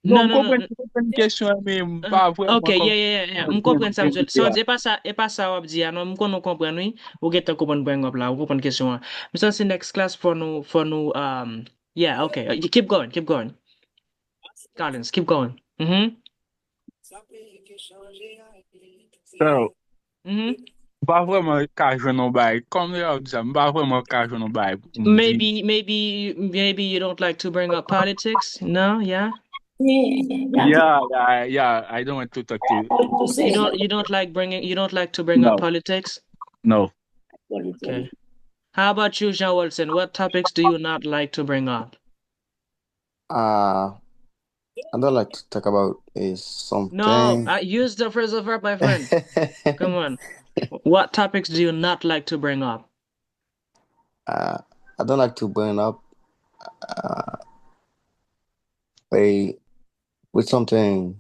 Non, non, non. comprendre question mais pas Ok, vraiment yeah. M kompren sa mzot. Sans, e pa sa wap di ya, non, m konon kompren oui. Ou get ta kompren bring up la, ou kompren question. Me senti next class for nou, yeah, okay. Keep going, keep going. Collins, keep going. Mm-hmm. so Mm-hmm. pas vraiment ka jwenn non bay. Comme yo di sa, pas vraiment ka jwenn non bay. Di. Maybe you don't like to bring up politics. No, yeah. Yeah, Yeah, I don't want to talk to you. to say You don't like to bring up No, politics. no. Okay. How about you, Jean Wilson? What topics do you not like to bring up? Uh, I don't like to talk about No, something. use the phrasal verb, my friend. Come on. What topics do you not like to bring up? uh, I don't like to bring up a with something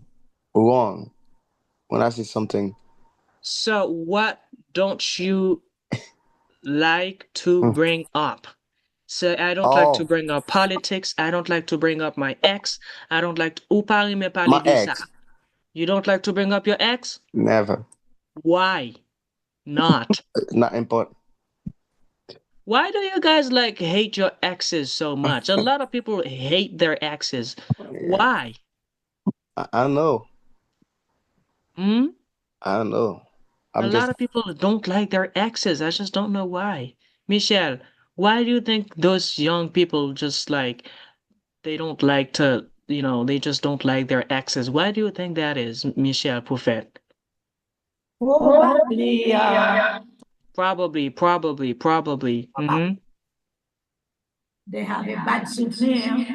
wrong. When I say something, So, what don't you like to hmm, bring up? So, I don't like to oh, bring up politics. I don't like to bring up my ex. I don't like to. Ou pari me my parler de ça. ex, You don't like to bring up your ex? never, Why not? not important. Why do you guys like hate your exes so much? A lot of people hate their exes. Yeah, Why? I know, Hmm? I know. A I'm lot just of people don't like their exes. I just don't know why. Michelle, why do you think those young people just like they don't like to, they just don't like their exes? Why do you think that is, Michelle Pouffet? probably Probably. Mm-hmm. they have a bad souvenir.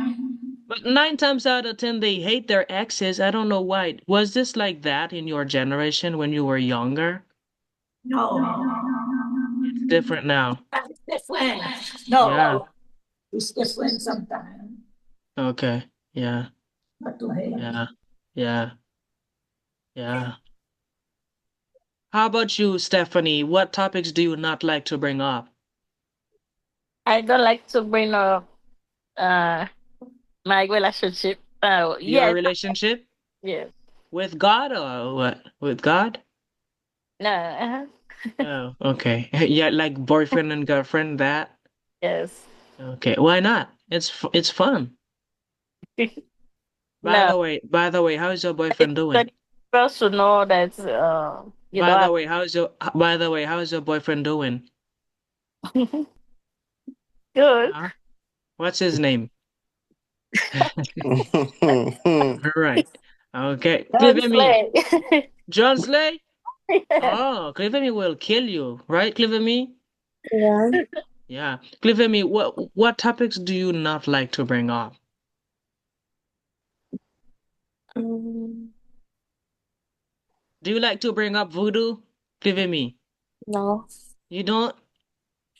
But 9 times out of 10, they hate their exes. I don't know why. Was this like that in your generation when you were younger? No, It's different now. it's different. Yeah. No, it's different sometimes. Okay. Yeah. Not to hate. Yeah. Yeah. Yeah. How about you, Stephanie? What topics do you not like to bring up? I don't like to bring up uh my relationship. Your Yes, relationship yes. with God or what? With God? No, Oh, okay. Yeah, like boyfriend and girlfriend, that? yes. Okay. Why not? It's fun. No, By the way, how's your it's boyfriend doing? the first to know that you By don't the have way, how's your boyfriend doing? good. Huh? What's his name? All right. Okay. Don't Clever slay. John Slay? Yeah. Oh, Clever will kill you, right, Clever Yeah. Yeah. Clever what topics do you not like to bring up? Um, Do you like to bring up voodoo? Clever no. You don't?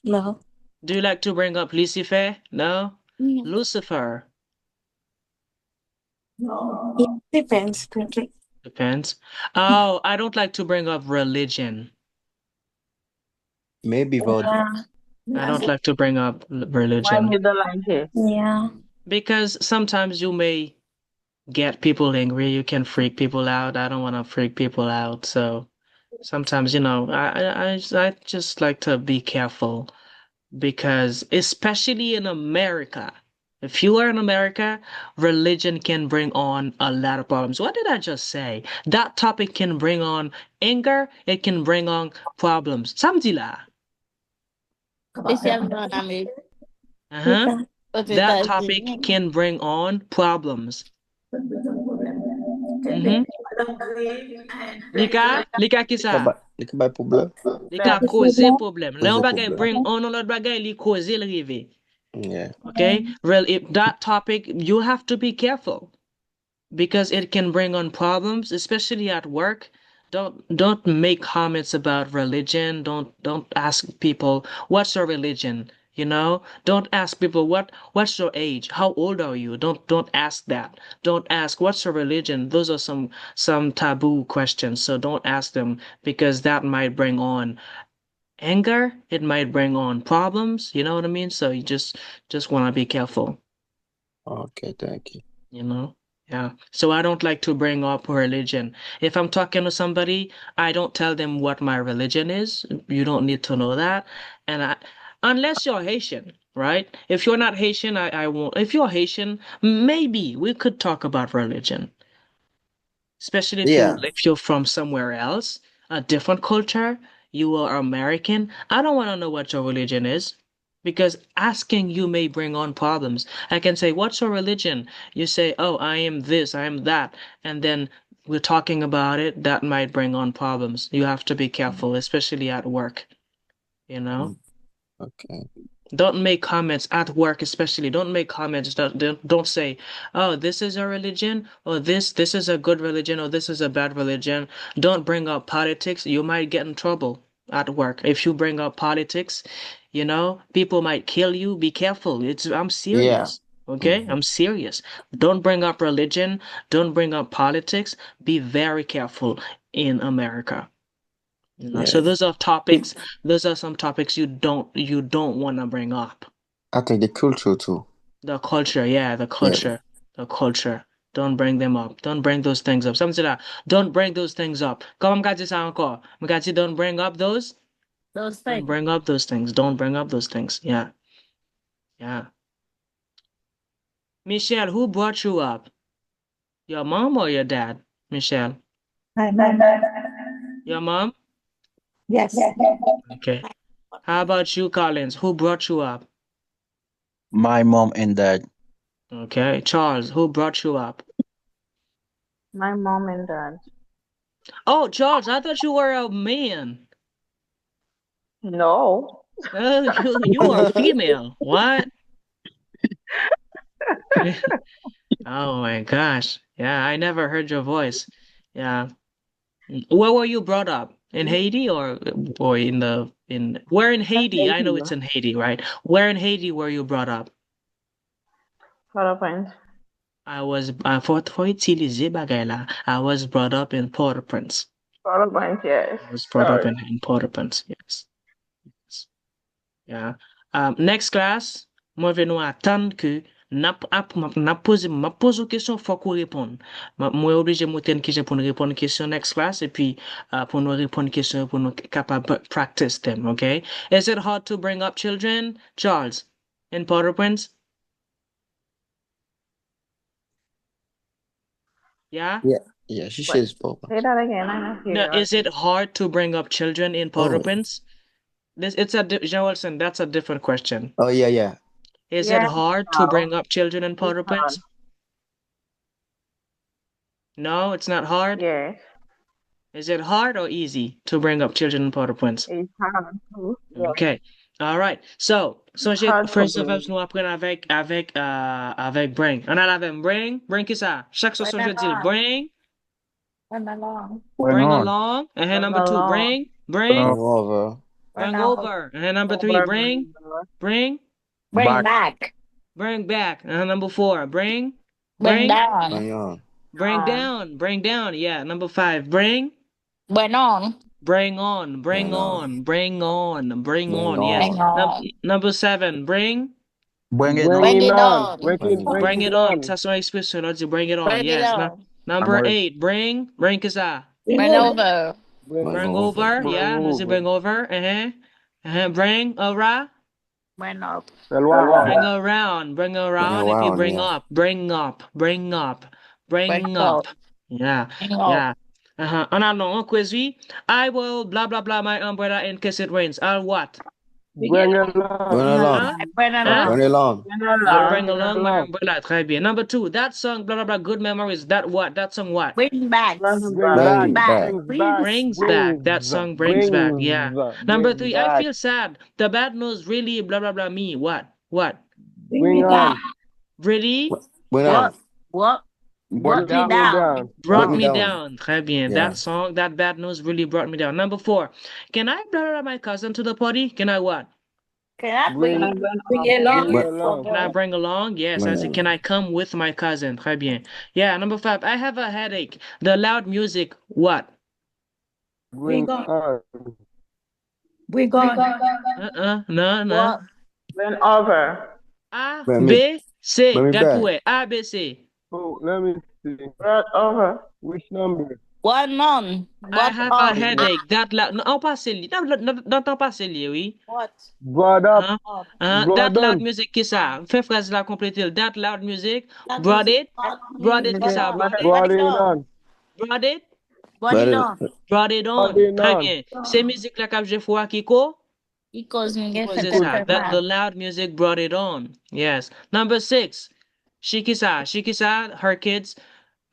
No. Do you like to bring up Lucifer? No? Mm. Lucifer. It No, depends. Totally. Depends. Oh, I don't like to bring up religion. Maybe about Yeah. I don't yes. like to bring up Why religion you don't like it? Yeah. because sometimes you may get people angry. You can freak people out. I don't want to freak people out. So sometimes, I just like to be careful because especially in America, if you are in America, religion can bring on a lot of problems. What did I just say? That topic can bring on anger. It can bring on problems. Samedi Spécialement en Amérique, Uh-huh. Yeah. aux That topic États-Unis. can bring on problems. Mm-hmm. Lika ki sa? li ka bay problem. Li ka The koze problem. problem. Le Pose yon bagay problem. bring on lot bagay, li koze l rive. Yeah. Okay? Well, if that topic, you have to be careful because it can bring on problems, especially at work. Don't make comments about religion. Don't ask people what's your religion. Don't ask people what's your age. How old are you? Don't ask that. Don't ask what's your religion. Those are some taboo questions. So don't ask them because that might bring on anger. It might bring on problems. You know what I mean? So you just want to be careful. Okay, thank you. you know yeah, so I don't like to bring up religion. If I'm talking to somebody, I don't tell them what my religion is. You don't need to know that. And unless you're Haitian, right? If you're not Haitian, I won't. If you're Haitian, maybe we could talk about religion, especially if you Yeah. if you're from somewhere else, a different culture. You are American. I don't want to know what your religion is because asking you may bring on problems. I can say, "What's your religion?" You say, "Oh, I am this, I am that," and then we're talking about it. That might bring on problems. You have to be careful, especially at work. You know. Mm, okay. Don't make comments at work, especially. Don't make comments. Don't say, "Oh, this is a religion," or "This is a good religion," or "This is a bad religion." Don't bring up politics. You might get in trouble at work if you bring up politics. People might kill you. Be careful. I'm Yeah. serious. Okay, Hmm. I'm serious. Don't bring up religion. Don't bring up politics. Be very careful in America. So Yeah. those are It, topics. Those are some topics you don't want to bring up. I think the culture too. The culture, yeah, the Yeah. culture, the culture. Don't bring them up. Don't bring those things up. Something like, don't bring those things up. Come on, ça encore. Mkati, don't bring up those. Those Don't things. bring up those things. Don't bring up those things. Yeah, yeah. Michelle, who brought you up? Your mom or your dad? Michelle, My mom. your mom? Yes. Okay. How about you, Collins? Who brought you up? My mom and dad. Okay. Charles, who brought you up? My mom and dad. Oh, Charles, I thought you were a man. No. Oh, you are female. What? Oh my gosh. Yeah, I never heard your voice. Yeah. Where were you brought up? In Haiti or in where in Haiti? I know it's in Haiti, right? Where in Haiti were you brought up? Port-au-Prince. I was for utiliser bagay la. I was brought up in Port-au-Prince. Port-au-Prince, yes. I was brought up Sorry. in Port-au-Prince. Yes. Yes. Yeah. Next class, moi ve nou atan ke nap pose ou question faut qu'on réponde. Moi obligé mouten ki pour nous répondre question next class et puis pour nous répondre question pour nous capable practice them, okay? Is it hard to bring up children, Charles, in Port-au-Prince? Yeah? Yeah, yeah, she What? says Papa. Say that again. I don't No, hear is it hard to bring up children in Oh, Port-au-Prince? It's a Joelson, that's a different question. oh yeah, yeah. Is it Yes, hard to no. bring up children in It's hard. Port-au-Prince? No, it's not hard. Yes. Is it hard or easy to bring up children in Port-au-Prince? It's hard too. Yes. Okay. All right. So, j'ai Hard to first of all, bring. nous apprendre avec bring. On a la même bring qui ça? Chaque chose Bring je dis along. bring, Bring along. bring along. And then Bring number 2, along. bring Bring over. Bring bring over. over. And then number 3, Over, bring bring. Bring back. bring back. And then number 4, Bring bring down. Bring on. bring down. Yeah. Number 5, bring Bring on. bring on, bring Bring on. on, bring on, bring Bring on. Yes. Bring on. on. Number 7, bring Bring it Bring on. Bring it it on. on. Bring Bring it, it on. bring bring it it on. on. Ça son expression, là, dit bring it on. Bring it Yes. on. Number ready. 8, bring que ça? Bring over. Bring, Bring Bring over. over. bring Yeah. Nous dit over. bring over. Bring around. Bring up. Bring around. Bring Bring around. If you around, bring yeah. up, bring up, bring up, Bring bring up. up. Yeah. Bring up. Yeah. On a long quiz. I will blah blah blah my umbrella in case it rains. I'll what? Bring along. Bring along. Huh? Bring Huh? along. Bring along. I'll bring along my Along. umbrella. Très bien. Number 2, that song, blah, blah, blah, good memories. That what? That song what? Bring back. Bring Bring back. Back. back. Brings back. Brings back. That song brings back. Yeah. Number 3, I back. feel sad. The bad news really, blah, blah, blah, me. What? What? Bring on. Really Bring on. What? Brought me down. brought me me down. down. Très bien. Yeah. That song, that bad news really brought me down. Number 4, can I blah, blah, blah, my cousin to the party? Can I what? Can I Bring bring along. Can I bring along? Yes, I said, can I come with my cousin? Très bien. Yeah, number 5, I have a headache. The loud music, what? Bring on. Bring on. No. what? Bring over. A, Bring me- B, C. bring me Gat back. pou e. A, B, C. Oh, let me see. Brought over. Which number? One on. I What have on? a headache. That loud. Non, pas celui. Non, pas celui, oui. What? Brought up. Huh? Brought That loud on. music qui ça? Fais phrase la complète. That loud music. That Brought music it. Brought it qui ça? Brought Brought it on. on. Brought it. Brought Brought it it- on. Brought it on. Brought it Très on. bien. C'est musique la cap je fwa qui ko? Because me get Cause fait it's that. très That the mal. loud music brought it on. Yes. Number 6. Shikisa, her kids,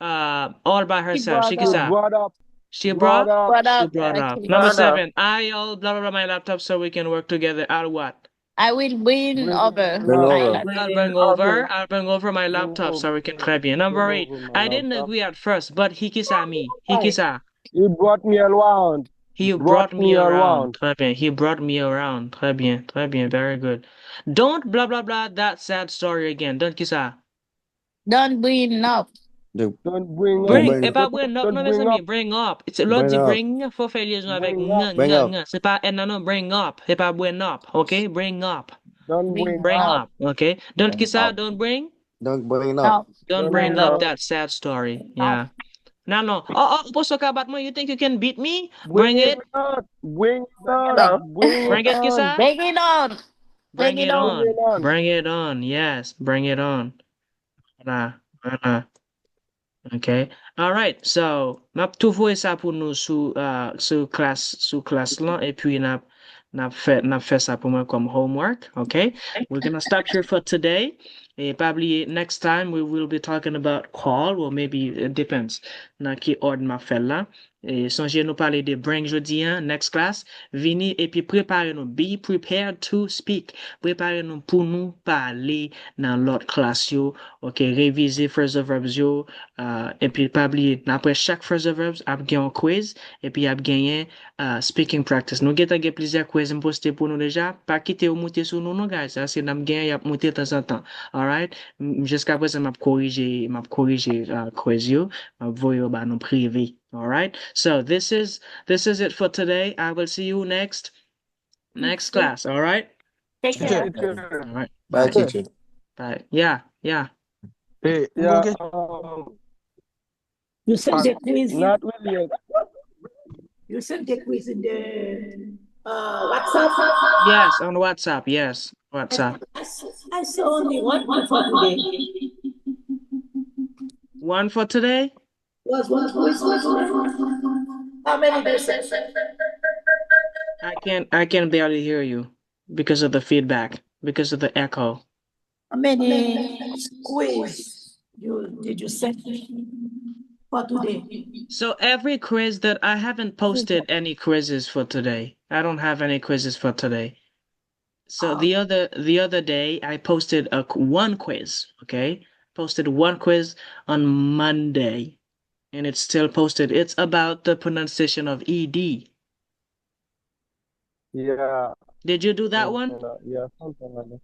all by herself. brought She Shikisa. brought up. She Brought brought. up. Brought She up. brought up. Brought Number up. 7. I'll blah blah blah my laptop so we can work together. I'll what? I will bring Bring over. Bring along. over. I'll Bring over. I'll bring over my Bring laptop so over. we can très bien. Number Bring 8. over my I didn't laptop. agree at first, but Hikisa me. Hikisa. He brought me around. He brought me around. Très bien. He brought me around. Très bien. Très bien. Very good. Don't blah blah blah that sad story again. Don't kisa. Don't bring up. The- Don't bring up. Bring, bring et up. pas bring up, Don't non, mes bring amis, up. bring up. C'est l'autre Bring dit up. bring, faut faire liaison avec Bring ng, up. Bring up. C'est pas non, bring up, c'est pas bring up, ok? Bring up, Don't Bring bring bring up. up, ok? Don't Bring kisa, up. don't bring, Don't bring up. up. don't Don't bring bring up up. that sad story, yeah. No. Oh, poso ka bat mo, you think you can beat me? Bring Bring it, on. Bring it on. up. Bring bring it it, on. kisa. Bring it on. Bring Bring it it on. on, Bring it on. bring it on, yes, bring it on. Voilà. Okay. All right. So, m'a tout voye ça pour nous sous classe là et puis n'a fait ça pour moi comme homework. Okay. We're gonna stop here for today. Probably next time we will be talking about call, or maybe it depends. Nan ki ordre m'a fait là. Songez nous parler de bring jeudi, next class. Vini et puis préparez-nous. Be prepared to speak. Préparez-nous pour nous parler dans l'autre classe yo. OK, réviser phrasal verbs yo. Et puis pas oublier, après chaque phrasal verbs, ap gen un quiz et puis ap gagné speaking practice. Nous geta gen plusieurs quiz posté pour nous déjà. Pas quitter ou monter sur nous, non, guys. Ça, c'est n'a gagné, y a monté de temps en temps. All right? Jusqu'à présent, m'a corrigé quiz yo. M'a voyé ba nous privé. All right? So this is it for today. I will see you next class. All right? Take care. Teacher. All right. Bye, Bye. teacher. Bye. Yeah. Hey, Yeah, okay. You send the quiz. not really yet. You send the quiz in the WhatsApp. Yes, on WhatsApp. Yes, WhatsApp. I saw only one for today. One for today? Was one quiz for today? How many do you send? I can barely hear you because of the feedback, because of the echo. How many quiz did you send for today? So every quiz that I haven't posted any quizzes for today. I don't have any quizzes for today. So the other day I posted one quiz, okay? Posted one quiz on Monday, and it's still posted. It's about the pronunciation of ED. Yeah. Did you do that one? Yeah, something like that.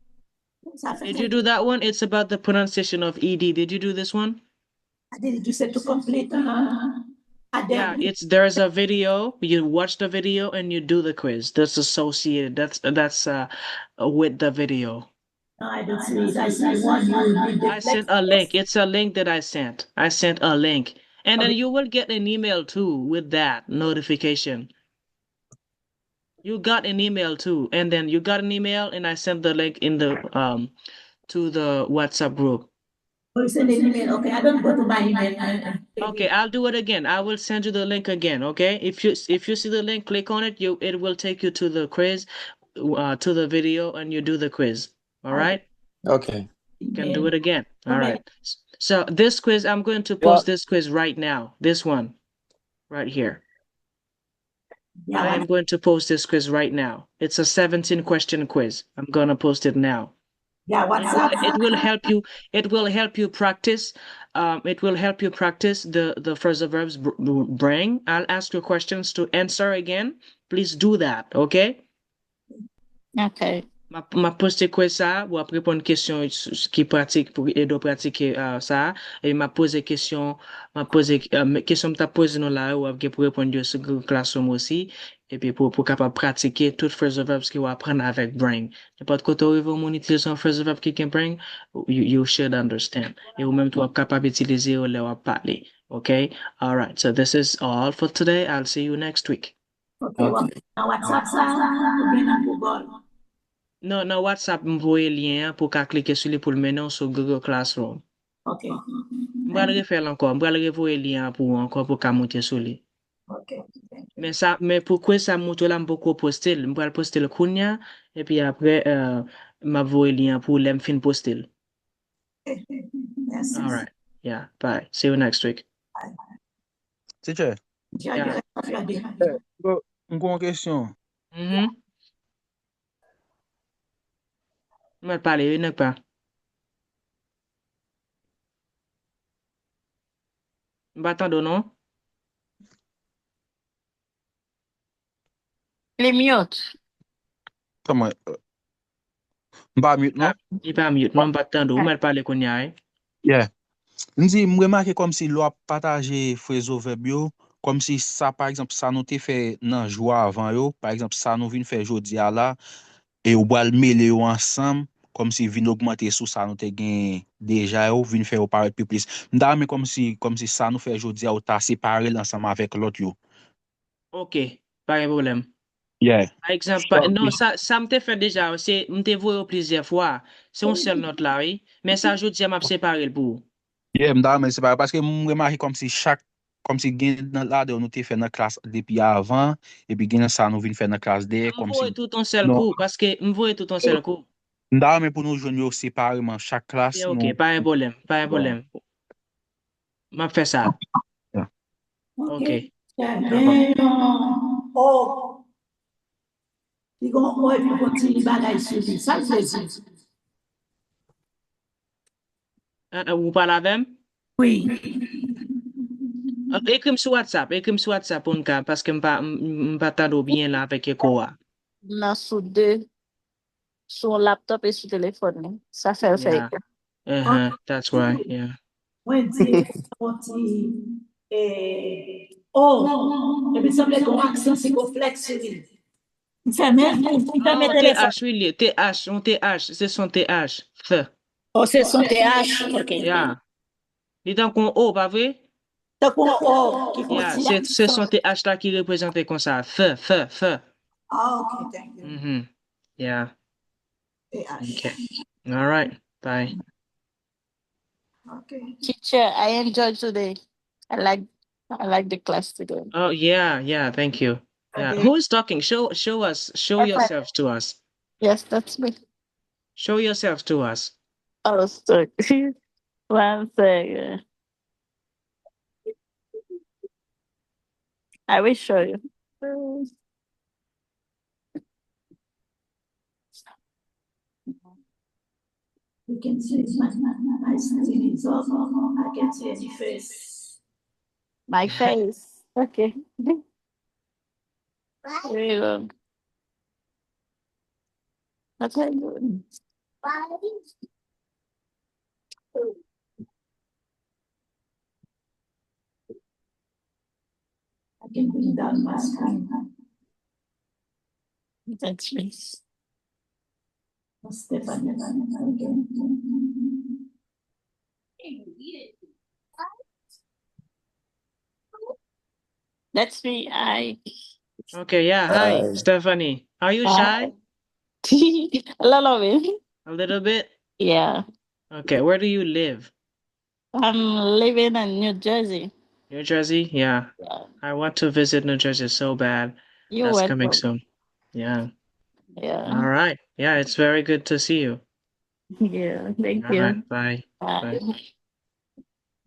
Did you do that one? It's about the pronunciation of ED. Did you do this one? I did. You said to complete. Yeah, there's a video. You watch the video and you do the quiz. That's associated. That's with the video. No, I don't see it. I see one. You did the I sent a link. It's a link that I sent. I sent a link, and then you will get an email too with that notification. You got an email too, and then you got an email, and I sent the link in the to the WhatsApp group. Oh, you send an email. Okay, I don't go to my email. Okay, I'll do it again. I will send you the link again. Okay, if you see the link, click on it. It will take you to the quiz, to the video, and you do the quiz. All right. Okay. You can do it again. All right. So this quiz, I'm going to post this quiz right now. This one, right here. I am going to post this quiz right now. It's a 17-question quiz. I'm gonna post it now. Yeah, WhatsApp. It will help you. It will help you practice. It will help you practice the phrasal verbs bring. I'll ask you questions to answer again. Please do that. Okay. Okay. Ma poste quiz ça, ou après répondre question qui pratique pour aider pratiquer ça, et ma pose question, question t'a posé nous là, ou après pour répondre sur Google Classroom aussi, et puis pour capable pratiquer toutes phrasal verbs qui va apprendre avec brain. N'importe quoi tu arrives à utiliser un phrasal verb qui can bring, you should understand. Et ou même tu es capable d'utiliser ou leur parler. Okay? All right. So this is all for today. I'll see you next week. Okay. Now WhatsApp ça, ou bien dans Google. Non, WhatsApp, m'envoyer lien pour qu'à cliquer sur lui pour le mener sur Google Classroom. Ok. M'bral refaire encore, m'bral renvoyer lien pour encore pour qu'à monter sur lui. Ok. Mais pourquoi ça monte là, m'boko poster, m'bral poster le kounya, et puis après, m'envoyer lien pour l'aime fin poster. Merci. All right. Yeah, bye. See you next week. Teacher. Yeah. Une question. M'a parler, n'est pas. M'attendre, non? Les mute. Comment? Pas mute, non? Il pas mute, non, m'attendre, m'a parler qu'on y a. Yeah. Ndi remarqué comme si l'on partager phrasal verb yo, comme si ça par exemple ça nous te fait nan joie avant yo, par exemple ça nous vient faire jodi a là et ou bal mêler yo ensemble comme si vient augmenter sous ça nous te gen déjà yo vient faire paraître plus. M'da mais comme si ça nous fait jodi a ou ta séparer ensemble avec l'autre yo. OK, pas de problème. Yeah. Par exemple, non, ça me fait déjà, c'est m'te voyé plusieurs fois. C'est un seul note là, oui. Mais ça, je dis, m'a séparé le pour. Yeah, m'da mais c'est pas parce que remarqué comme si gen nan la de nous te fait dans classe depuis avant et puis gen ça nous vient faire dans classe de comme si tout en seul coup parce que me voyé tout en seul coup. Nda men pou nou jwen yo separeman, chak klas Yeah, ok, nou. pas un problème, pas un problème. M'a fait ça. Yeah. Ok. Très D'accord. bien. Oh, puis on et puis continue bagaille sur lui. Ça le plaisir. Vous parlez avec? Oui. Écris-moi sur WhatsApp pour nous, parce que je pas t'entendre bien là avec quoi. Non, sur deux, sur laptop et sur téléphone. Ça fait le fait. Yeah. That's right. Yeah. Moi, dire sorti oh, et puis ça me fait qu'on accent c'est qu'on flex sur lui. Il fait même, il fait mes téléphones. TH, oui, TH, on TH, c'est son TH. Th. Oh, c'est son TH. OK. Yeah. Il est en O, pas vrai? Donc, oh, qui Yeah, faut c'est son TH là qui représente comme ça. Th. Ah, OK, thank you. Mm-hmm. Yeah. TH. Okay. All right. Bye. OK. Teacher, I enjoyed today. I like the class today. Oh, yeah. Thank you. Yeah. Okay. Who is talking? Show yourself to us. Yes, that's me. Show yourself to us. Oh, sorry. 1 second. I will show you. You can see my skin is off. I can see any face. My face. Okay. Very good. Okay, good. I can bring down my skin. That's me. Stephanie again. That's me. Okay, yeah. Hi, Stephanie. Are you shy? A lot of it. A little bit? Yeah. Okay, where do you live? I'm living in New Jersey. New Jersey? Yeah. Yeah. I want to visit New Jersey so bad. You That's went coming from. soon. Yeah. Yeah. All right. Yeah, it's very good to see you. Yeah. Thank All right. you. Bye. Bye.